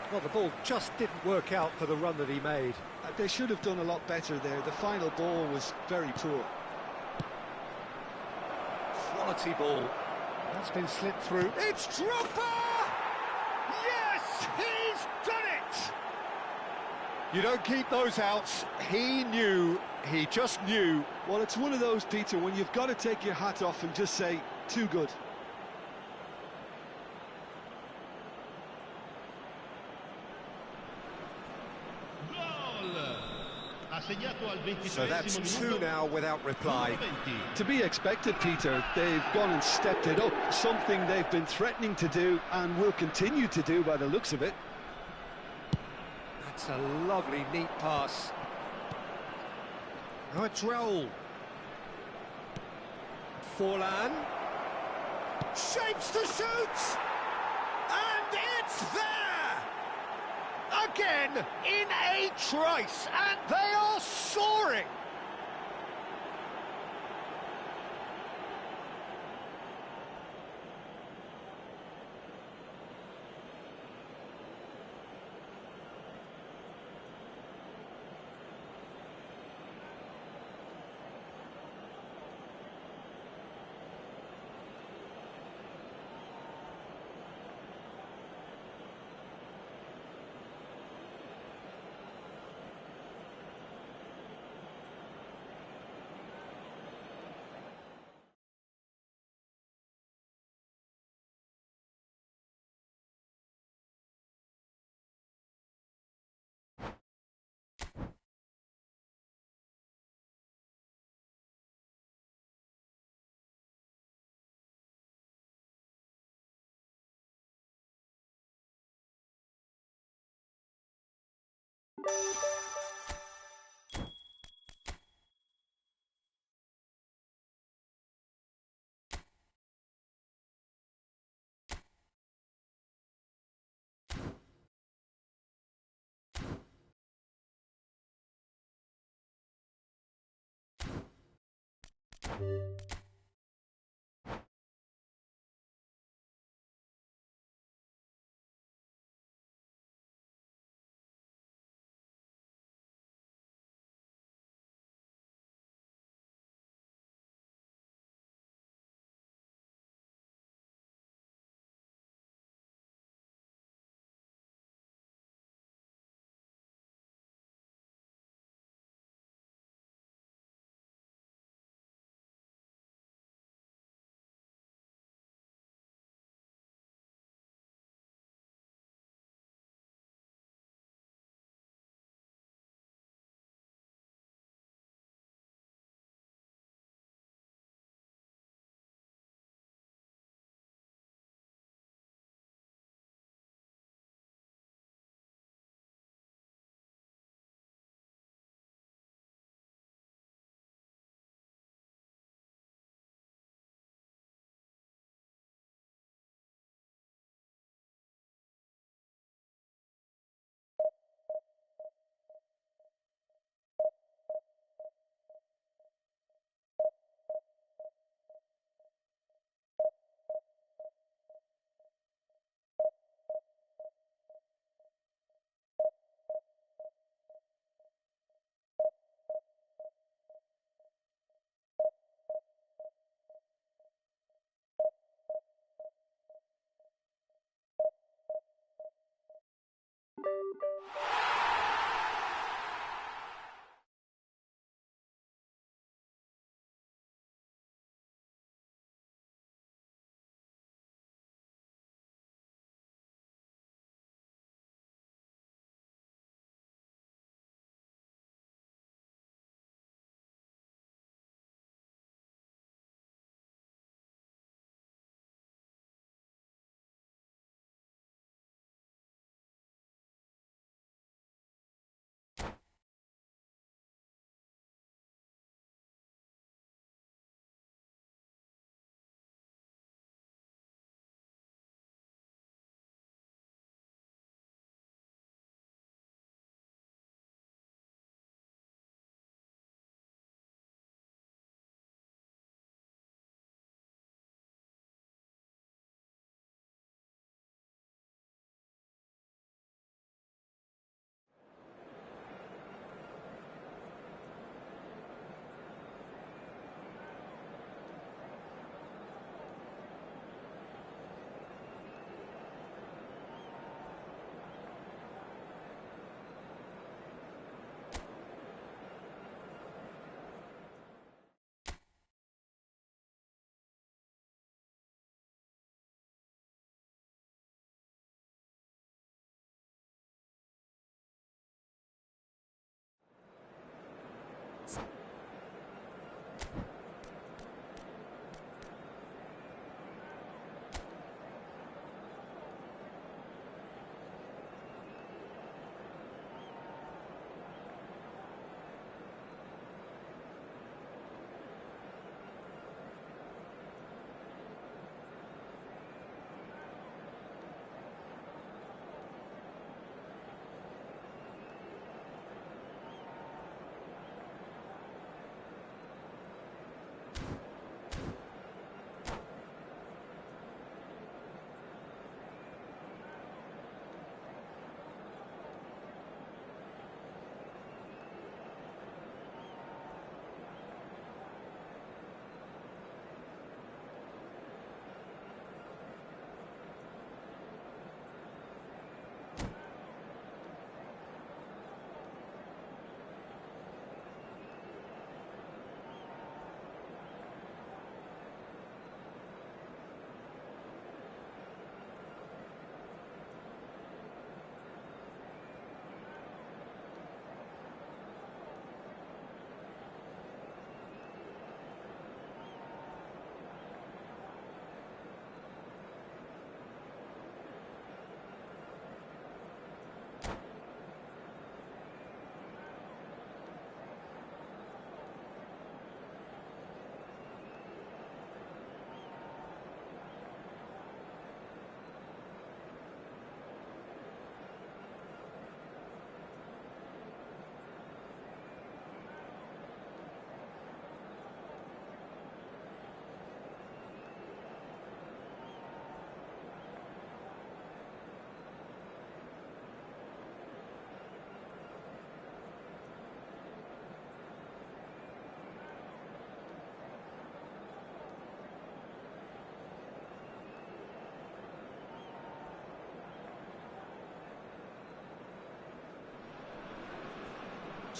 Well, the ball just didn't work out for the run that he made. They should have done a lot better there. The final ball was very poor. Quality ball. That's been slipped through. It's Drogba! Yes, he's done it! You don't keep those outs. He knew, he just knew. Well, it's one of those, Peter, when you've got to take your hat off and just say, too good. So that's two now without reply. To be expected, Peter. They've gone and stepped it up, something they've been threatening to do and will continue to do by the looks of it. That's a lovely, neat pass. Now it's Raul. Forlan. Shapes to shoot! And it's there! Again, in a trice, and they are soaring!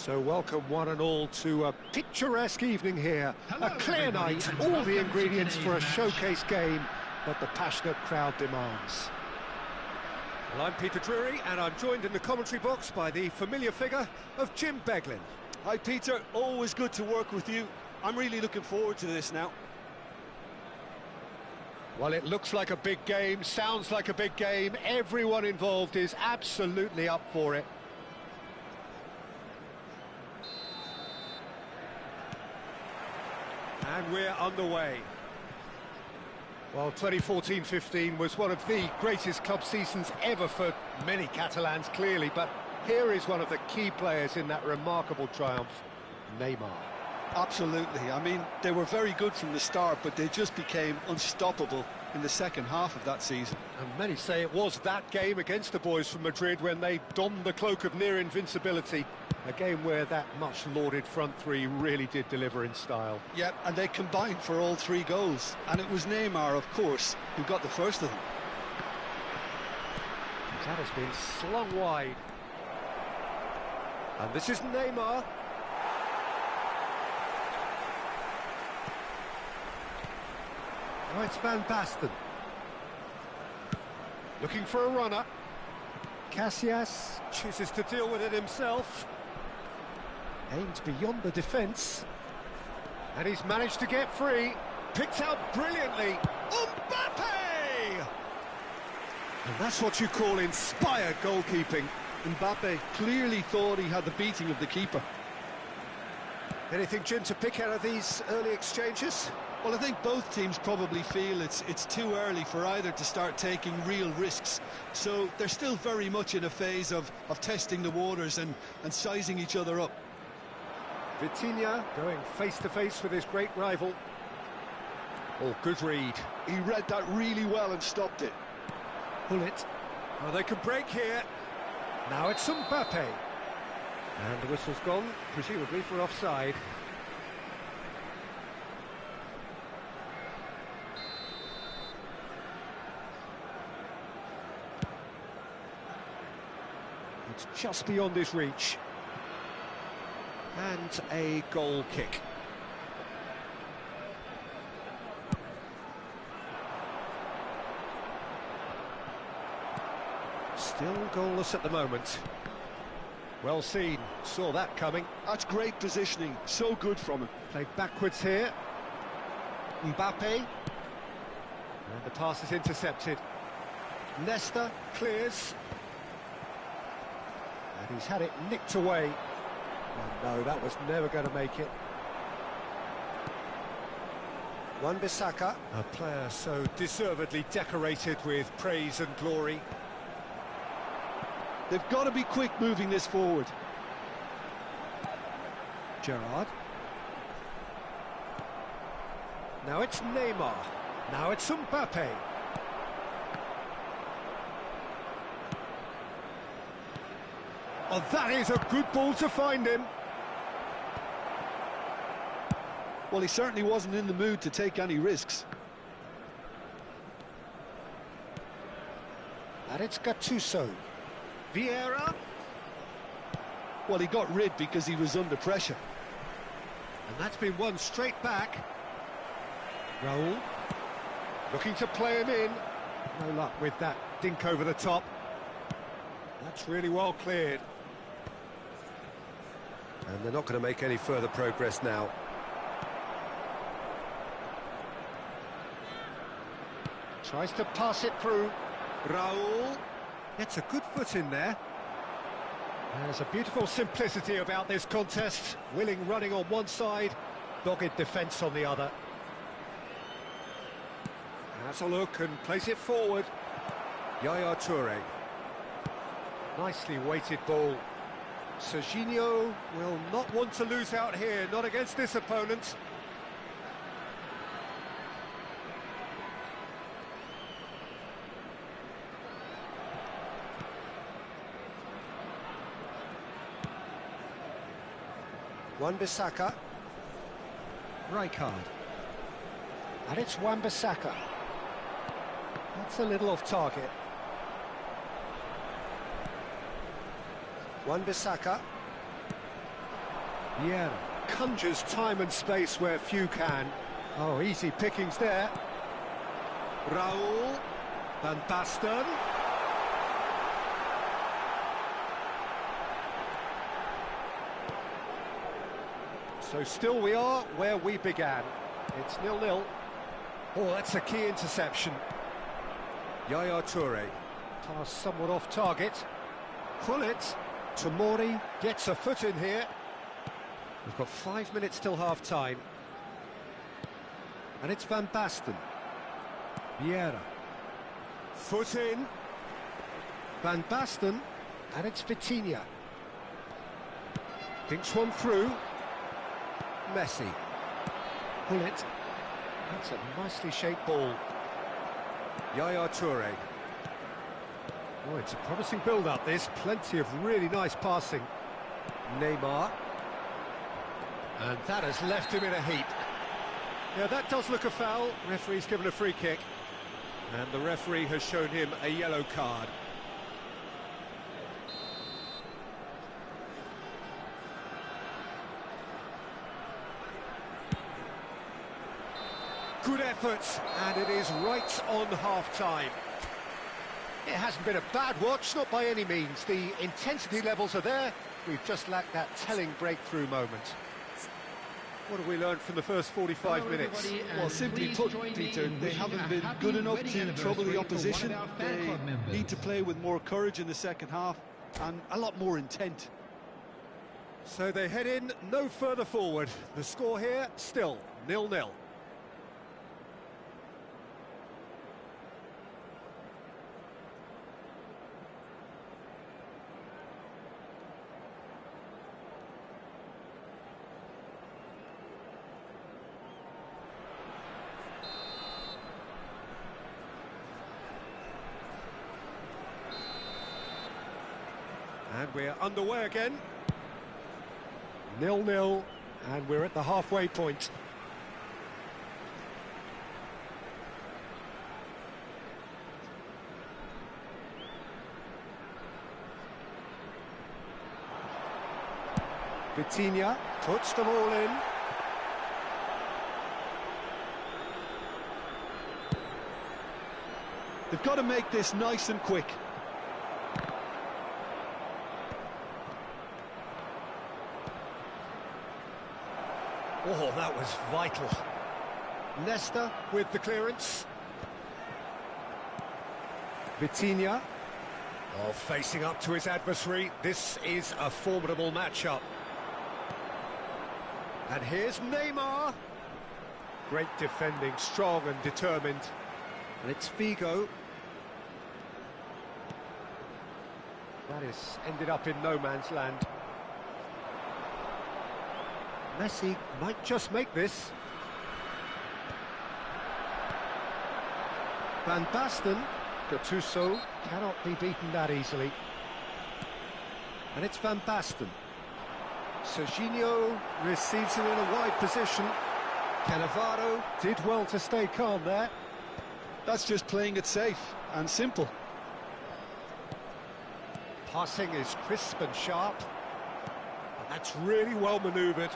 So welcome one and all to a picturesque evening here. Hello, A clear everybody, night, and all welcome the to ingredients for a today's showcase game that the passionate crowd demands. Well, I'm Peter Drury, and I'm joined in the commentary box by the familiar figure of Jim Beglin. Hi Peter, always good to work with you. I'm really looking forward to this now. Well, it looks like a big game, sounds like a big game. Everyone involved is absolutely up for it. And we're underway. Well, 2014-15 was one of the greatest club seasons ever for many Catalans, clearly, but here is one of the key players in that remarkable triumph, Neymar. Absolutely. I mean, they were very good from the start, but they just became unstoppable in the second half of that season. And many say it was that game against the boys from Madrid when they donned the cloak of near invincibility. A game where that much-lauded front three really did deliver in style. Yep, and they combined for all 3 goals. And it was Neymar, of course, who got the first of them. That has been slung wide. And this is Neymar. Oh, it's Van Basten. Looking for a runner. Casillas chooses to deal with it himself. Aimed beyond the defence. And he's managed to get free. Picked out brilliantly. Mbappe! And that's what you call inspired goalkeeping. Mbappe clearly thought he had the beating of the keeper. Anything, Jim, to pick out of these early exchanges? Well, I think both teams probably feel it's too early for either to start taking real risks. So they're still very much in a phase of testing the waters and sizing each other up. Vitinha going face-to-face with his great rival. Oh, good read. He read that really well and stopped it. Bullet. Well, they can break here. Now it's Mbappe. And the whistle's gone, presumably for offside. It's just beyond his reach. And a goal kick. Still goalless at the moment. Well seen, saw that coming. That's great positioning, so good from him. Played backwards here. Mbappe. And the pass is intercepted. Nesta clears. And he's had it nicked away. Oh no, that was never going to make it. Wan-Bissaka, a player so deservedly decorated with praise and glory. They've got to be quick moving this forward. Gerrard. Now it's Neymar. Now it's Mbappe. Oh, that is a good ball to find him. Well, he certainly wasn't in the mood to take any risks. And it's Gattuso. Vieira. Well, he got rid because he was under pressure. And that's been won straight back. Raul. Looking to play him in. No luck with that dink over the top. That's really well cleared. And they're not going to make any further progress now. Tries to pass it through. Raul. Gets a good foot in there. There's a beautiful simplicity about this contest. Willing running on one side, dogged defence on the other. Has a look and plays it forward. Yaya Toure. Nicely weighted ball. Serginho will not want to lose out here, not against this opponent. Wan-Bissaka. Rijkaard. And it's Wan-Bissaka. That's a little off target. Wan-Bissaka. Vieira conjures time and space where few can. Oh, easy pickings there. Raul, Van Basten. So still we are where we began. It's 0-0. Oh, that's a key interception. Yaya Toure. Pass somewhat off target. Gullit. Tomori gets a foot in here. We've got 5 minutes till half-time. And it's Van Basten. Vieira. Foot in. Van Basten. And it's Vitinha. Thinks one through. Messi. Gullit. That's a nicely shaped ball. Yaya Toure. Oh, it's a promising build-up, this. Plenty of really nice passing. Neymar. And that has left him in a heap. Yeah, that does look a foul. Referee's given a free kick. And the referee has shown him a yellow card. Good effort, and it is right on half-time. It hasn't been a bad watch, not by any means. The intensity levels are there. We've just lacked that telling breakthrough moment. What have we learned from the first 45 minutes? Well, simply put, Peter, they haven't been good enough to trouble the opposition. They need to play with more courage in the second half and a lot more intent. So they head in no further forward. The score here, still 0-0. And we're underway again. 0-0, and we're at the halfway point. Vitinha puts them all in. They've got to make this nice and quick. Oh, that was vital. Nesta with the clearance. Vitinha. Oh, facing up to his adversary. This is a formidable matchup. And here's Neymar. Great defending, strong and determined. And it's Figo. That is ended up in no man's land. Messi might just make this. Van Basten. Gattuso cannot be beaten that easily. And it's Van Basten. Serginho receives him in a wide position. Cannavaro did well to stay calm there. That's just playing it safe and simple. Passing is crisp and sharp. And that's really well manoeuvred.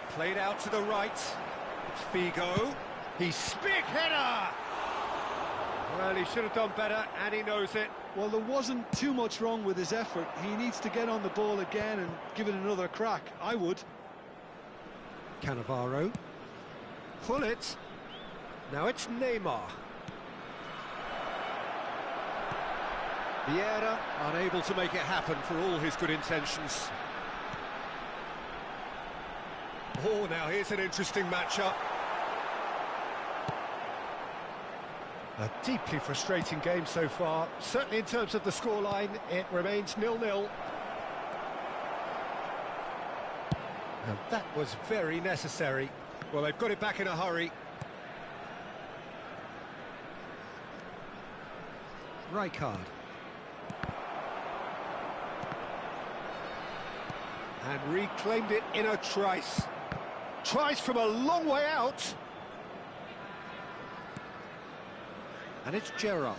Played out to the right. It's Figo. He's big header! Well, he should have done better, and he knows it. Well, there wasn't too much wrong with his effort. He needs to get on the ball again and give it another crack. I would. Cannavaro. Gullit. Now it's Neymar. Vieira unable to make it happen for all his good intentions. Oh, now here's an interesting matchup. A deeply frustrating game so far. Certainly in terms of the scoreline, it remains 0-0. And that was very necessary. Well, they've got it back in a hurry. Rijkaard. And reclaimed it in a trice. Tries from a long way out. And it's Gerrard.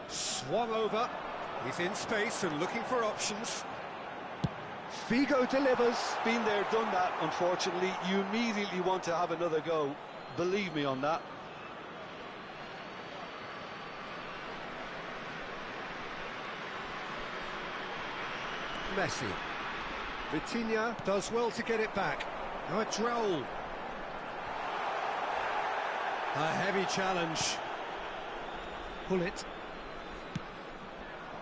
Swung over. He's in space and looking for options. Figo delivers. Been there, done that, unfortunately. You immediately want to have another go. Believe me on that. Messi. Vitinha does well to get it back. Now it's Raul. A heavy challenge. Pull it.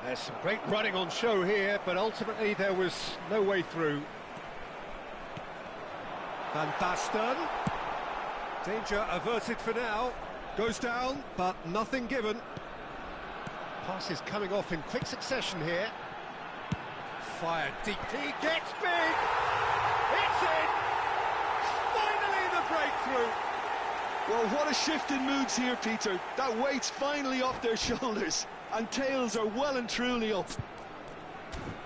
There's some great running on show here, but ultimately there was no way through. Van Basten. Danger averted for now. Goes down, but nothing given. Passes coming off in quick succession here. Fired deep. He gets big. It's in. Finally the breakthrough. Well, what a shift in moods here, Peter. That weight's finally off their shoulders, and tails are well and truly up.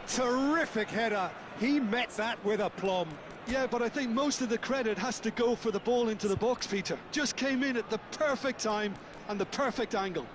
Terrific header. He met that with aplomb. Yeah, but I think most of the credit has to go for the ball into the box, Peter. Just came in at the perfect time and the perfect angle.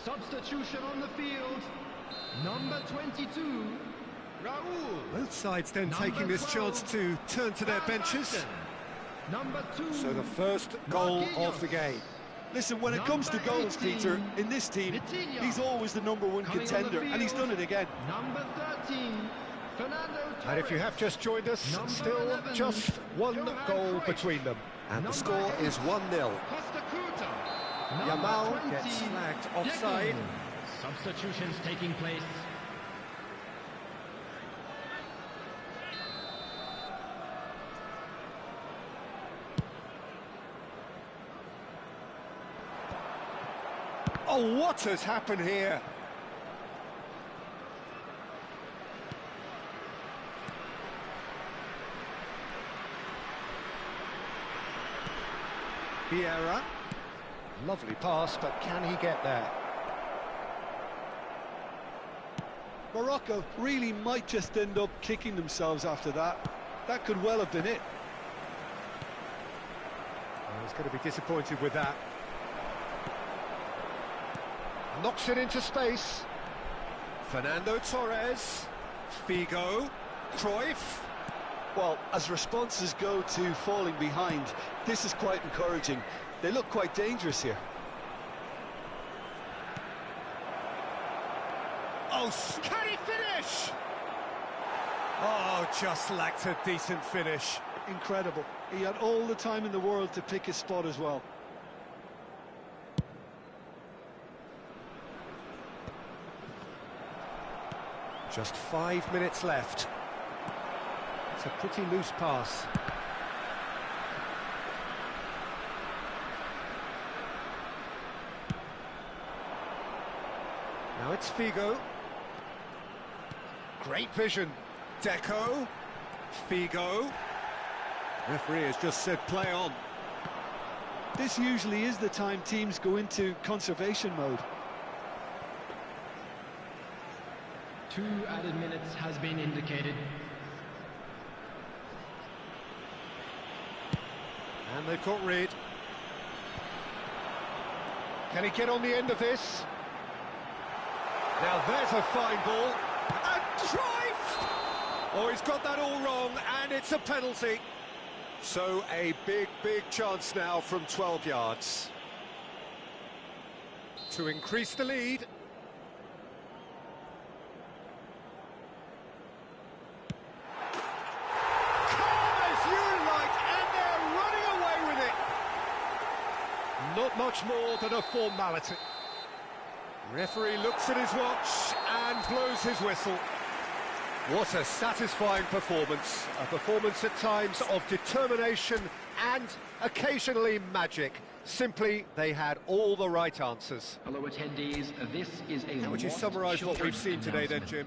Substitution on the field. Number 22, Raul. Both sides then taking this chance to turn to their benches. Number 2. So the first goal of the game. Listen, when it comes to goals, Peter, in this team, he's always the #1 contender, and he's done it again. Number 13, Fernando Torres. And if you have just joined us, still 11, just one Johan goal Cruyff. between them. And the Number score 8, is 1-0. Costa Curta. Yamal Number 20, gets flagged offside. Deco. Substitutions taking place. Oh, what has happened here? Vieira. Lovely pass, but can he get there? Morocco really might just end up kicking themselves after that. That could well have been it. Oh, he's going to be disappointed with that. Knocks it into space. Fernando Torres. Figo. Cruyff. Well, as responses go to falling behind, this is quite encouraging. They look quite dangerous here. Oh, can he finish? Oh, just lacked a decent finish. Incredible. He had all the time in the world to pick his spot as well. Just 5 minutes left. It's a pretty loose pass. Now it's Figo. Great vision. Deco. Figo. Referee has just said play on. This usually is the time teams go into conservation mode. 2 added minutes has been indicated. And they've got rid. Can he get on the end of this? Now there's a fine ball. And Cruyff! Oh, he's got that all wrong, and it's a penalty. So a big chance now from 12 yards. to increase the lead. Calm as you like, and they're running away with it. Not much more than a formality. Referee looks at his watch and blows his whistle. What a satisfying performance. A performance at times of determination and occasionally magic. Simply, they had all the right answers. Fellow attendees, this is a How would you lost summarise what we've children seen today then, announcement. Jim?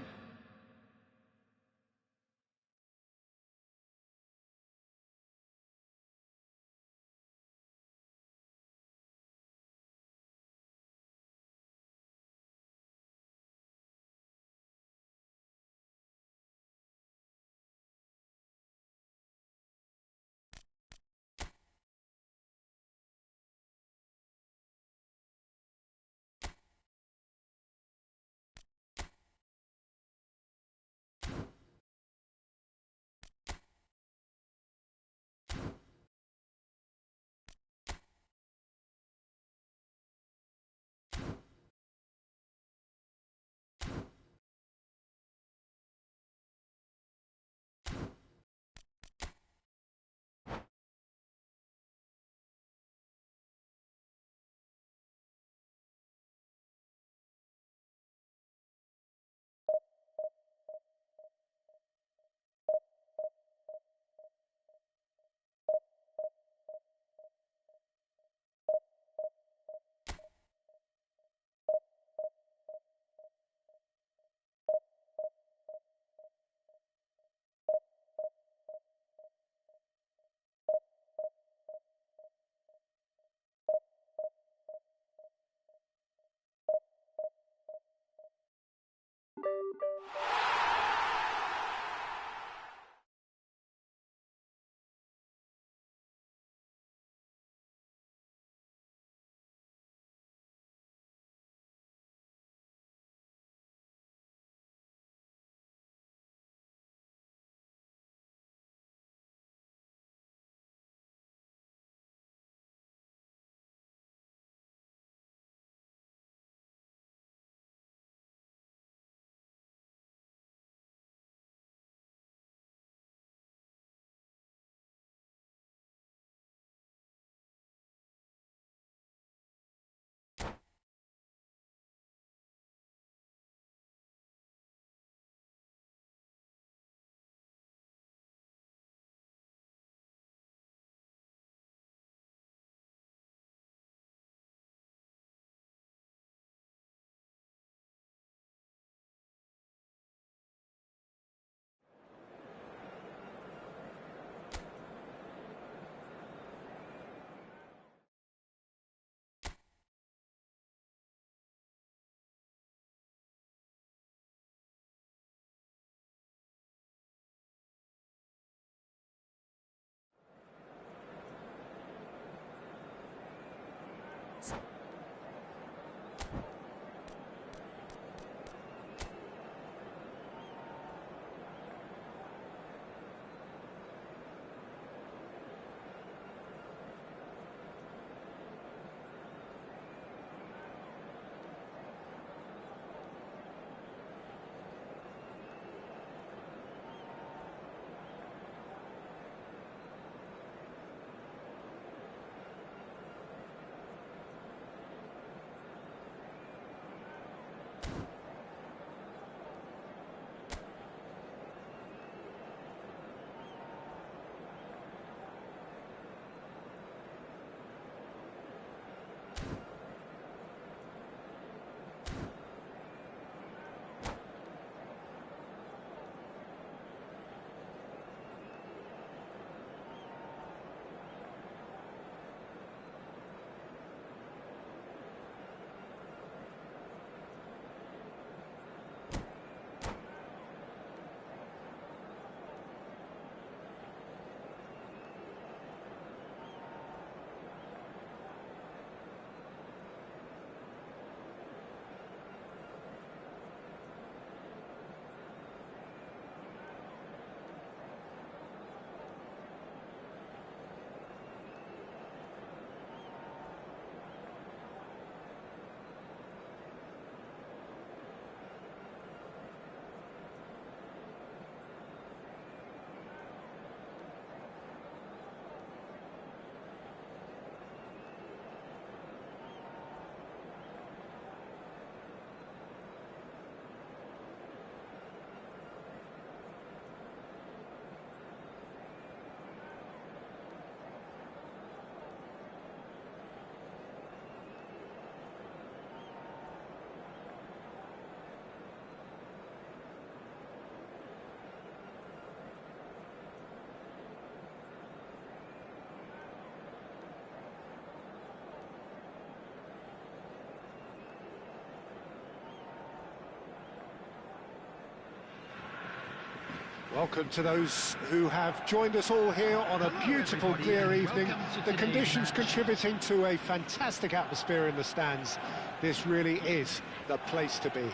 Welcome to those who have joined us all here on a beautiful, clear evening. The conditions contributing to a fantastic atmosphere in the stands. This really is the place to be.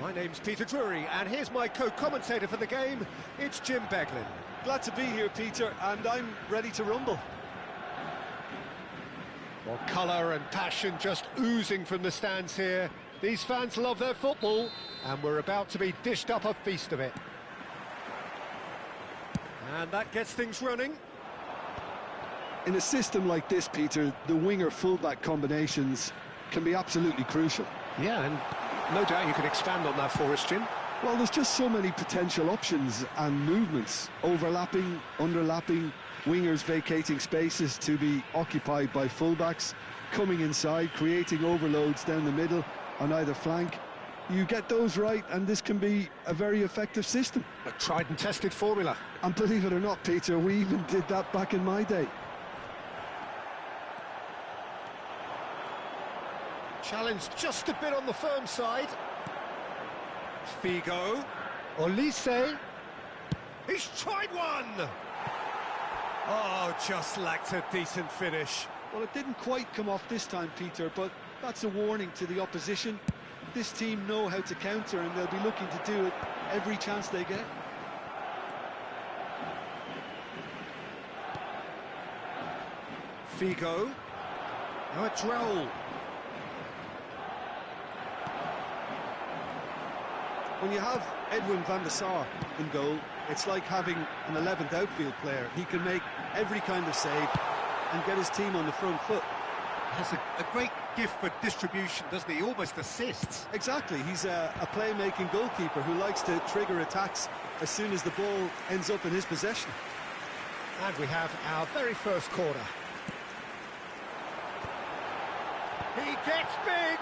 My name's Peter Drury, and here's my co-commentator for the game. It's Jim Beglin. Glad to be here, Peter, and I'm ready to rumble. Well, colour and passion just oozing from the stands here. These fans love their football, and we're about to be dished up a feast of it. And that gets things running. In a system like this, Peter, the winger-fullback combinations can be absolutely crucial. Yeah, and no doubt you could expand on that for us, Jim. Well, there's just so many potential options and movements. Overlapping, underlapping, wingers vacating spaces to be occupied by fullbacks, coming inside, creating overloads down the middle on either flank. You get those right, and this can be a very effective system. A tried and tested formula. And believe it or not, Peter, we even did that back in my day. Challenge just a bit on the firm side. Figo. Olise. He's tried one! Oh, just lacked a decent finish. Well, it didn't quite come off this time, Peter, but that's a warning to the opposition. This team know how to counter, and they'll be looking to do it every chance they get. Figo. Now it's Raul. When you have Edwin van der Sar in goal, it's like having an 11th outfield player. He can make every kind of save and get his team on the front foot. Has a great gift for distribution, doesn't he? He almost assists. Exactly, he's a play-making goalkeeper who likes to trigger attacks as soon as the ball ends up in his possession. And we have our very first corner. He gets big!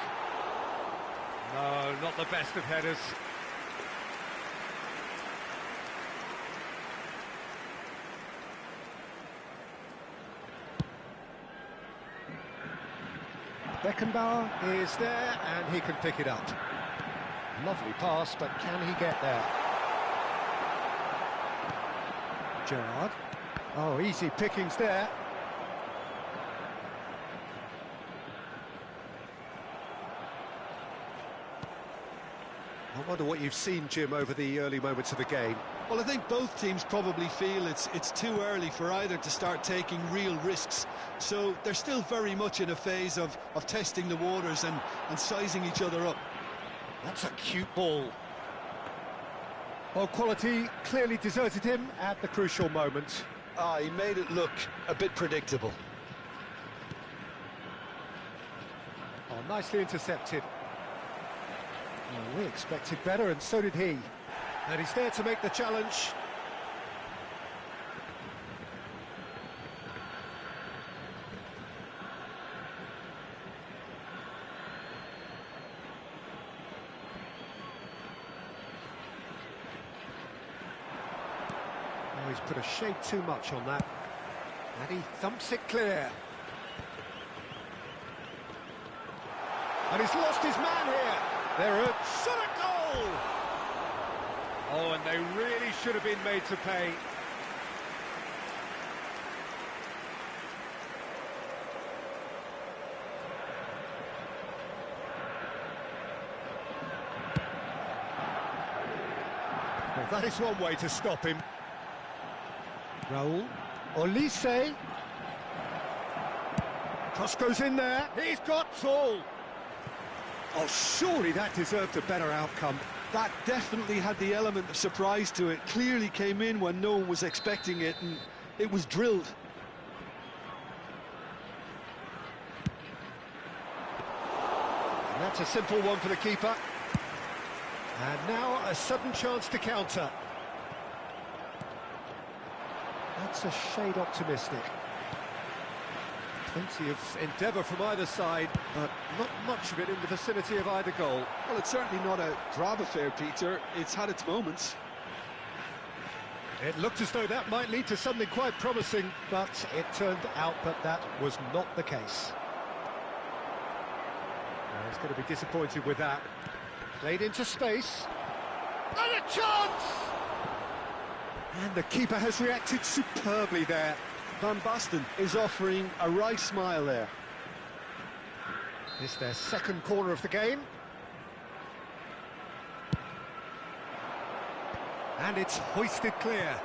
No, not the best of headers. Beckenbauer is there, and he can pick it up. Lovely pass, but can he get there? Gerrard. Oh, easy pickings there. I wonder what you've seen, Jim, over the early moments of the game. Well, I think both teams probably feel it's too early for either to start taking real risks. So they're still very much in a phase of testing the waters and sizing each other up. That's a cute ball. Well, quality clearly deserted him at the crucial moment. He made it look a bit predictable. Oh, nicely intercepted. Well, we expected better, and so did he. And he's there to make the challenge. Oh, he's put a shade too much on that. And he thumps it clear. And he's lost his man here. They're a shot at goal! Oh, and they really should have been made to pay. Well, that is one way to stop him. Raul. Olise. Cross goes in there. He's got tall. Oh, surely that deserved a better outcome. That definitely had the element of surprise to it. Clearly came in when no one was expecting it, and it was drilled. And that's a simple one for the keeper. And now a sudden chance to counter. That's a shade optimistic. Plenty of endeavour from either side, but not much of it in the vicinity of either goal. Well, it's certainly not a drab affair, Peter. It's had its moments. It looked as though that might lead to something quite promising, but it turned out that was not the case. Well, he's going to be disappointed with that. Played into space. And a chance! And the keeper has reacted superbly there. Van Basten is offering a wry smile there. It's their second corner of the game. And it's hoisted clear.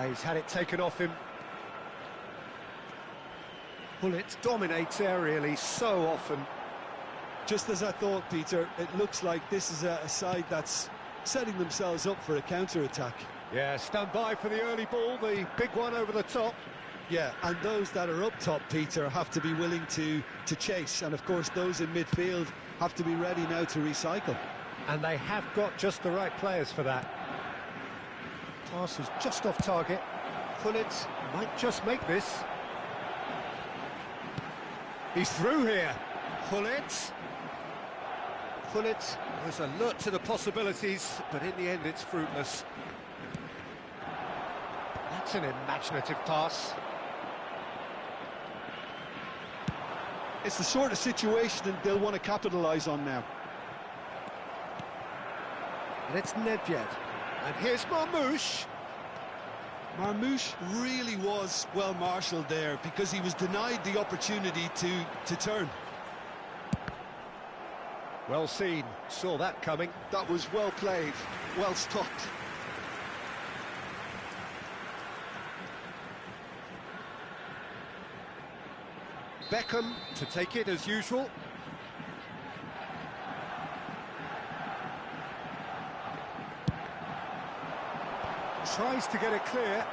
He's had it taken off him. Bullet dominates aerially so often. Just as I thought, Peter, it looks like this is a side that's setting themselves up for a counter-attack. Yeah, stand by for the early ball, the big one over the top. Yeah, and those that are up top, Peter, have to be willing to chase. And, of course, those in midfield have to be ready now to recycle. And they have got just the right players for that. Pass is just off target. Pullet might just make this. He's through here. Pullet was alert to the possibilities, but in the end it's fruitless. That's an imaginative pass. It's the sort of situation that they'll want to capitalise on now. And it's Nedved. And here's Marmouche. Marmouche really was well marshalled there because he was denied the opportunity to turn. Well seen, saw that coming. That was well played, well stopped. Beckham to take it as usual. Tries to get it clear.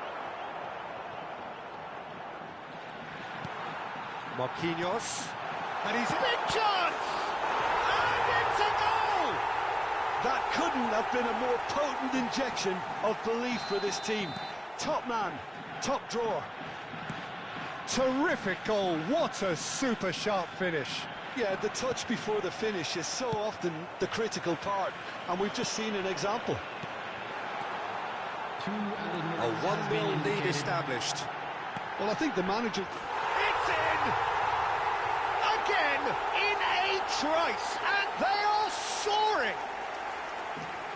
Marquinhos. And he's a big chance! And it's a goal! That couldn't have been a more potent injection of belief for this team. Top man, top drawer. Terrific goal, what a super sharp finish. Yeah, the touch before the finish is so often the critical part, and we've just seen an example. A 1-0 lead established. Well, I think the manager... It's in! Again, in a trice, and they are soaring!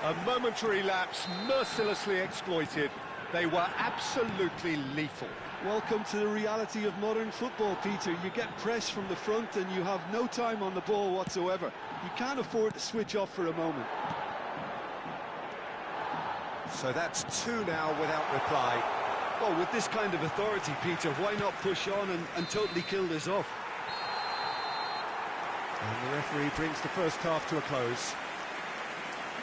A momentary lapse, mercilessly exploited. They were absolutely lethal. Welcome to the reality of modern football, Peter. You get press from the front and you have no time on the ball whatsoever. You can't afford to switch off for a moment. So that's 2 now without reply. Well, with this kind of authority, Peter, why not push on and totally kill this off? And the referee brings the first half to a close.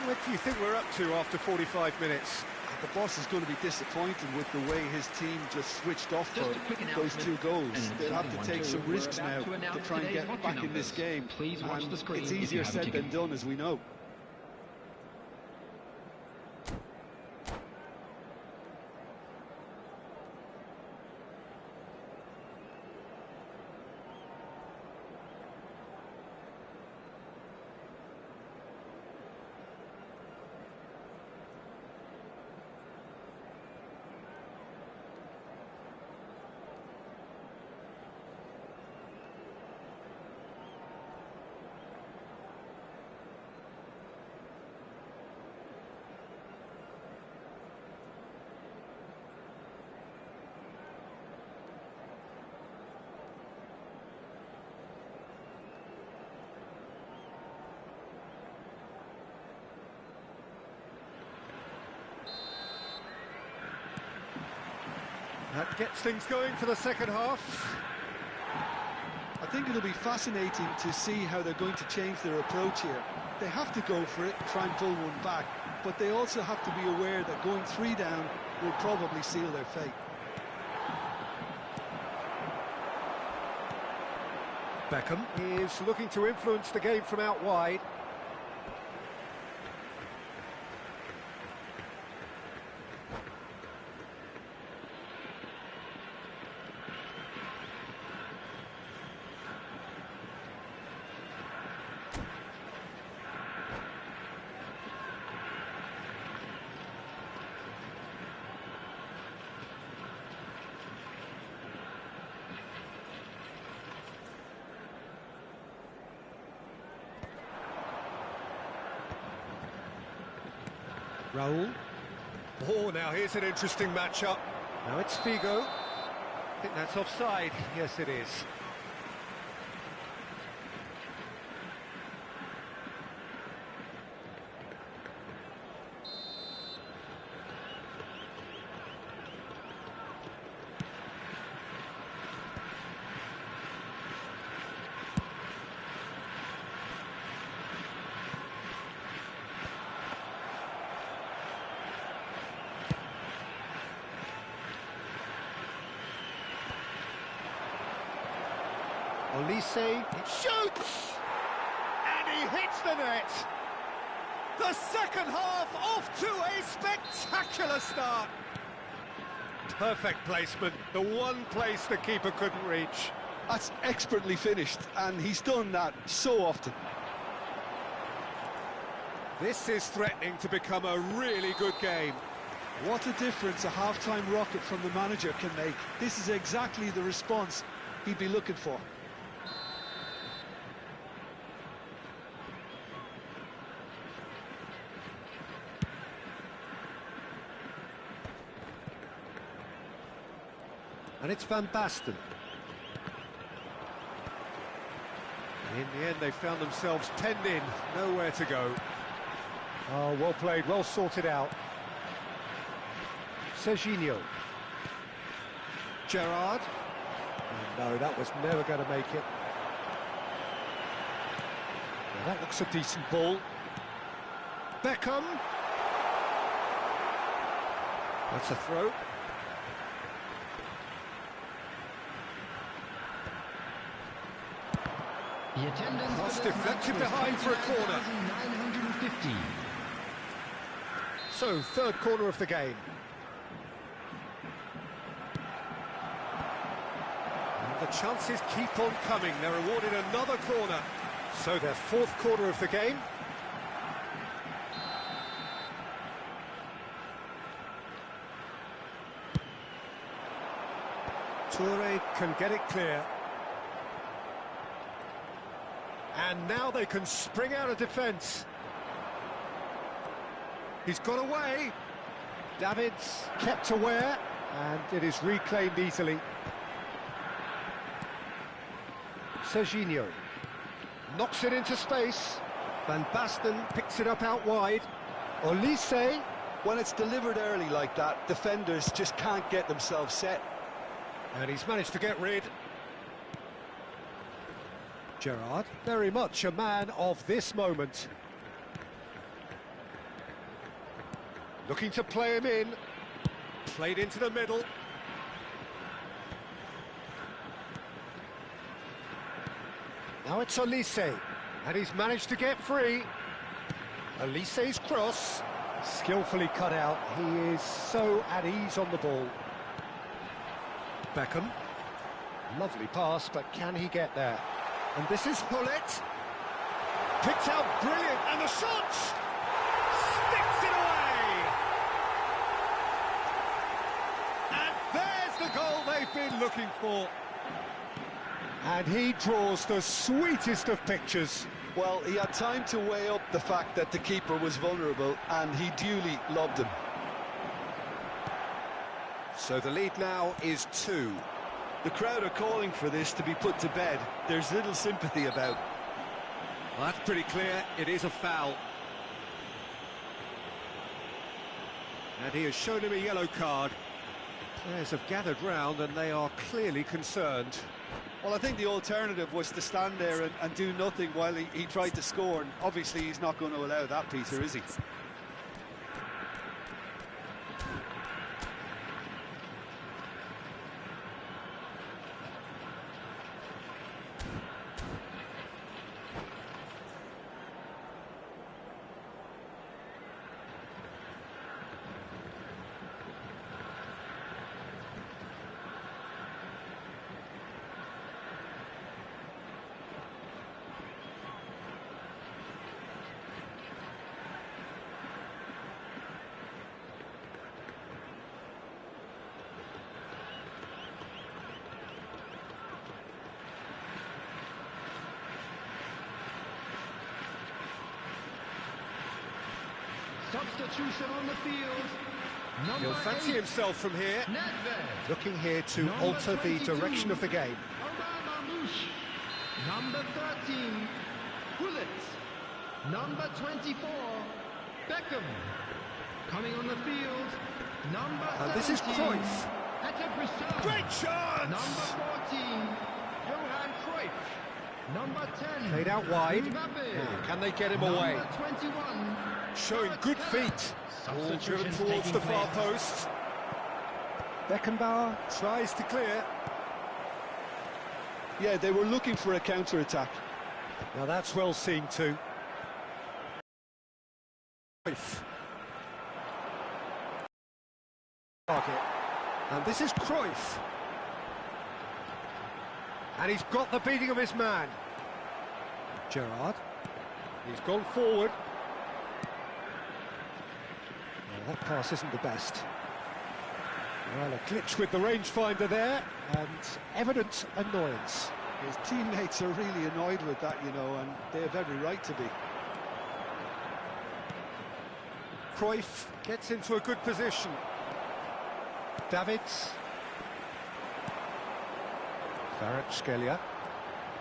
What do you think we're up to after 45 minutes? The boss is going to be disappointed with the way his team just switched off for those 2 goals. They'll have to take some risks now to try and get back in this game. And it's easier said than done, as we know. That gets things going for the second half. I think it'll be fascinating to see how they're going to change their approach here. They have to go for it, try and pull one back, but they also have to be aware that going 3 down will probably seal their fate. Beckham is looking to influence the game from out wide. Raul. Oh, now here's an interesting matchup. Now it's Figo. I think that's offside. Yes, it is. Olise, he shoots! And he hits the net! The second half off to a spectacular start! Perfect placement, the one place the keeper couldn't reach. That's expertly finished, and he's done that so often. This is threatening to become a really good game. What a difference a half-time rocket from the manager can make. This is exactly the response he'd be looking for. And it's Van Basten. In the end, they found themselves penned in, nowhere to go. Oh, well played, well sorted out. Serginho. Gerrard. Oh, no, that was never going to make it. Well, that looks a decent ball. Beckham. That's a throw. The attendance Cross for this deflected match was behind for a corner. 29,950. So, third corner of the game. And the chances keep on coming. They're awarded another corner. So their fourth corner of the game. Toure can get it clear. And now they can spring out of defence. He's got away. Davids kept aware, and it is reclaimed easily. Serginho knocks it into space. Van Basten picks it up out wide. Olise. When it's delivered early like that, defenders just can't get themselves set. And he's managed to get rid. Gerrard, very much a man of this moment. Looking to play him in. Played into the middle. Now it's Olise, And he's managed to get free. Olise's cross, skillfully cut out. He is so at ease on the ball. Beckham. Lovely pass, but can he get there? And this is Hullet. Picked out brilliant, and the shot! Sticks it away! And there's the goal they've been looking for. And he draws the sweetest of pictures. Well, he had time to weigh up the fact that the keeper was vulnerable, and he duly lobbed him. So the lead now is 2. The crowd are calling for this to be put to bed. There's little sympathy about. Well, that's pretty clear. It is a foul. And he has shown him a yellow card. Players have gathered round and they are clearly concerned. Well, I think the alternative was to stand there and do nothing while he tried to score, and obviously he's not going to allow that, Peter, is he? Substitution on the field. He'll fancy himself from here. Nedved. Looking here to alter the direction of the game. Number 13, Gullit. Number 24, Beckham. Coming on the field, number 17. And this is Cruyff. Brisson. Great chance! Number 14, Johan Cruyff. Number 10, Played out wide. Mbappe. Can they get him away? Number 21, Showing good feet. All driven towards the far post. Beckenbauer Tries to clear. Yeah, they were looking for a counter-attack. Now that's well seen too. Target. And this is Cruyff. And he's got the beating of his man. Gerrard. He's gone forward. Well, that pass isn't the best. Well, a glitch with the rangefinder there. And evident annoyance. His teammates are really annoyed with that, you know, and they have every right to be. Cruyff gets into a good position. Davids. Kvaratskhelia.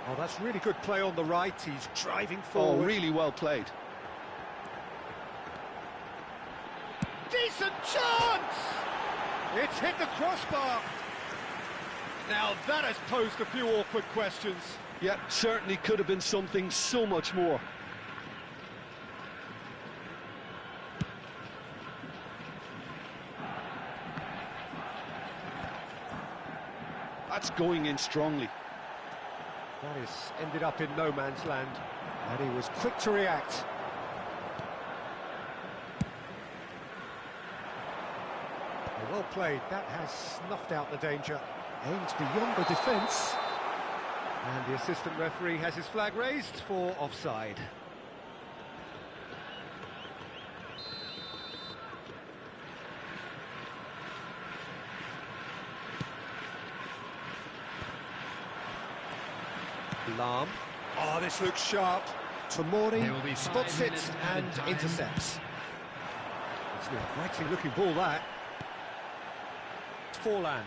Oh, that's really good play on the right. He's driving Oh, forward. really well played. Decent chance! It's hit the crossbar. Now that has posed a few awkward questions. Yeah, certainly could have been something so much more. That's going in strongly. That is ended up in no man's land. And he was quick to react. Well played. That has snuffed out the danger. Aims beyond the defence. And the assistant referee has his flag raised for offside. Lahm. Oh, this looks sharp. Tomori spots it and intercepts. It's an inviting looking ball, that. Forlan.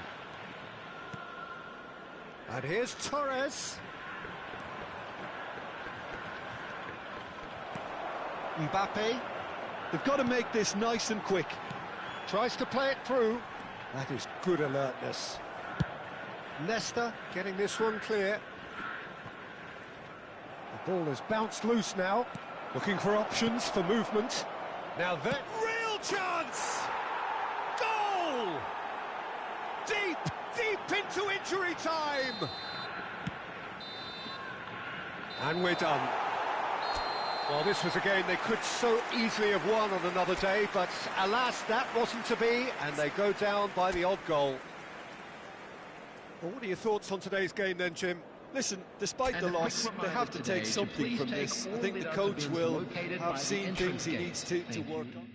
And here's Torres. Mbappe They've got to make this nice and quick. tries to play it through. That is good alertness. Nesta getting this one clear. The ball has bounced loose now. Looking for options for movement. Now that real chance! Goal! Deep into injury time! And we're done. Well, this was a game they could so easily have won on another day, but alas, that wasn't to be, and they go down by the odd goal. Well, what are your thoughts on today's game then, Jim? Listen, despite And the a quick loss, they reminder have to today take to something please from take this. I all think the the coach dustbins will located by have the seen entrance things he gate. needs to Thank you. work on.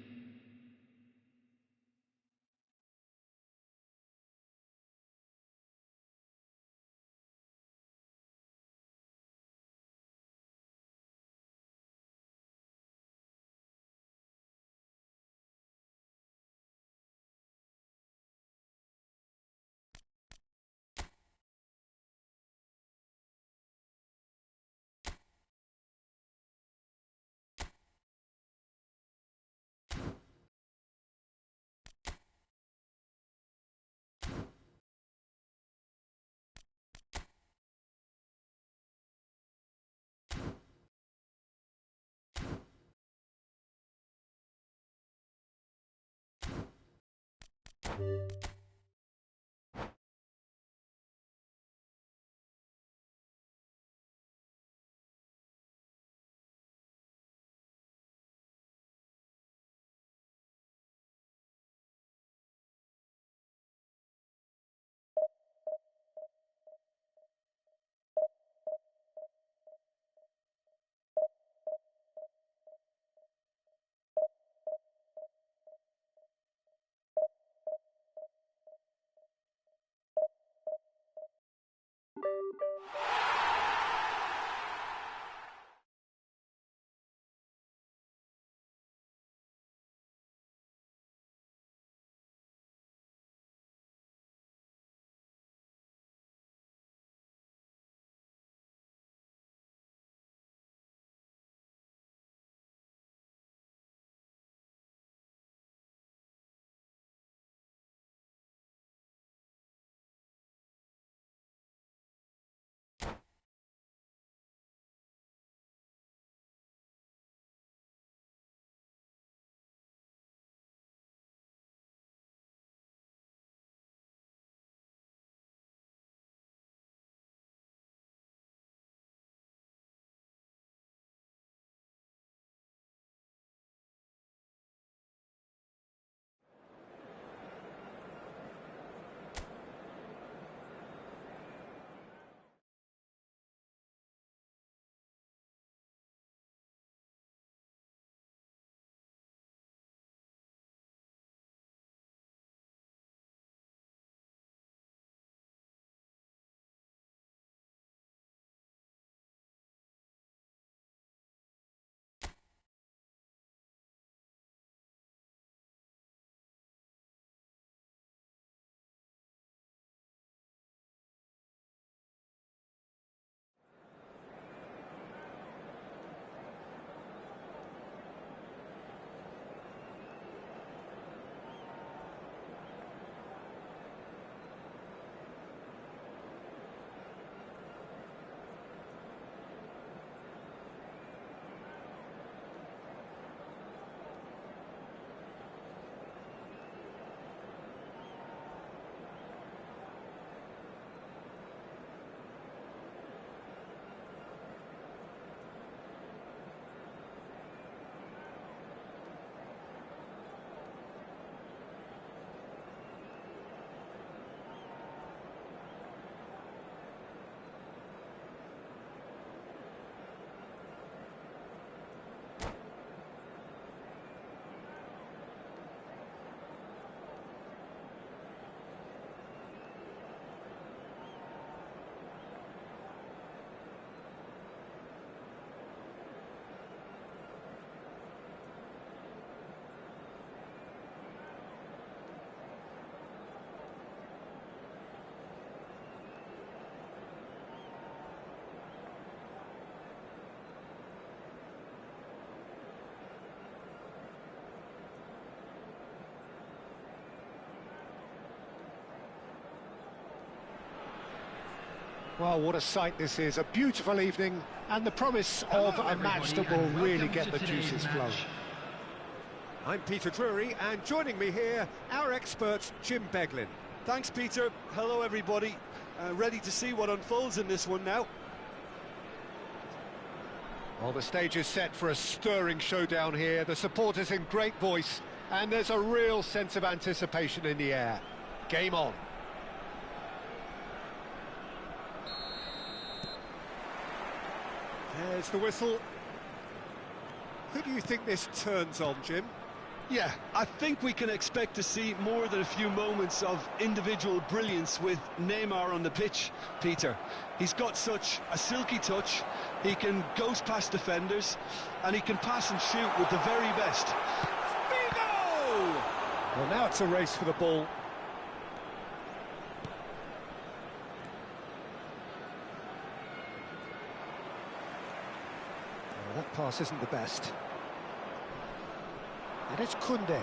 Well, what a sight this is. A beautiful evening and the promise of a match that will really get the juices flowing. I'm Peter Drury, and joining me here, our expert, Jim Beglin. Thanks, Peter. Hello, everybody. Ready to see what unfolds in this one now. Well, the stage is set for a stirring showdown here. The supporters in great voice, and there's a real sense of anticipation in the air. Game on. There's the whistle. Who do you think this turns on, Jim? Yeah, I think we can expect to see more than a few moments of individual brilliance with Neymar on the pitch, Peter. He's got such a silky touch, he can ghost past defenders, and he can pass and shoot with the very best. Figo! Well, now it's a race for the ball. Well, that pass isn't the best. And it's Koundé.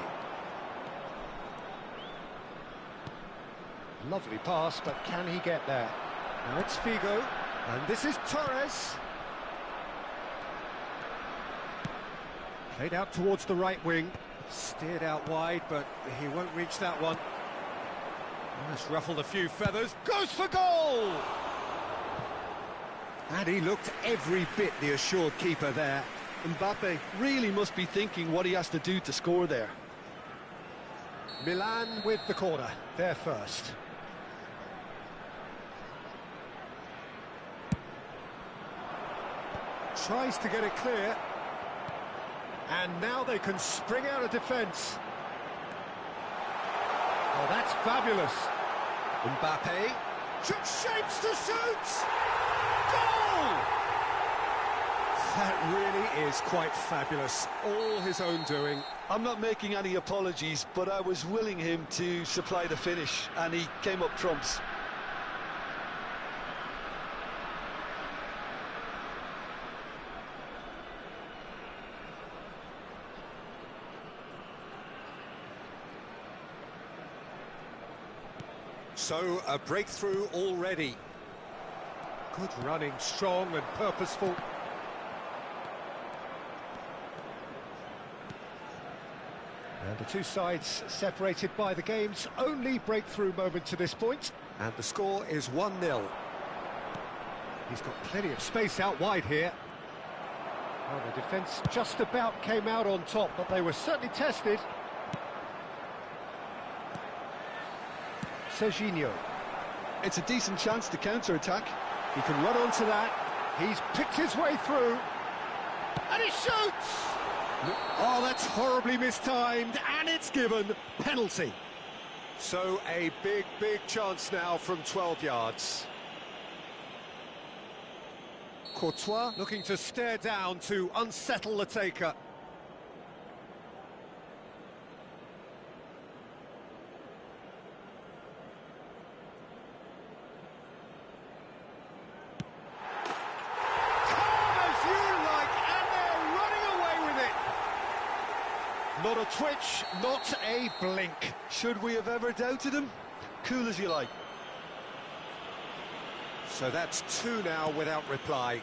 Lovely pass, but can he get there? Now it's Figo, and this is Torres. Played out towards the right wing. Steered out wide, but he won't reach that one. That's ruffled a few feathers. Goes for goal! And he looked every bit the assured keeper there. Mbappe really must be thinking what he has to do to score there. Milan with the corner, they're first. Tries to get it clear. And now they can spring out of defence. Oh, that's fabulous. Mbappe shapes to shoot! Goal! That really is quite fabulous. All his own doing. I'm not making any apologies, but I was willing him to supply the finish, and he came up trumps. So, a breakthrough already. Good running, strong and purposeful. And the two sides separated by the game's only breakthrough moment to this point. And the score is 1-0. He's got plenty of space out wide here. Well, the defence just about came out on top, but they were certainly tested. Serginho. It's a decent chance to counter-attack. He can run onto that. He's picked his way through. And he shoots! Oh, that's horribly mistimed, and it's given. Penalty. So a big chance now from 12 yards. Courtois looking to stare down to unsettle the taker. Not a twitch, not a blink. Should we have ever doubted him? Cool as you like. So that's two now without reply.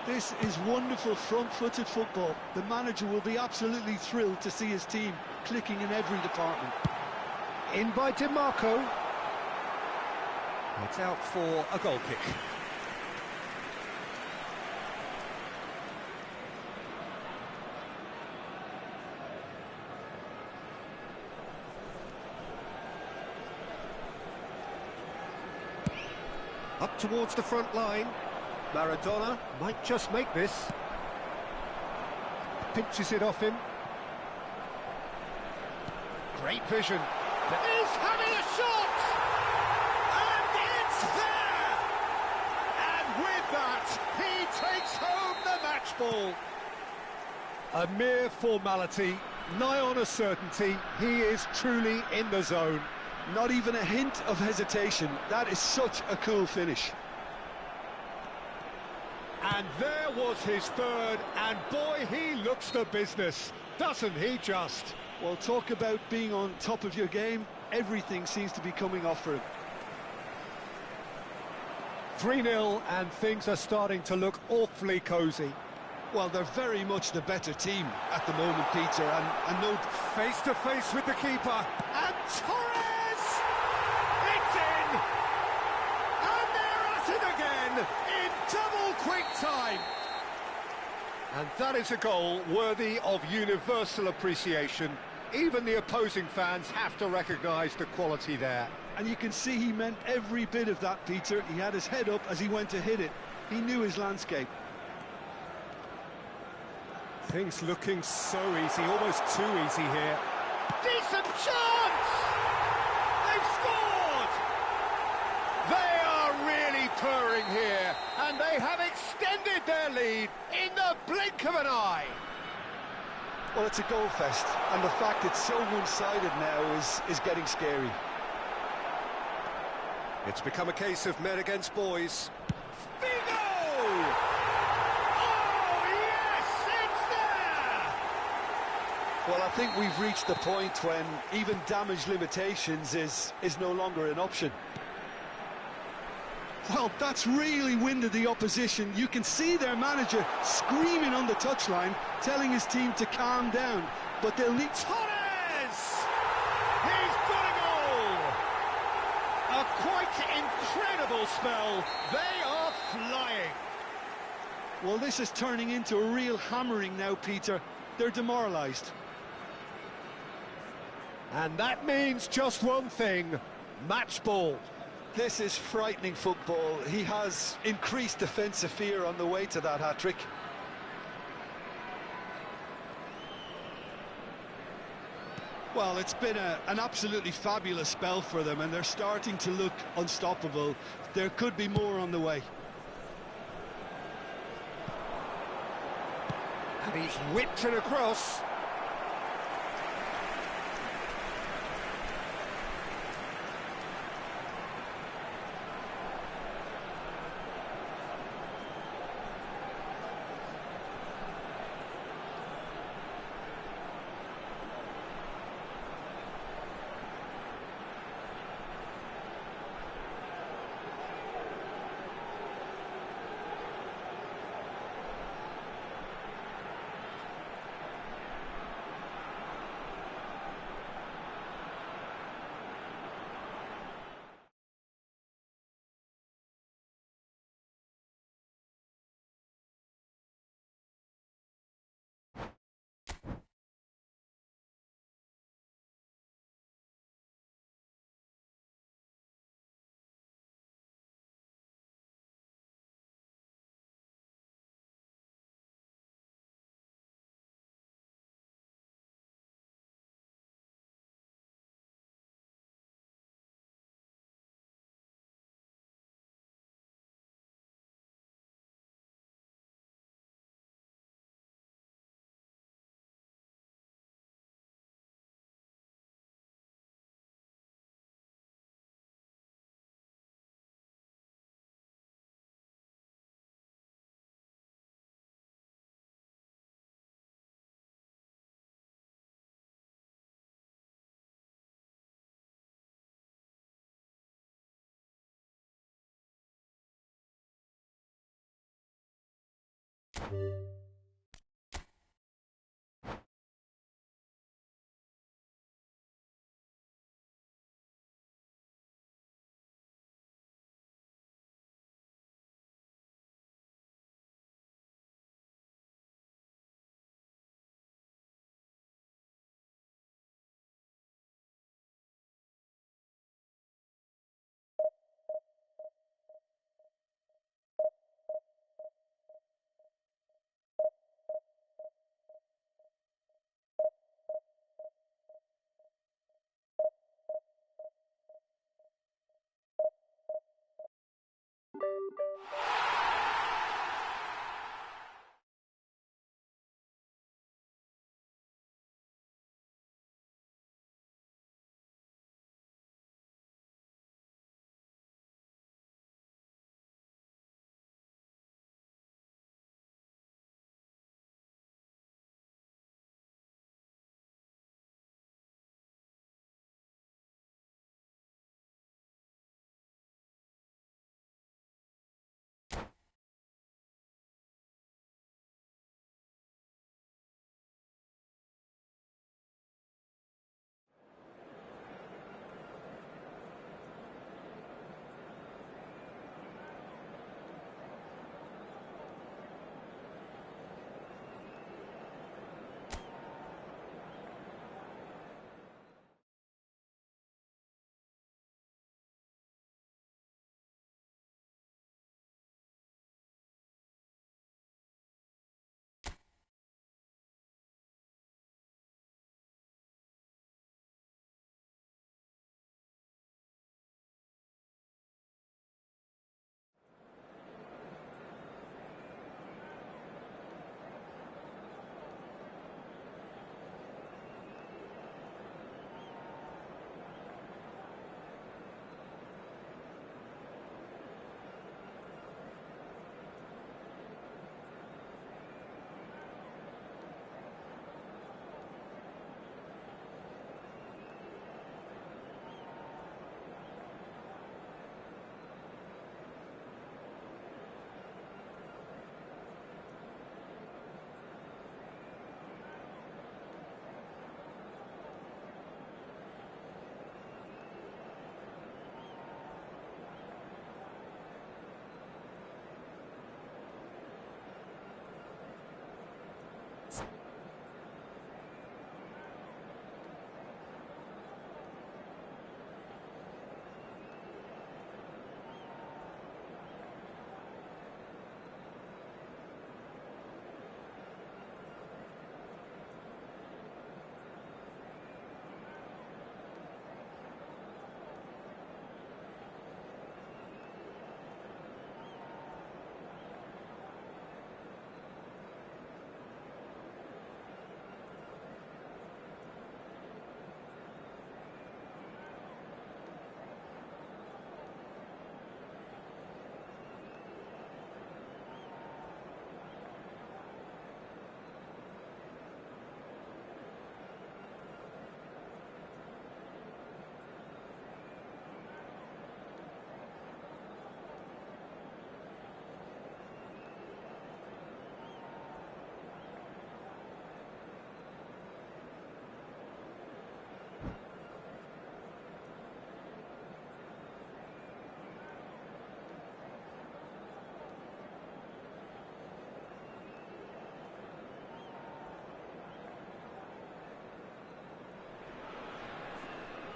This is wonderful front-footed football. The manager will be absolutely thrilled to see his team clicking in every department. In by DiMarco. It's out for a goal kick. Up towards the front line. Maradona might just make this. Pinches it off him. Great vision. He's having a shot! And it's there! And with that, he takes home the match ball. A mere formality, nigh on a certainty. He is truly in the zone. Not even a hint of hesitation. That is such a cool finish. And there was his third, and boy, he looks the business, doesn't he just? Well, talk about being on top of your game. Everything seems to be coming off for him. 3-0 and things are starting to look awfully cosy. Well, they're very much the better team at the moment, Peter, and no... Face to face with the keeper. And Torres! It's in! And they're at it again in double quick time. And that is a goal worthy of universal appreciation. Even the opposing fans have to recognise the quality there. And you can see he meant every bit of that, Peter. He had his head up as he went to hit it. He knew his landscape. Things looking so easy, almost too easy here. Decent chance! They've scored! They are really purring here, and they have extended their lead in the blink of an eye. Well, it's a goal fest, and the fact it's so one-sided now is getting scary. It's become a case of men against boys. Figo! Oh, yes, it's there! Well, I think we've reached the point when even damage limitations is no longer an option. Well, that's really winded the opposition. You can see their manager screaming on the touchline, telling his team to calm down, but they'll need... Torres! He's got a goal! A quite incredible spell. They are flying. Well, this is turning into a real hammering now, Peter. They're demoralised. And that means just one thing, match ball. This is frightening football. He has increased defensive fear on the way to that hat-trick. Well, it's been an absolutely fabulous spell for them, and they're starting to look unstoppable. There could be more on the way. And he's whipped it across.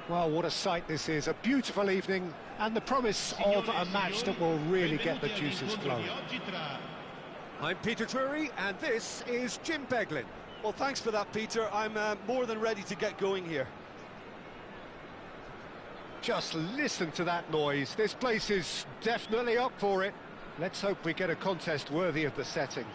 Well, what a sight this is. A beautiful evening and the promise of a match that will really get the juices flowing. I'm Peter Drury, and this is Jim Beglin. Well, thanks for that, Peter. I'm more than ready to get going here. Just listen to that noise. This place is definitely up for it. Let's hope we get a contest worthy of the setting.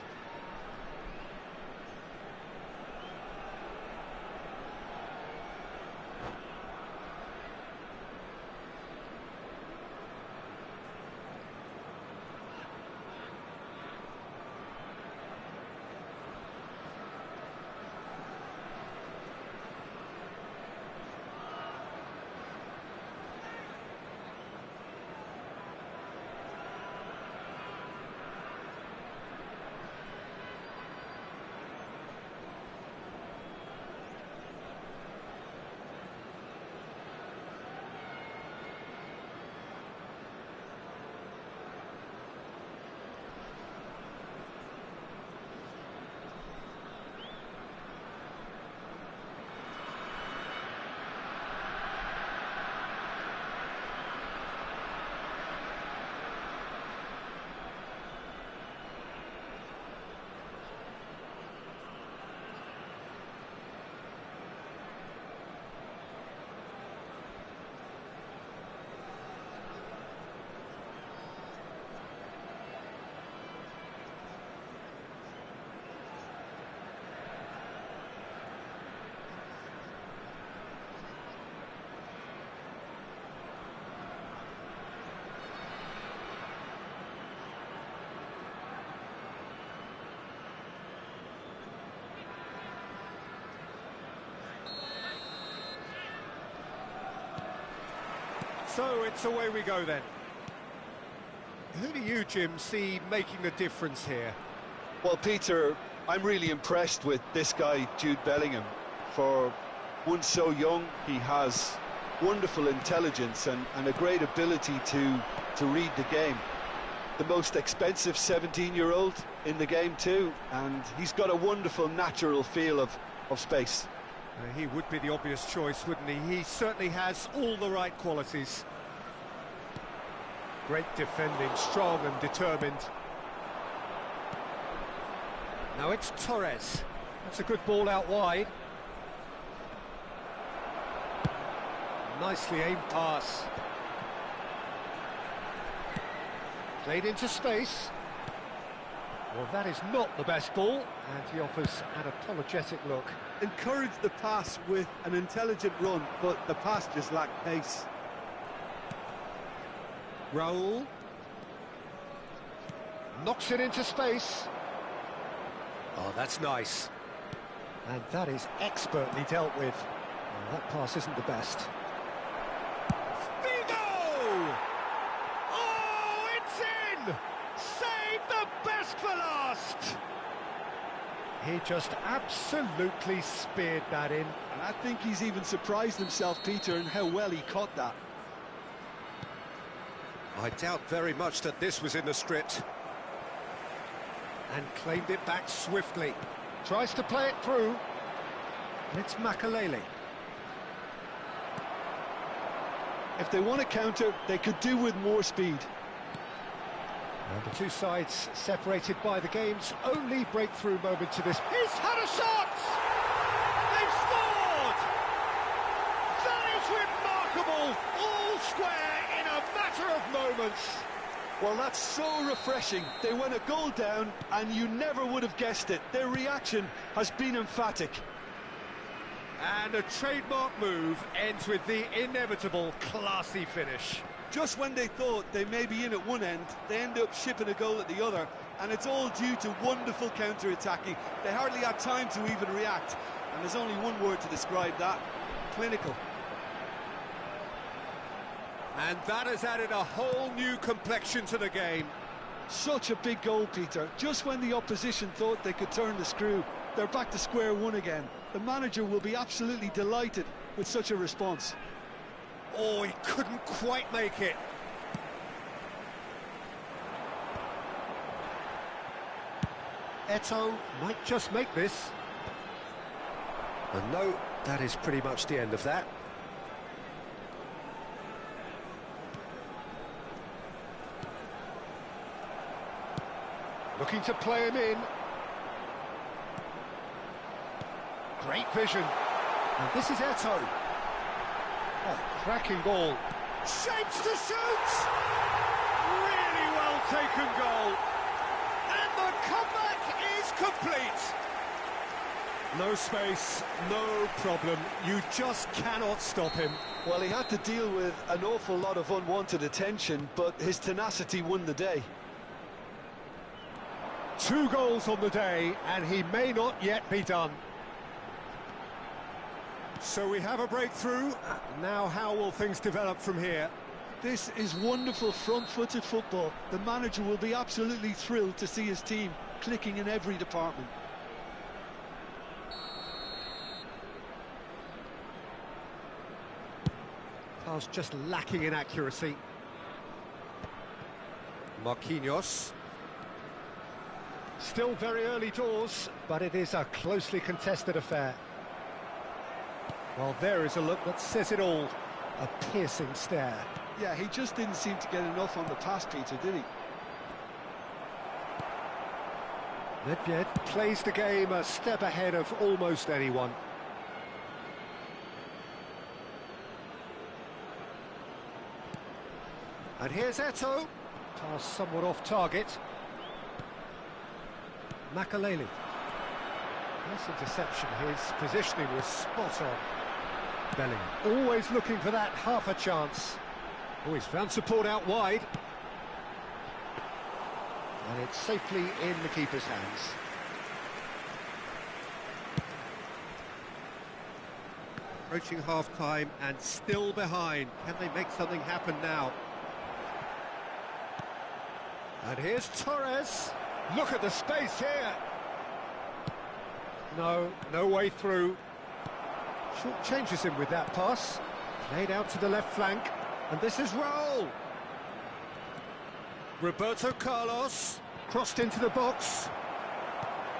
So it's away we go then. Who do you, Jim, see making the difference here? Well, Peter, I'm really impressed with this guy, Jude Bellingham. For one so young, he has wonderful intelligence and a great ability to read the game. The most expensive 17-year-old in the game too, and he's got a wonderful natural feel of space. He would be the obvious choice, wouldn't he? He certainly has all the right qualities. Great defending, strong and determined. Now it's Torres. That's a good ball out wide. Nicely aimed pass. Played into space. Well, that is not the best ball, and he offers an apologetic look. Encourage the pass with an intelligent run, but the pass just lacked pace. Raul. Knocks it into space. Oh, that's nice. And that is expertly dealt with. Well, that pass isn't the best. Figo! Oh, it's in! Save the best for last! He just absolutely speared that in. And I think he's even surprised himself, Peter, in how well he caught that. I doubt very much that this was in the script. And claimed it back swiftly. Tries to play it through. It's Makalele. If they want to counter, they could do with more speed. And the two sides separated by the game's only breakthrough moment to this. He's had a shot! They've scored! That is remarkable! All square in a matter of moments. Well, that's so refreshing. They went a goal down, and you never would have guessed it. Their reaction has been emphatic. And a trademark move ends with the inevitable classy finish. Just when they thought they may be in at one end, they end up shipping a goal at the other, and it's all due to wonderful counter-attacking. They hardly had time to even react, and there's only one word to describe that: clinical. And that has added a whole new complexion to the game. Such a big goal, Peter. Just when the opposition thought they could turn the screw, they're back to square one again. The manager will be absolutely delighted with such a response. Oh, he couldn't quite make it. Eto'o might just make this. And no, that is pretty much the end of that. Looking to play him in. Great vision. And this is Eto'o. Oh, cracking ball. Shapes to shoot! Really well taken goal. And the comeback is complete. No space, no problem. You just cannot stop him. Well, he had to deal with an awful lot of unwanted attention, but his tenacity won the day. 2 goals on the day, and he may not yet be done. So we have a breakthrough. Now how will things develop from here? This is wonderful front-footed football. The manager will be absolutely thrilled to see his team clicking in every department. Pass just lacking in accuracy. Marquinhos. Still very early doors, but it is a closely contested affair. Well, there is a look that says it all. A piercing stare. Yeah, he just didn't seem to get enough on the pass, Peter, did he? Nedved plays the game a step ahead of almost anyone. And here's Eto'o. Pass somewhat off target. Makaleli. Nice interception. His positioning was spot on. Bellingham always looking for that half a chance. Oh, he's found support out wide. And it's safely in the keeper's hands. Approaching half-time and still behind. Can they make something happen now? And here's Torres. Look at the space here. No way through. Short changes him with that pass. Played out to the left flank. And this is Raul. Roberto Carlos. Crossed into the box.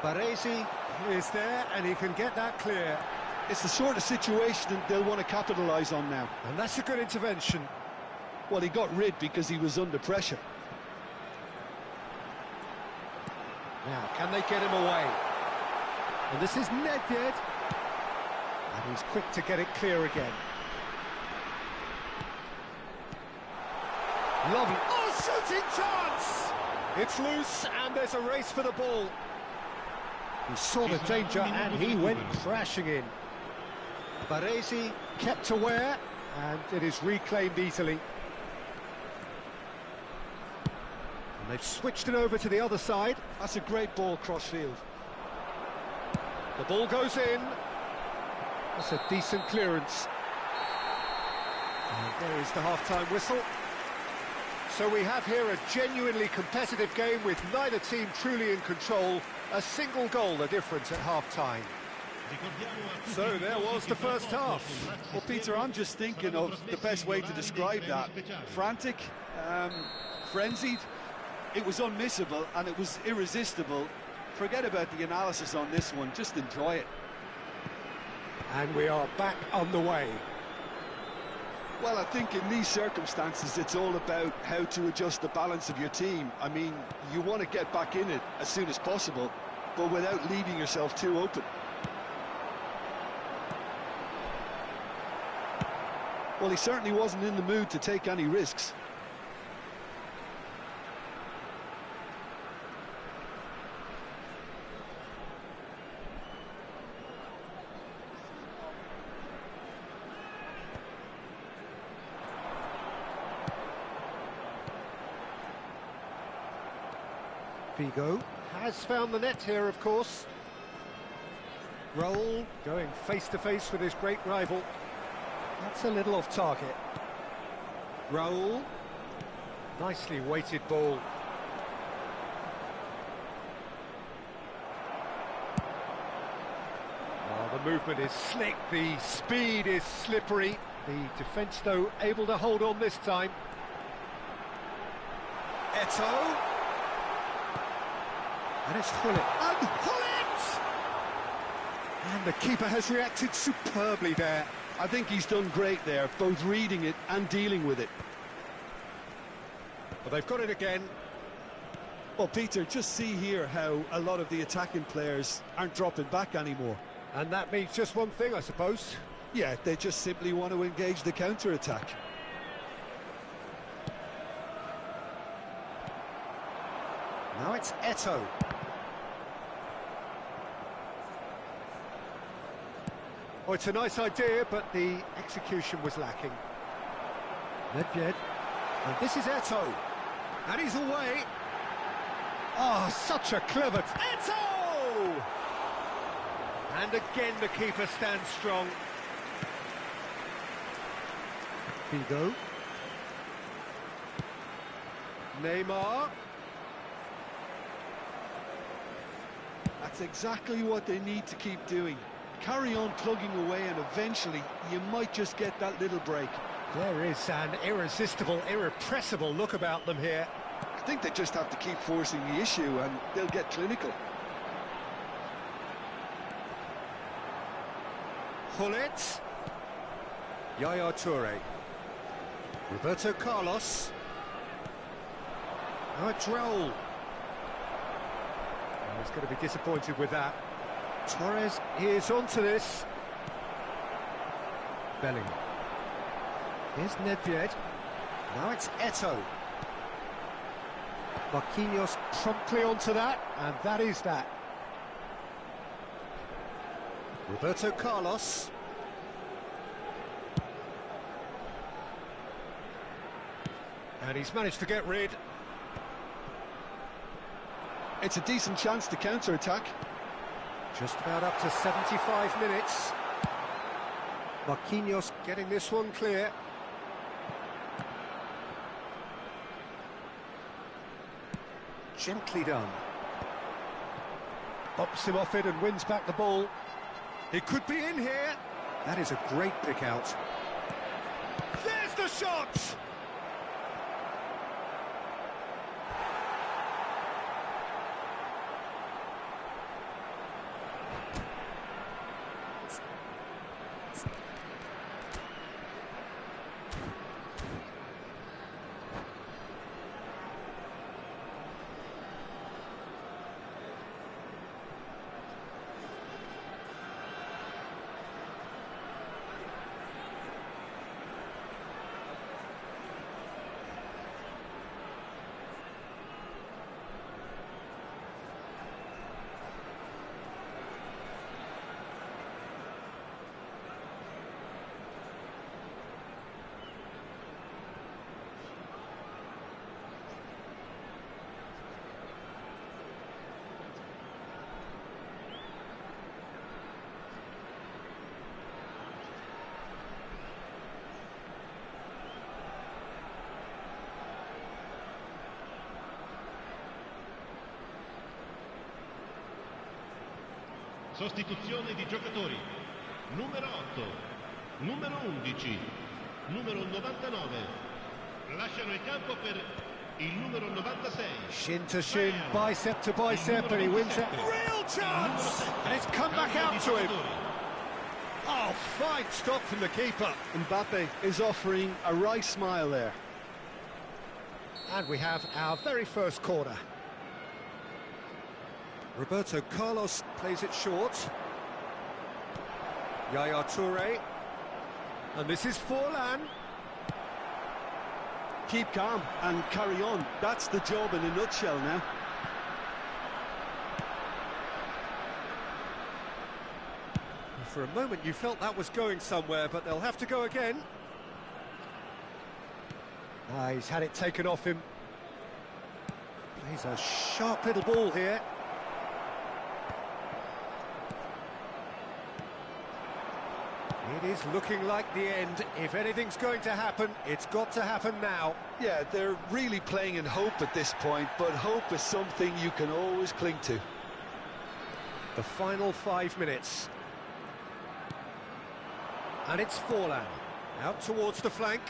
Baresi is there and he can get that clear. It's the sort of situation they'll want to capitalise on now. And that's a good intervention. Well, he got rid because he was under pressure. Now, can they get him away? And this is Nedved. And he's quick to get it clear again. Lovely. Oh, shooting chance! It's loose, and there's a race for the ball. He saw the danger, and he went crashing in. Baresi kept aware, and it is reclaimed easily. And they've switched it over to the other side. That's a great ball cross-field. The ball goes in. That's a decent clearance. And there is the half-time whistle. So we have here a genuinely competitive game with neither team truly in control. A single goal the difference at half-time. So there was the first half. Well, Peter, I'm just thinking of the best way to describe that. Frantic, frenzied. It was unmissable and it was irresistible. Forget about the analysis on this one, just enjoy it. And we are back on the way. Well, I think in these circumstances it's all about how to adjust the balance of your team. I mean, you want to get back in it as soon as possible, but without leaving yourself too open. Well, he certainly wasn't in the mood to take any risks. Figo has found the net here, of course. Raul going face-to-face with his great rival. That's a little off target. Raul. Nicely weighted ball. Oh, the movement is slick, the speed is slippery. The defence, though, able to hold on this time. Eto'o. And it's Hullet. And Hullet! And the keeper has reacted superbly there. I think he's done great there, both reading it and dealing with it. But they've got it again. Well, Peter, just see here how a lot of the attacking players aren't dropping back anymore. And that means just one thing, I suppose. Yeah, they just simply want to engage the counter-attack. Now it's Eto'o. Oh, it's a nice idea, but the execution was lacking. Nedved. And this is Eto'o. And he's away. Oh, such a clever... Eto'o! And again, the keeper stands strong. Figo. Neymar. That's exactly what they need to keep doing. Carry on plugging away and eventually you might just get that little break. There is an irresistible, irrepressible look about them here. I think they just have to keep forcing the issue and they'll get clinical. Hullet. Yaya Toure. Roberto Carlos. Now it's Raul. Oh, he's going to be disappointed with that. Torres is onto this. Bellingham. Here's Nedved. Now it's Eto'o. Marquinhos promptly onto that, and that is that. Roberto Carlos. And he's managed to get rid. It's a decent chance to counter-attack. Just about up to 75 minutes. Marquinhos getting this one clear. Gently done. Bops him off it and wins back the ball. He could be in here. That is a great pick out. There's the shot! Sostituzione di giocatori. Numero 8, numero 11, numero 99. Lasciano il campo per il numero 96. Shin to shin, bicep to bicep, and he wins it. Real chance! And it's come back out to him. Oh, fine stop from the keeper. Mbappe is offering a wry smile there. And we have our very first corner. Roberto Carlos plays it short. Yaya Toure. And this is Forlan. Keep calm and carry on. That's the job in a nutshell now. For a moment you felt that was going somewhere, but they'll have to go again. He's had it taken off him. Plays a sharp little ball here. It is looking like the end. If anything's going to happen, it's got to happen now. Yeah, they're really playing in hope at this point, but hope is something you can always cling to. The final 5 minutes. And it's Forlan. Out towards the flank.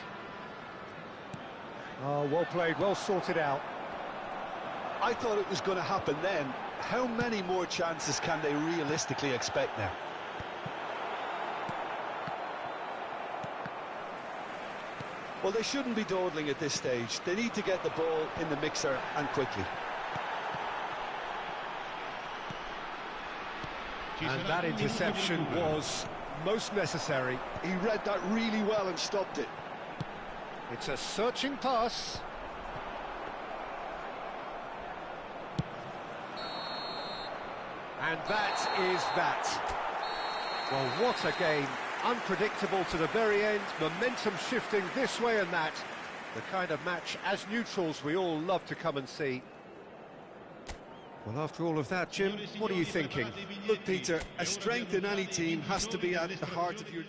Oh, well played, well sorted out. I thought it was going to happen then. How many more chances can they realistically expect now? Well, they shouldn't be dawdling at this stage. They need to get the ball in the mixer and quickly. And that interception was most necessary. He read that really well and stopped it. It's a searching pass. And that is that. Well, what a game. Unpredictable to the very end, momentum shifting this way and that. The kind of match, as neutrals, we all love to come and see. Well, after all of that, Jim, what are you thinking? Look, Peter, a strength in any team has to be at the heart of your...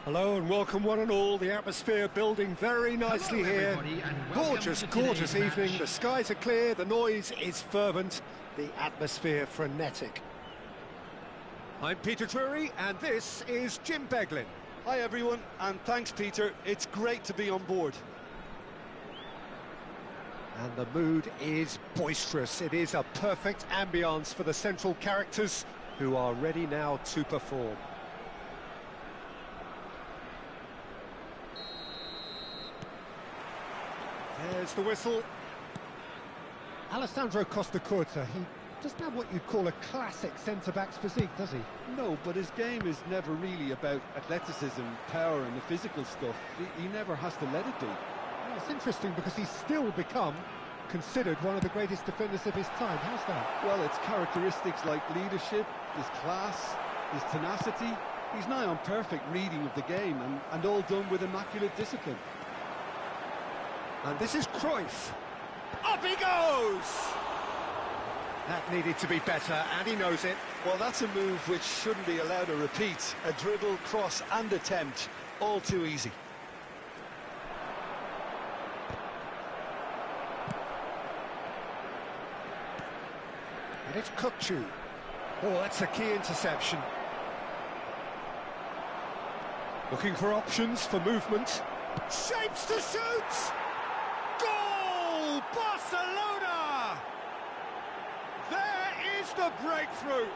Hello and welcome one and all. The atmosphere building very nicely here. Gorgeous, gorgeous evening. The skies are clear, the noise is fervent, the atmosphere frenetic. I'm Peter Drury and this is Jim Beglin. Hi everyone, and thanks Peter. It's great to be on board. And the mood is boisterous. It is a perfect ambience for the central characters who are ready now to perform. There's the whistle. Alessandro Costacurta, he doesn't have what you'd call a classic centre-back's physique, does he? No, but his game is never really about athleticism, power and the physical stuff. He never has to let it be. Well, it's interesting because he's still become considered one of the greatest defenders of his time. How's that? Well, it's characteristics like leadership, his class, his tenacity. He's nigh on perfect reading of the game and all done with immaculate discipline. And this is Cruyff. Up he goes! That needed to be better, and he knows it. Well, that's a move which shouldn't be allowed to repeat. A dribble, cross and attempt, all too easy. And it's Kukçu. Oh, that's a key interception. Looking for options for movement. Shapes to shoot! Goal! Barcelona! There is the breakthrough.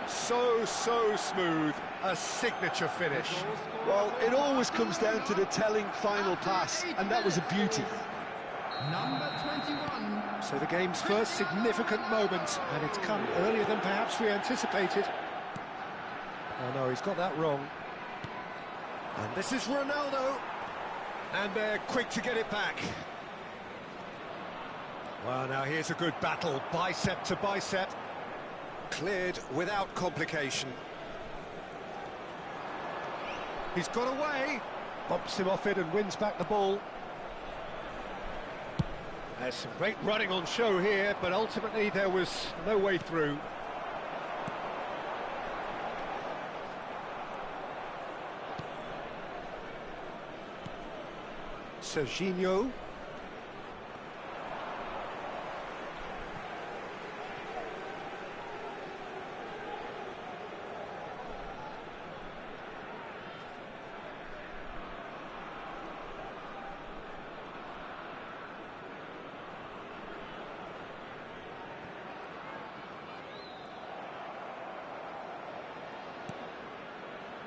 So smooth. A signature finish. Well, it always comes down to the telling final pass, and that was a beauty. Number 21. So the game's first significant moment, and it's come earlier than perhaps we anticipated. Oh no, he's got that wrong. And this is Ronaldo. And they're quick to get it back. Well, now here's a good battle, bicep to bicep. Cleared without complication. He's got away. Bumps him off it and wins back the ball. There's some great running on show here, but ultimately there was no way through. Serginho.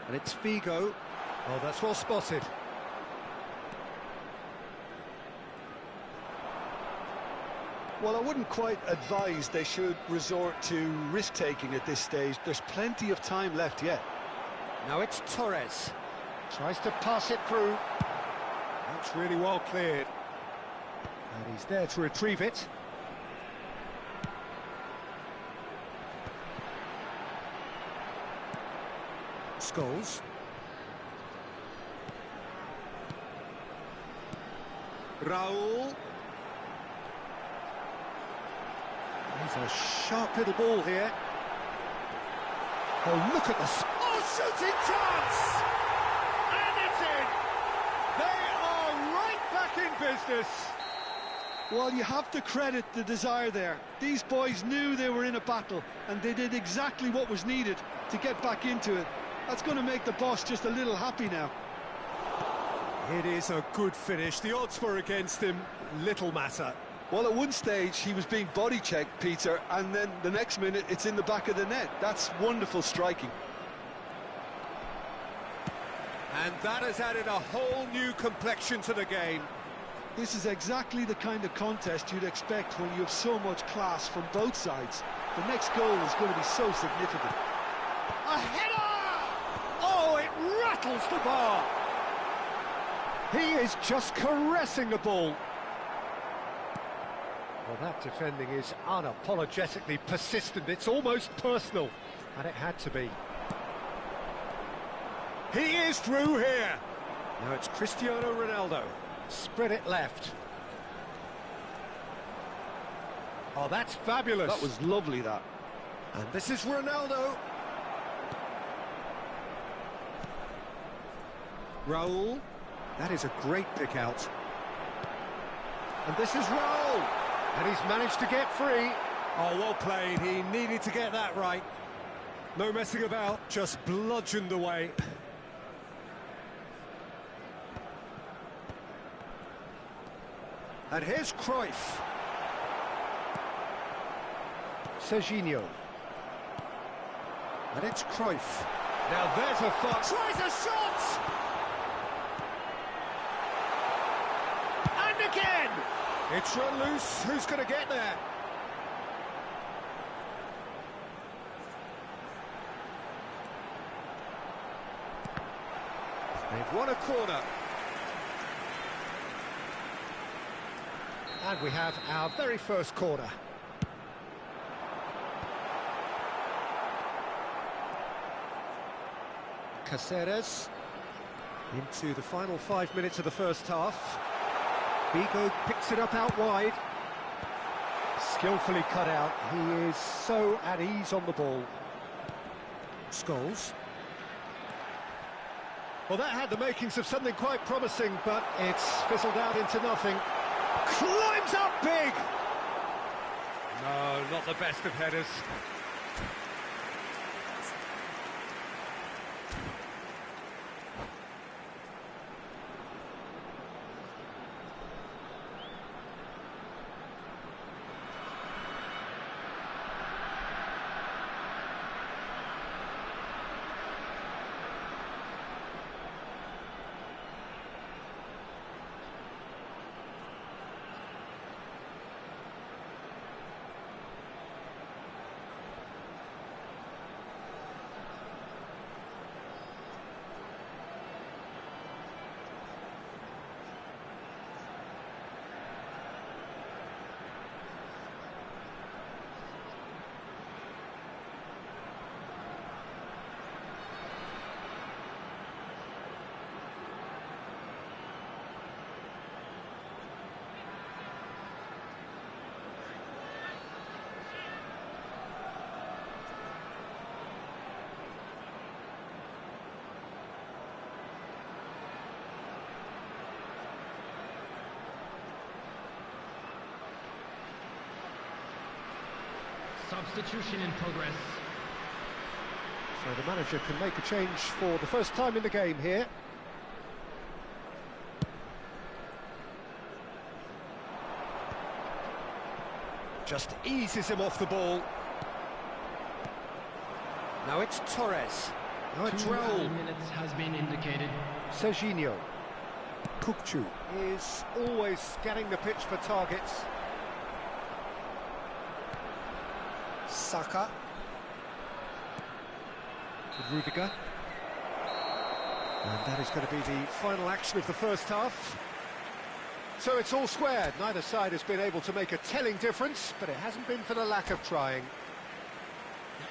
And it's Figo. Oh, that's well spotted. Well, I wouldn't quite advise they should resort to risk-taking at this stage. There's plenty of time left yet. Now it's Torres. Tries to pass it through. That's really well cleared. And he's there to retrieve it. Scholes. Raul. He's a sharp little ball here. Oh, look at the... Oh, shooting chance! And it's in! They are right back in business. Well, you have to credit the desire there. These boys knew they were in a battle, and they did exactly what was needed to get back into it. That's going to make the boss just a little happy now. It is a good finish. The odds were against him. Little matter. Well, at one stage, he was being body-checked, Peter, and then the next minute, it's in the back of the net. That's wonderful striking. And that has added a whole new complexion to the game. This is exactly the kind of contest you'd expect when you have so much class from both sides. The next goal is going to be so significant. A header! Oh, it rattles the bar. He is just caressing the ball. Well, that defending is unapologetically persistent. It's almost personal, and it had to be. He is through here. Now it's Cristiano Ronaldo. Spread it left. Oh, that's fabulous. That was lovely, that. And this is Ronaldo. Raul. That is a great pick out. And this is Raul. And he's managed to get free. Oh, well played. He needed to get that right. No messing about, just bludgeoned away. And here's Cruyff. Serginho. And it's Cruyff. Now there's a fuck. Tries a shot! And again! It's run loose. Who's going to get there? They've won a corner. And we have our very first corner. Caceres into the final 5 minutes of the first half. Vigo picks it up out wide. Skillfully cut out. He is so at ease on the ball. Scholes. Well, that had the makings of something quite promising, but it's fizzled out into nothing. Climbs up big! No, not the best of headers. Substitution in progress. So the manager can make a change for the first time in the game here. Just eases him off the ball. Now it's Torres. Now it's 2 Raul. minutes has been indicated. Serginho. Kukçu Is always scanning the pitch for targets. Saka. Rudiger. And that is going to be the final action of the first half. So it's all squared. Neither side has been able to make a telling difference, but it hasn't been for the lack of trying.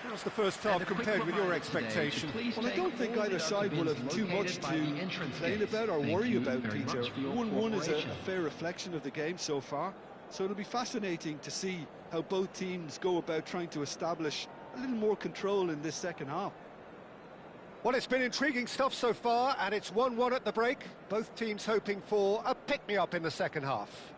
How's the first half compared with your expectation? Well, I don't think either side will have too much to complain about or worry about, Peter. 1-1 is a fair reflection of the game so far, so it'll be fascinating to see how both teams go about trying to establish a little more control in this second half. Well, it's been intriguing stuff so far, and it's 1-1 at the break. Both teams hoping for a pick-me-up in the second half.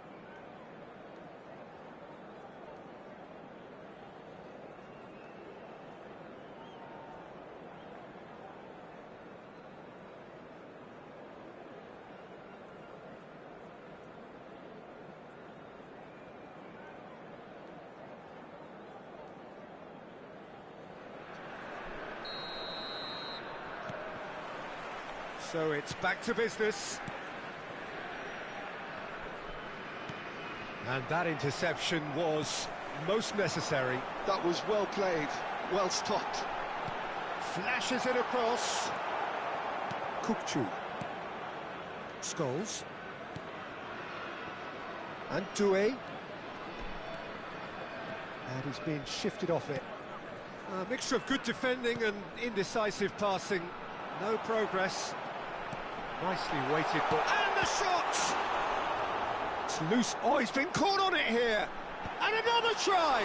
So it's back to business. And that interception was most necessary. That was well played, well stopped. Flashes it across. Kukçu. Scholes. And Doué. And he's being shifted off it. A mixture of good defending and indecisive passing. No progress. Nicely weighted, but... And the shot! It's loose. Oh, he's been caught on it here. And another try!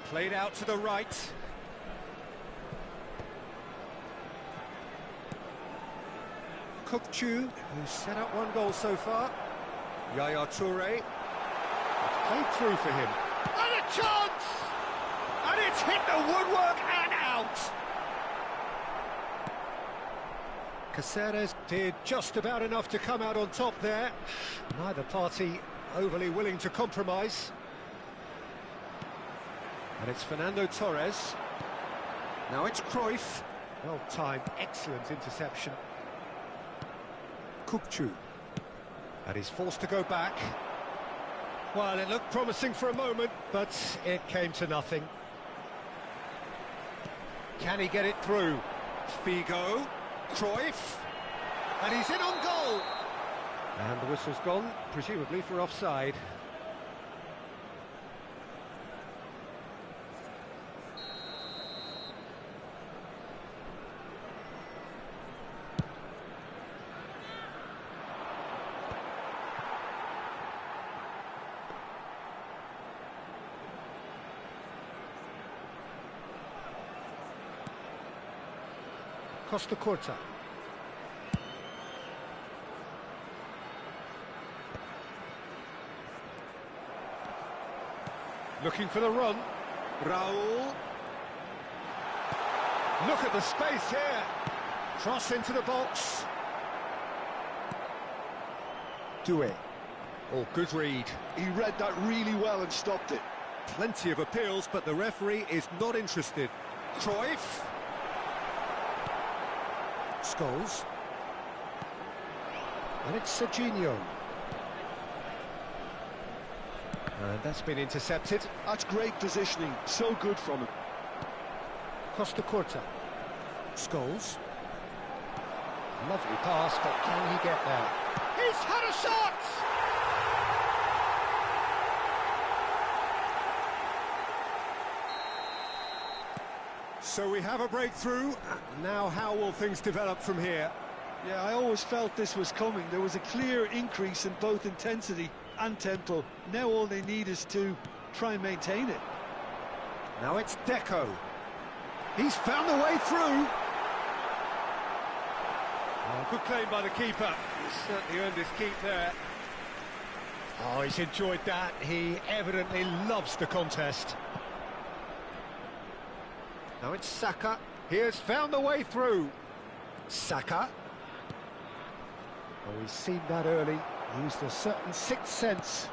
Played out to the right. Kukçu, who's set up one goal so far. Yaya Toure. It's played through for him. And a chance! And it's hit the woodwork and out! Caceres did just about enough to come out on top there. Neither party overly willing to compromise. And it's Fernando Torres. Now it's Cruyff. Well timed, excellent interception. Kukçu. And he's forced to go back. Well, it looked promising for a moment, but it came to nothing. Can he get it through? Figo, Cruyff, and he's in on goal. And the whistle's gone, presumably for offside. Costa Curta. Looking for the run. Raul. Look at the space here. Cross into the box. Doué. Oh, good read. He read that really well and stopped it. Plenty of appeals, but the referee is not interested. Cruyff. Scholes. And it's Serginho. And that's been intercepted. That's great positioning, so good from him. Costa Curta. Scholes. Lovely pass, but can he get there? He's had a shot! So we have a breakthrough. Now how will things develop from here? Yeah, I always felt this was coming. There was a clear increase in both intensity and tempo. Now all they need is to try and maintain it. Now it's Deco. He's found the way through. Oh, good claim by the keeper. He's certainly earned his keep there. Oh, he's enjoyed that. He evidently loves the contest. Now it's Saka. He has found the way through. Saka. Oh, he's seen that early. Used a certain sixth sense.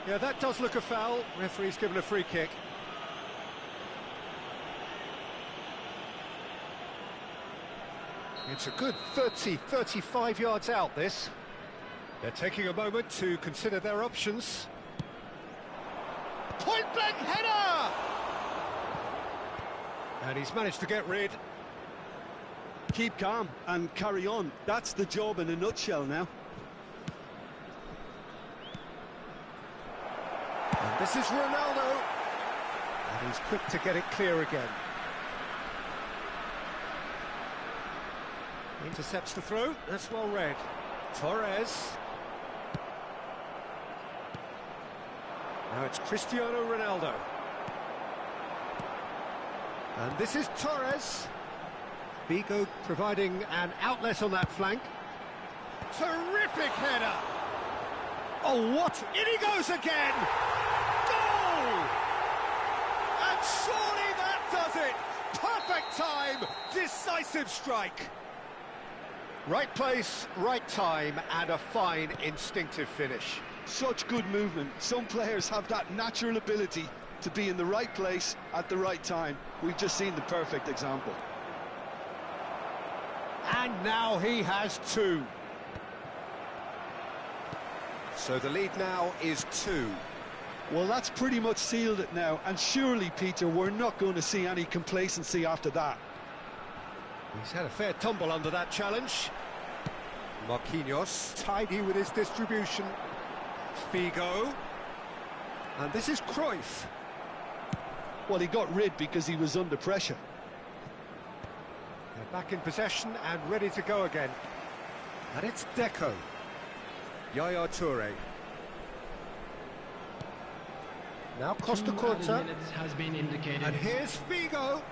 Yeah, that does look a foul. Referee's given a free kick. It's a good 30, 35 yards out, this. They're taking a moment to consider their options. Point-blank header! And he's managed to get rid. Keep calm and carry on. That's the job in a nutshell now. And this is Ronaldo. And he's quick to get it clear again. Intercepts the throw. That's well read. Torres. Now it's Cristiano Ronaldo. And this is Torres. Figo providing an outlet on that flank. Terrific header! Oh, what? In he goes again! Goal! And surely that does it! Perfect time! Decisive strike! Right place, right time, and a fine instinctive finish. Such good movement. Some players have that natural ability to be in the right place at the right time. We've just seen the perfect example. And now he has two. So the lead now is 2. Well, that's pretty much sealed it now. And surely, Peter, we're not going to see any complacency after that. He's had a fair tumble under that challenge. Marquinhos, tidy with his distribution. Figo. And this is Cruyff. Well, he got rid because he was under pressure. They're back in possession and ready to go again. And it's Deco. Yaya Toure. Now Costa 2 added Curta. minutes has been indicated. And here's Figo.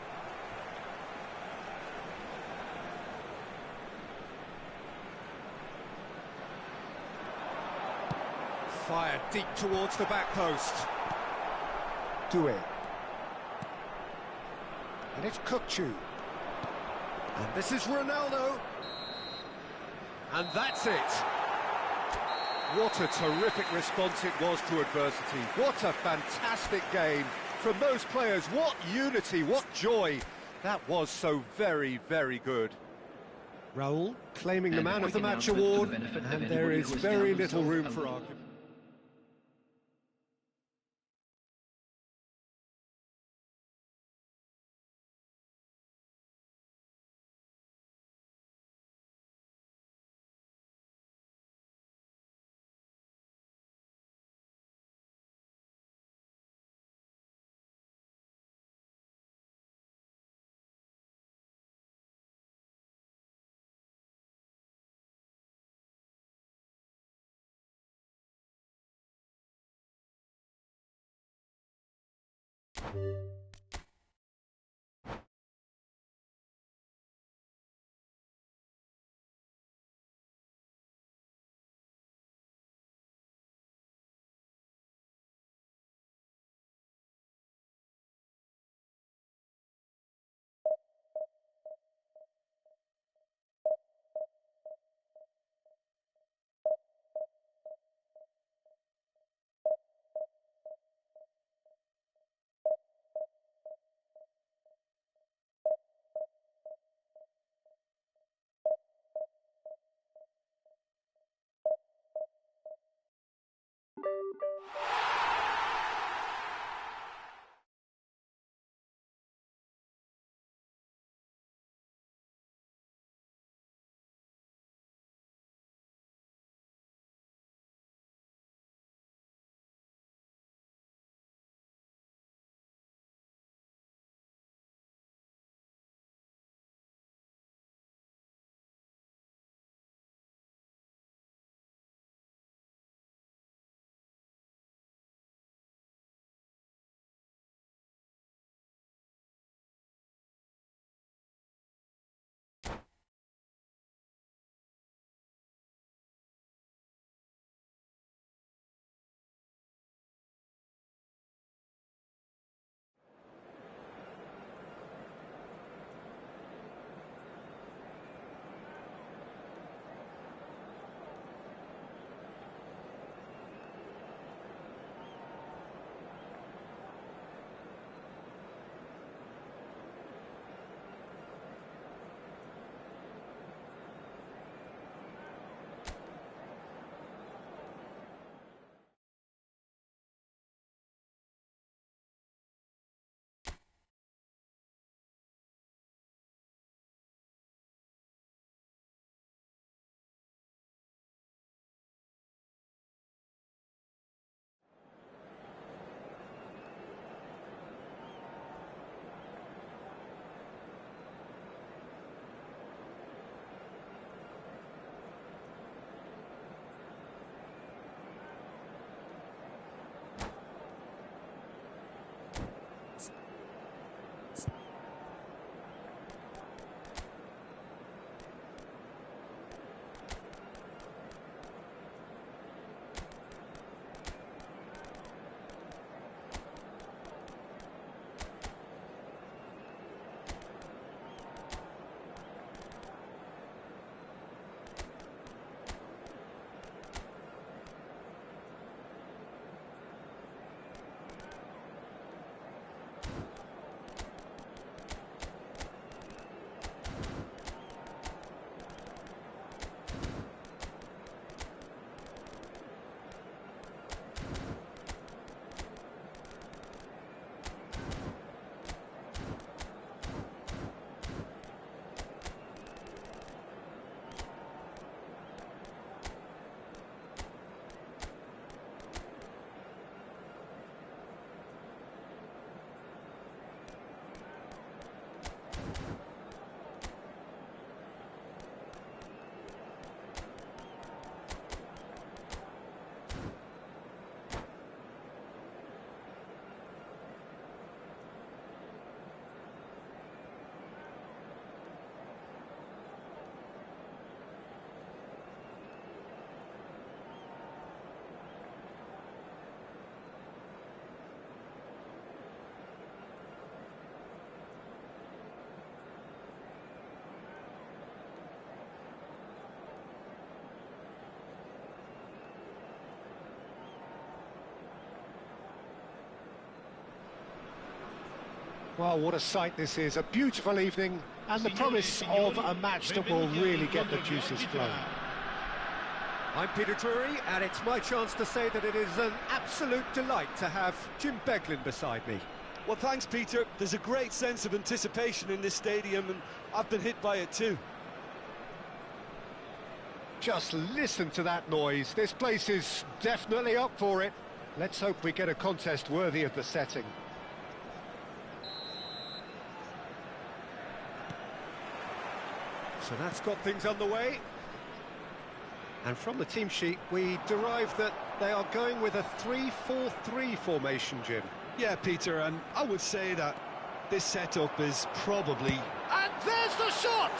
Fired deep towards the back post. Do it. And it's Kukçu. And this is Ronaldo. And that's it. What a terrific response it was to adversity. What a fantastic game from those players. What unity, what joy. That was so very, very good. Raul claiming the And Man of the quick Match announcement for award, the benefit of and there anybody is who has very found little room themselves for a- argument. Well, what a sight this is. A beautiful evening and the promise of a match that will really get the juices flowing. I'm Peter Drury, and it's my chance to say that it is an absolute delight to have Jim Beglin beside me. Well, thanks, Peter. There's a great sense of anticipation in this stadium, and I've been hit by it too. Just listen to that noise. This place is definitely up for it. Let's hope we get a contest worthy of the setting. So that's got things underway. And from the team sheet, we derive that they are going with a 3-4-3 formation, Jim. Yeah, Peter, and I would say that this setup is probably... And there's the shot!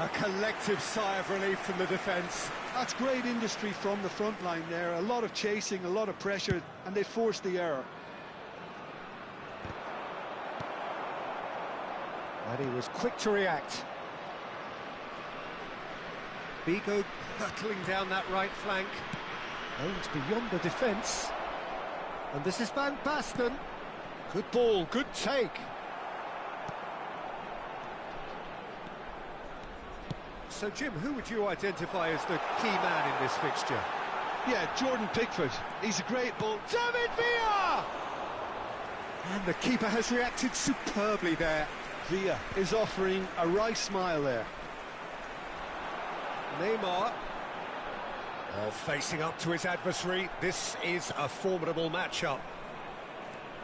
A collective sigh of relief from the defence. That's great industry from the front line there. A lot of chasing, a lot of pressure, and they forced the error. And he was quick to react. Vigo hurtling down that right flank. Aimed beyond the defence. And this is Van Basten. Good ball, good take. So, Jim, who would you identify as the key man in this fixture? Yeah, Jordan Pickford. He's a great ball. David Villa! And the keeper has reacted superbly there. Villa is offering a wry smile there. Neymar. Oh, facing up to his adversary. This is a formidable matchup.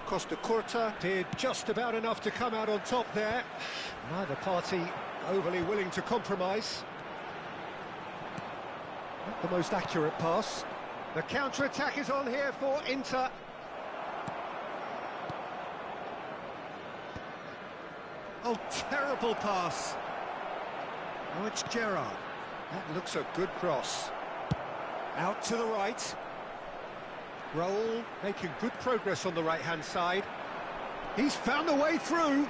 Costa Curta Did just about enough to come out on top there. Neither party overly willing to compromise. Not the most accurate pass. The counter-attack is on here for Inter. Oh, terrible pass. Oh, it's Gerrard. That looks a good cross. Out to the right. Raul making good progress on the right-hand side. He's found a way through.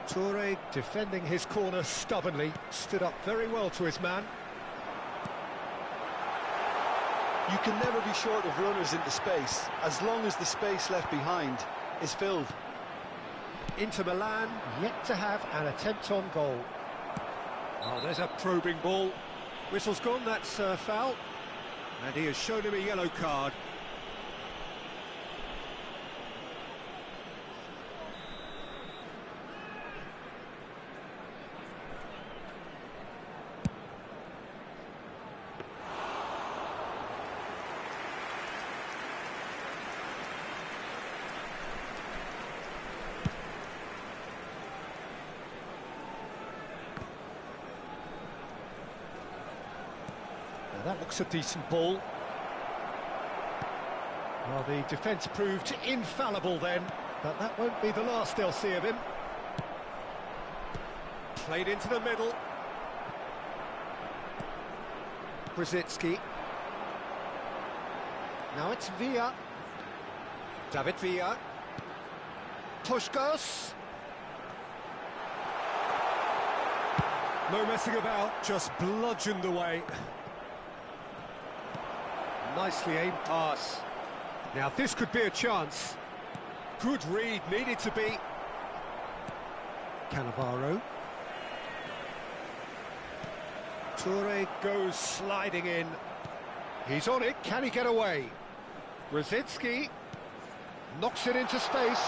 Toure defending his corner stubbornly. Stood up very well to his man. You can never be short of runners into space, as long as the space left behind is filled. Inter Milan yet to have an attempt on goal. Oh, there's a probing ball. Whistle's gone, that's foul. And he has shown him a yellow card. Now that looks a decent ball. Well, the defence proved infallible then, but that won't be the last they'll see of him. Played into the middle. Brzezinski. Now it's Villa. David Villa. Puskos. No messing about, just bludgeoned away. Nicely aimed pass. Now this could be a chance. Good read, needed to be. Cannavaro. Toure goes sliding in. He's on it, can he get away? Brzezinski knocks it into space.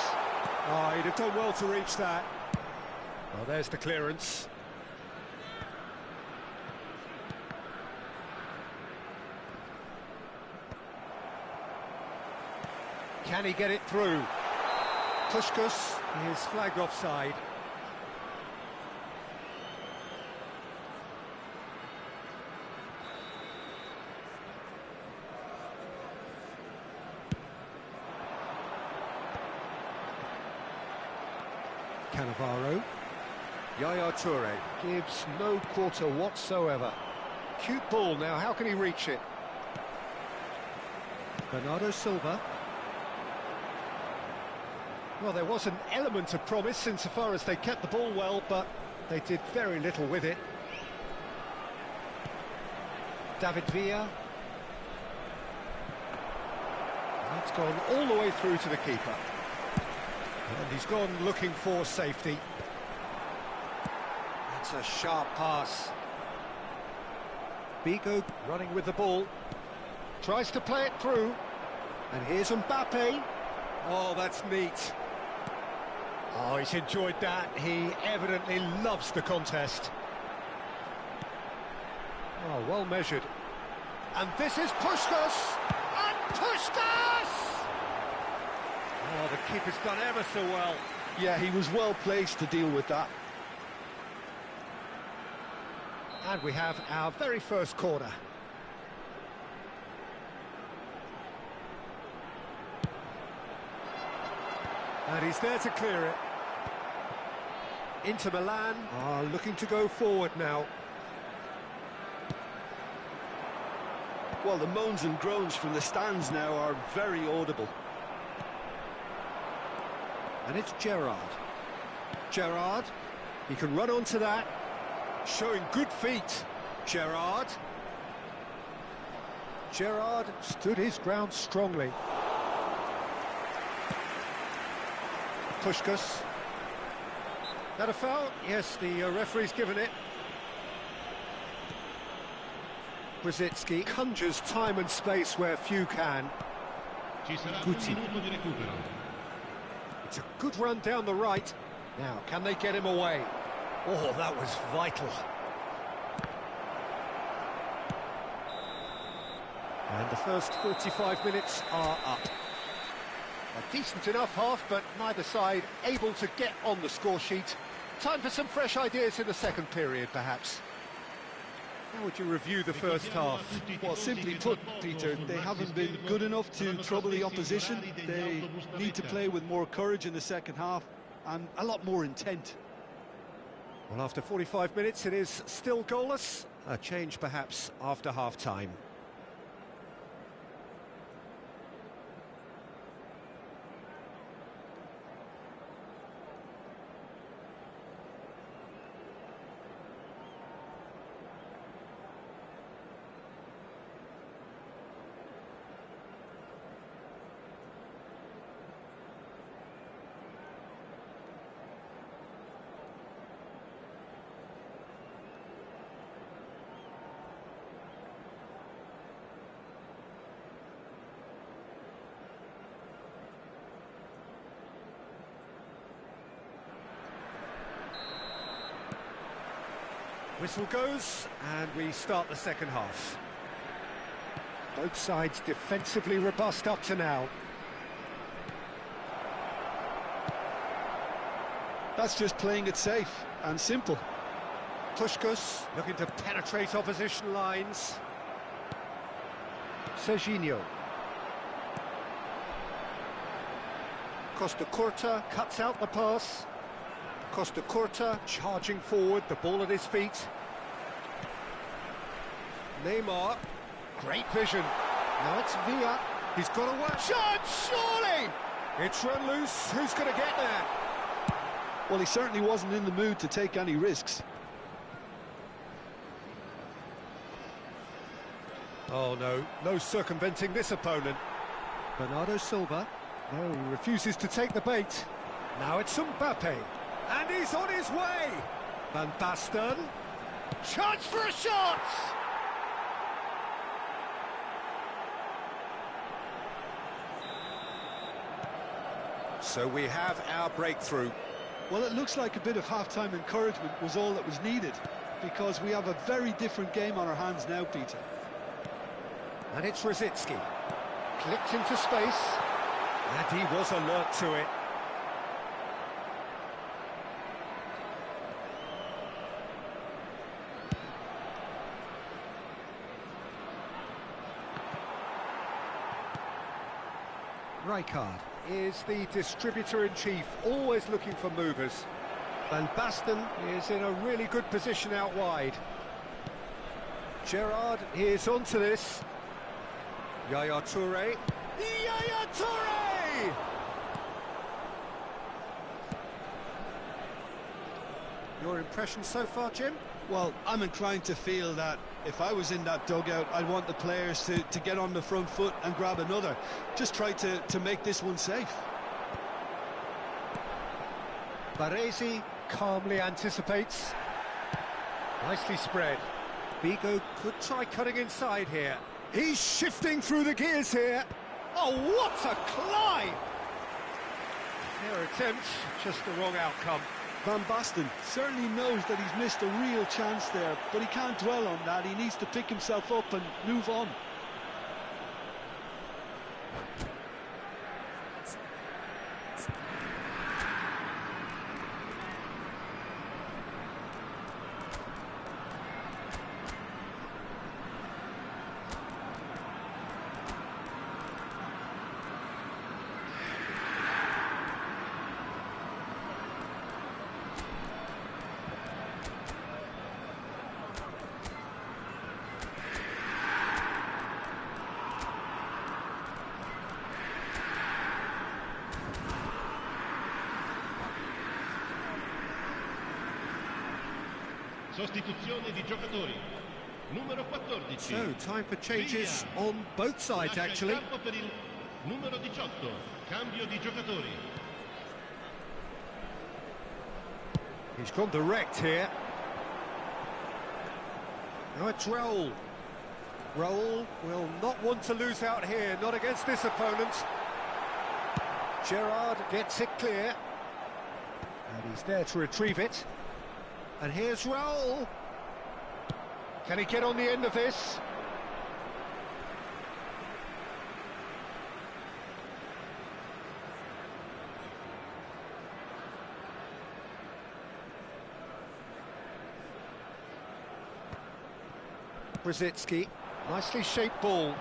Oh, he'd have done well to reach that. Well, there's the clearance. Can he get it through? Puskos is flagged offside. Cannavaro. Yaya Toure Gives no quarter whatsoever. Cute ball now, how can he reach it? Bernardo Silva. Well, there was an element of promise insofar as they kept the ball well, but they did very little with it. David Villa. That's gone all the way through to the keeper. And he's gone looking for safety. That's a sharp pass. Figo running with the ball. Tries to play it through. And here's Mbappe. Oh, that's neat. Oh, he's enjoyed that. He evidently loves the contest. Oh, well measured. And this is Puskas! And Puskas! Oh, the keeper's done ever so well. Yeah, he was well placed to deal with that. And we have our very first corner. And he's there to clear it. Inter Milan are looking to go forward now. Well, the moans and groans from the stands now are very audible. And it's Gerrard. Gerrard, he can run onto that. Showing good feet. Gerrard. Gerrard stood his ground strongly. Puskas. That a foul? Yes, the referee's given it. Brzezinski conjures time and space where few can. Guti. It's a good run down the right. Now, can they get him away? Oh, that was vital. And the first 45 minutes are up. A decent enough half, but neither side able to get on the score sheet. Time for some fresh ideas in the second period, perhaps. How would you review the first half? Well, simply put, Peter, they haven't been good enough to trouble the opposition. They need to play with more courage in the second half and a lot more intent. Well, after 45 minutes, it is still goalless. A change, perhaps, after half-time. Whistle goes, and we start the second half. Both sides defensively robust up to now. That's just playing it safe and simple. Puskas looking to penetrate opposition lines. Serginho. Costa Curta cuts out the pass. Costa Curta charging forward, the ball at his feet. Neymar, great vision. Now it's Villa. He's got a work shot, surely! It's run loose. Who's going to get there? Well, he certainly wasn't in the mood to take any risks. Oh no, no circumventing this opponent. Bernardo Silva. No, he refuses to take the bait. Now it's Mbappe. And he's on his way! Van Basten. Chance for a shot! So we have our breakthrough. Well, it looks like a bit of half-time encouragement was all that was needed, because we have a very different game on our hands now, Peter. And it's Brzezinski. Clipped into space. And he was alert to it. Rijkaard is the distributor-in-chief, always looking for movers. Van Basten is in a really good position out wide. Gerrard is onto this. Yaya Touré. Yaya Touré! Your impression so far, Jim? Well, I'm inclined to feel that if I was in that dugout, I'd want the players to get on the front foot and grab another. Just try to make this one safe. Baresi calmly anticipates. Nicely spread. Figo could try cutting inside here. He's shifting through the gears here. Oh, what a climb! Their attempt, just the wrong outcome. Van Basten certainly knows that he's missed a real chance there, but he can't dwell on that. He needs to pick himself up and move on. Sostituzione di giocatori. Numero 14. So, time for changes on both sides, Lascia il actually. campo per il numero 18. Cambio di giocatori. He's gone direct here. Now it's Raul. Raul will not want to lose out here, not against this opponent. Gerrard gets it clear. And he's there to retrieve it. And here's Raul. Can he get on the end of this? Brzezinski, nicely shaped ball.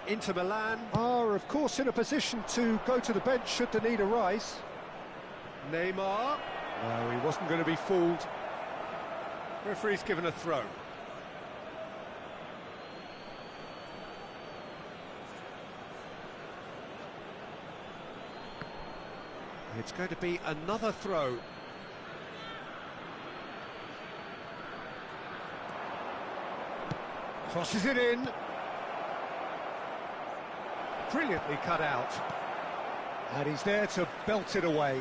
Inter Milan are, of course, in a position to go to the bench should the need arise. Neymar. No, he wasn't going to be fooled. Referee's given a throw. It's going to be another throw. Crosses it in. Brilliantly cut out. And he's there to belt it away.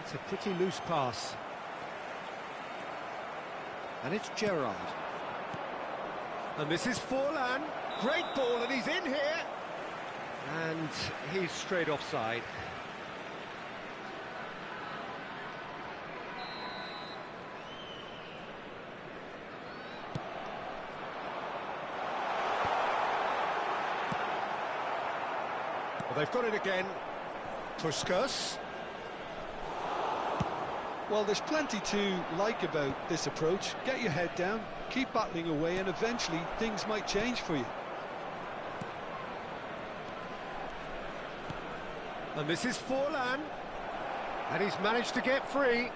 It's a pretty loose pass. And it's Gerrard. And this is Forlan. Great ball, and he's in here. And he's straight offside. Well, they've got it again. Puskas. Well, there's plenty to like about this approach. Get your head down, keep battling away, and eventually things might change for you. And this is Forlan. And he's managed to get free.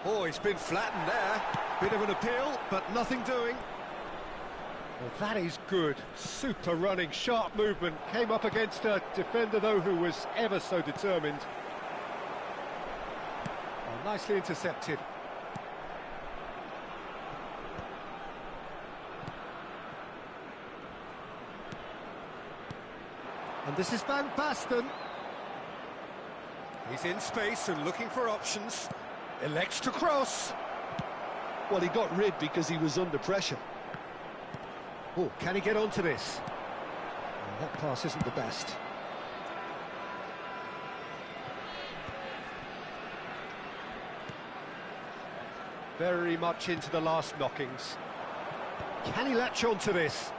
Oh, he's been flattened there. Bit of an appeal, but nothing doing. Well, that is good. Super running, sharp movement. Came up against a defender, though, who was ever so determined. Oh, nicely intercepted. And this is Van Basten. He's in space and looking for options. Elects to cross. Well, he got rid because he was under pressure. Oh, can he get onto this? Well, that pass isn't the best. Very much into the last knockings. Can he latch onto this?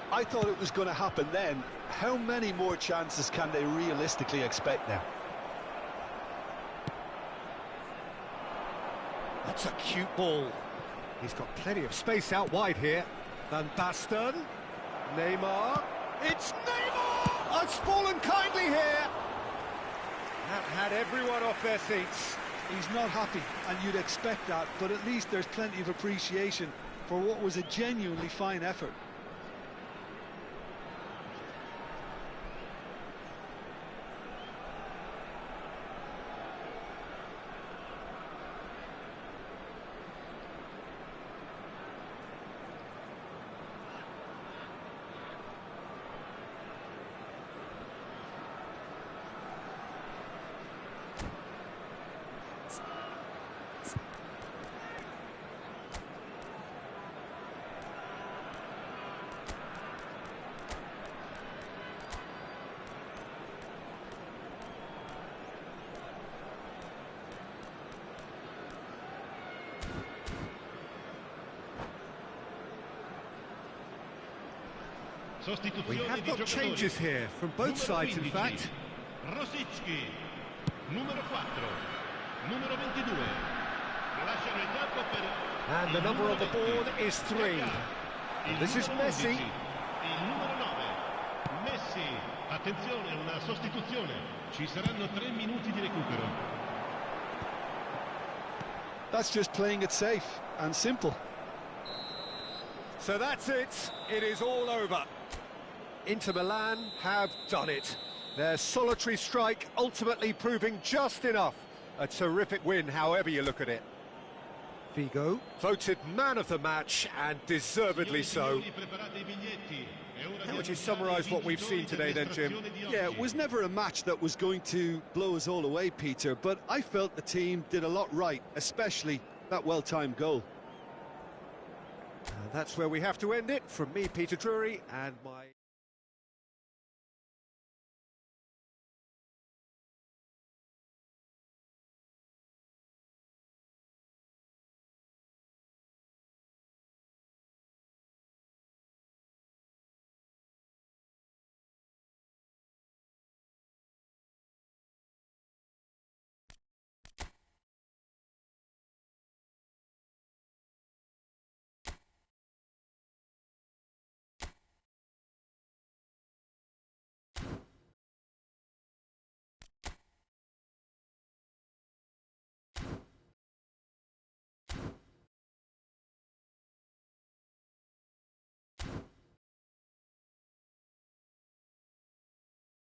I thought it was going to happen then. How many more chances can they realistically expect now? That's a cute ball. He's got plenty of space out wide here. Van Basten. Neymar. It's Neymar! It's fallen kindly here. That had everyone off their seats. He's not happy, and you'd expect that, but at least there's plenty of appreciation for what was a genuinely fine effort. Sostituzione We have di got giocatori. changes here from both sides, in 15, fact. Rosicki, numero 4, numero 22. Lasciano il campo per And the il number numero on the 20. board is 3. Il This is numero Messi. 11, il numero 9. Messi, attenzione, una sostituzione. Ci saranno 3 minuti di recupero. That's just playing it safe and simple. So that's it. It is all over. Inter Milan have done it. Their solitary strike ultimately proving just enough. A terrific win, however you look at it. Figo. Voted man of the match, and deservedly so. How would you summarise what we've seen today then, Jim? Yeah, it was never a match that was going to blow us all away, Peter, but I felt the team did a lot right, especially that well-timed goal. And that's where we have to end it. From me, Peter Drury, and my...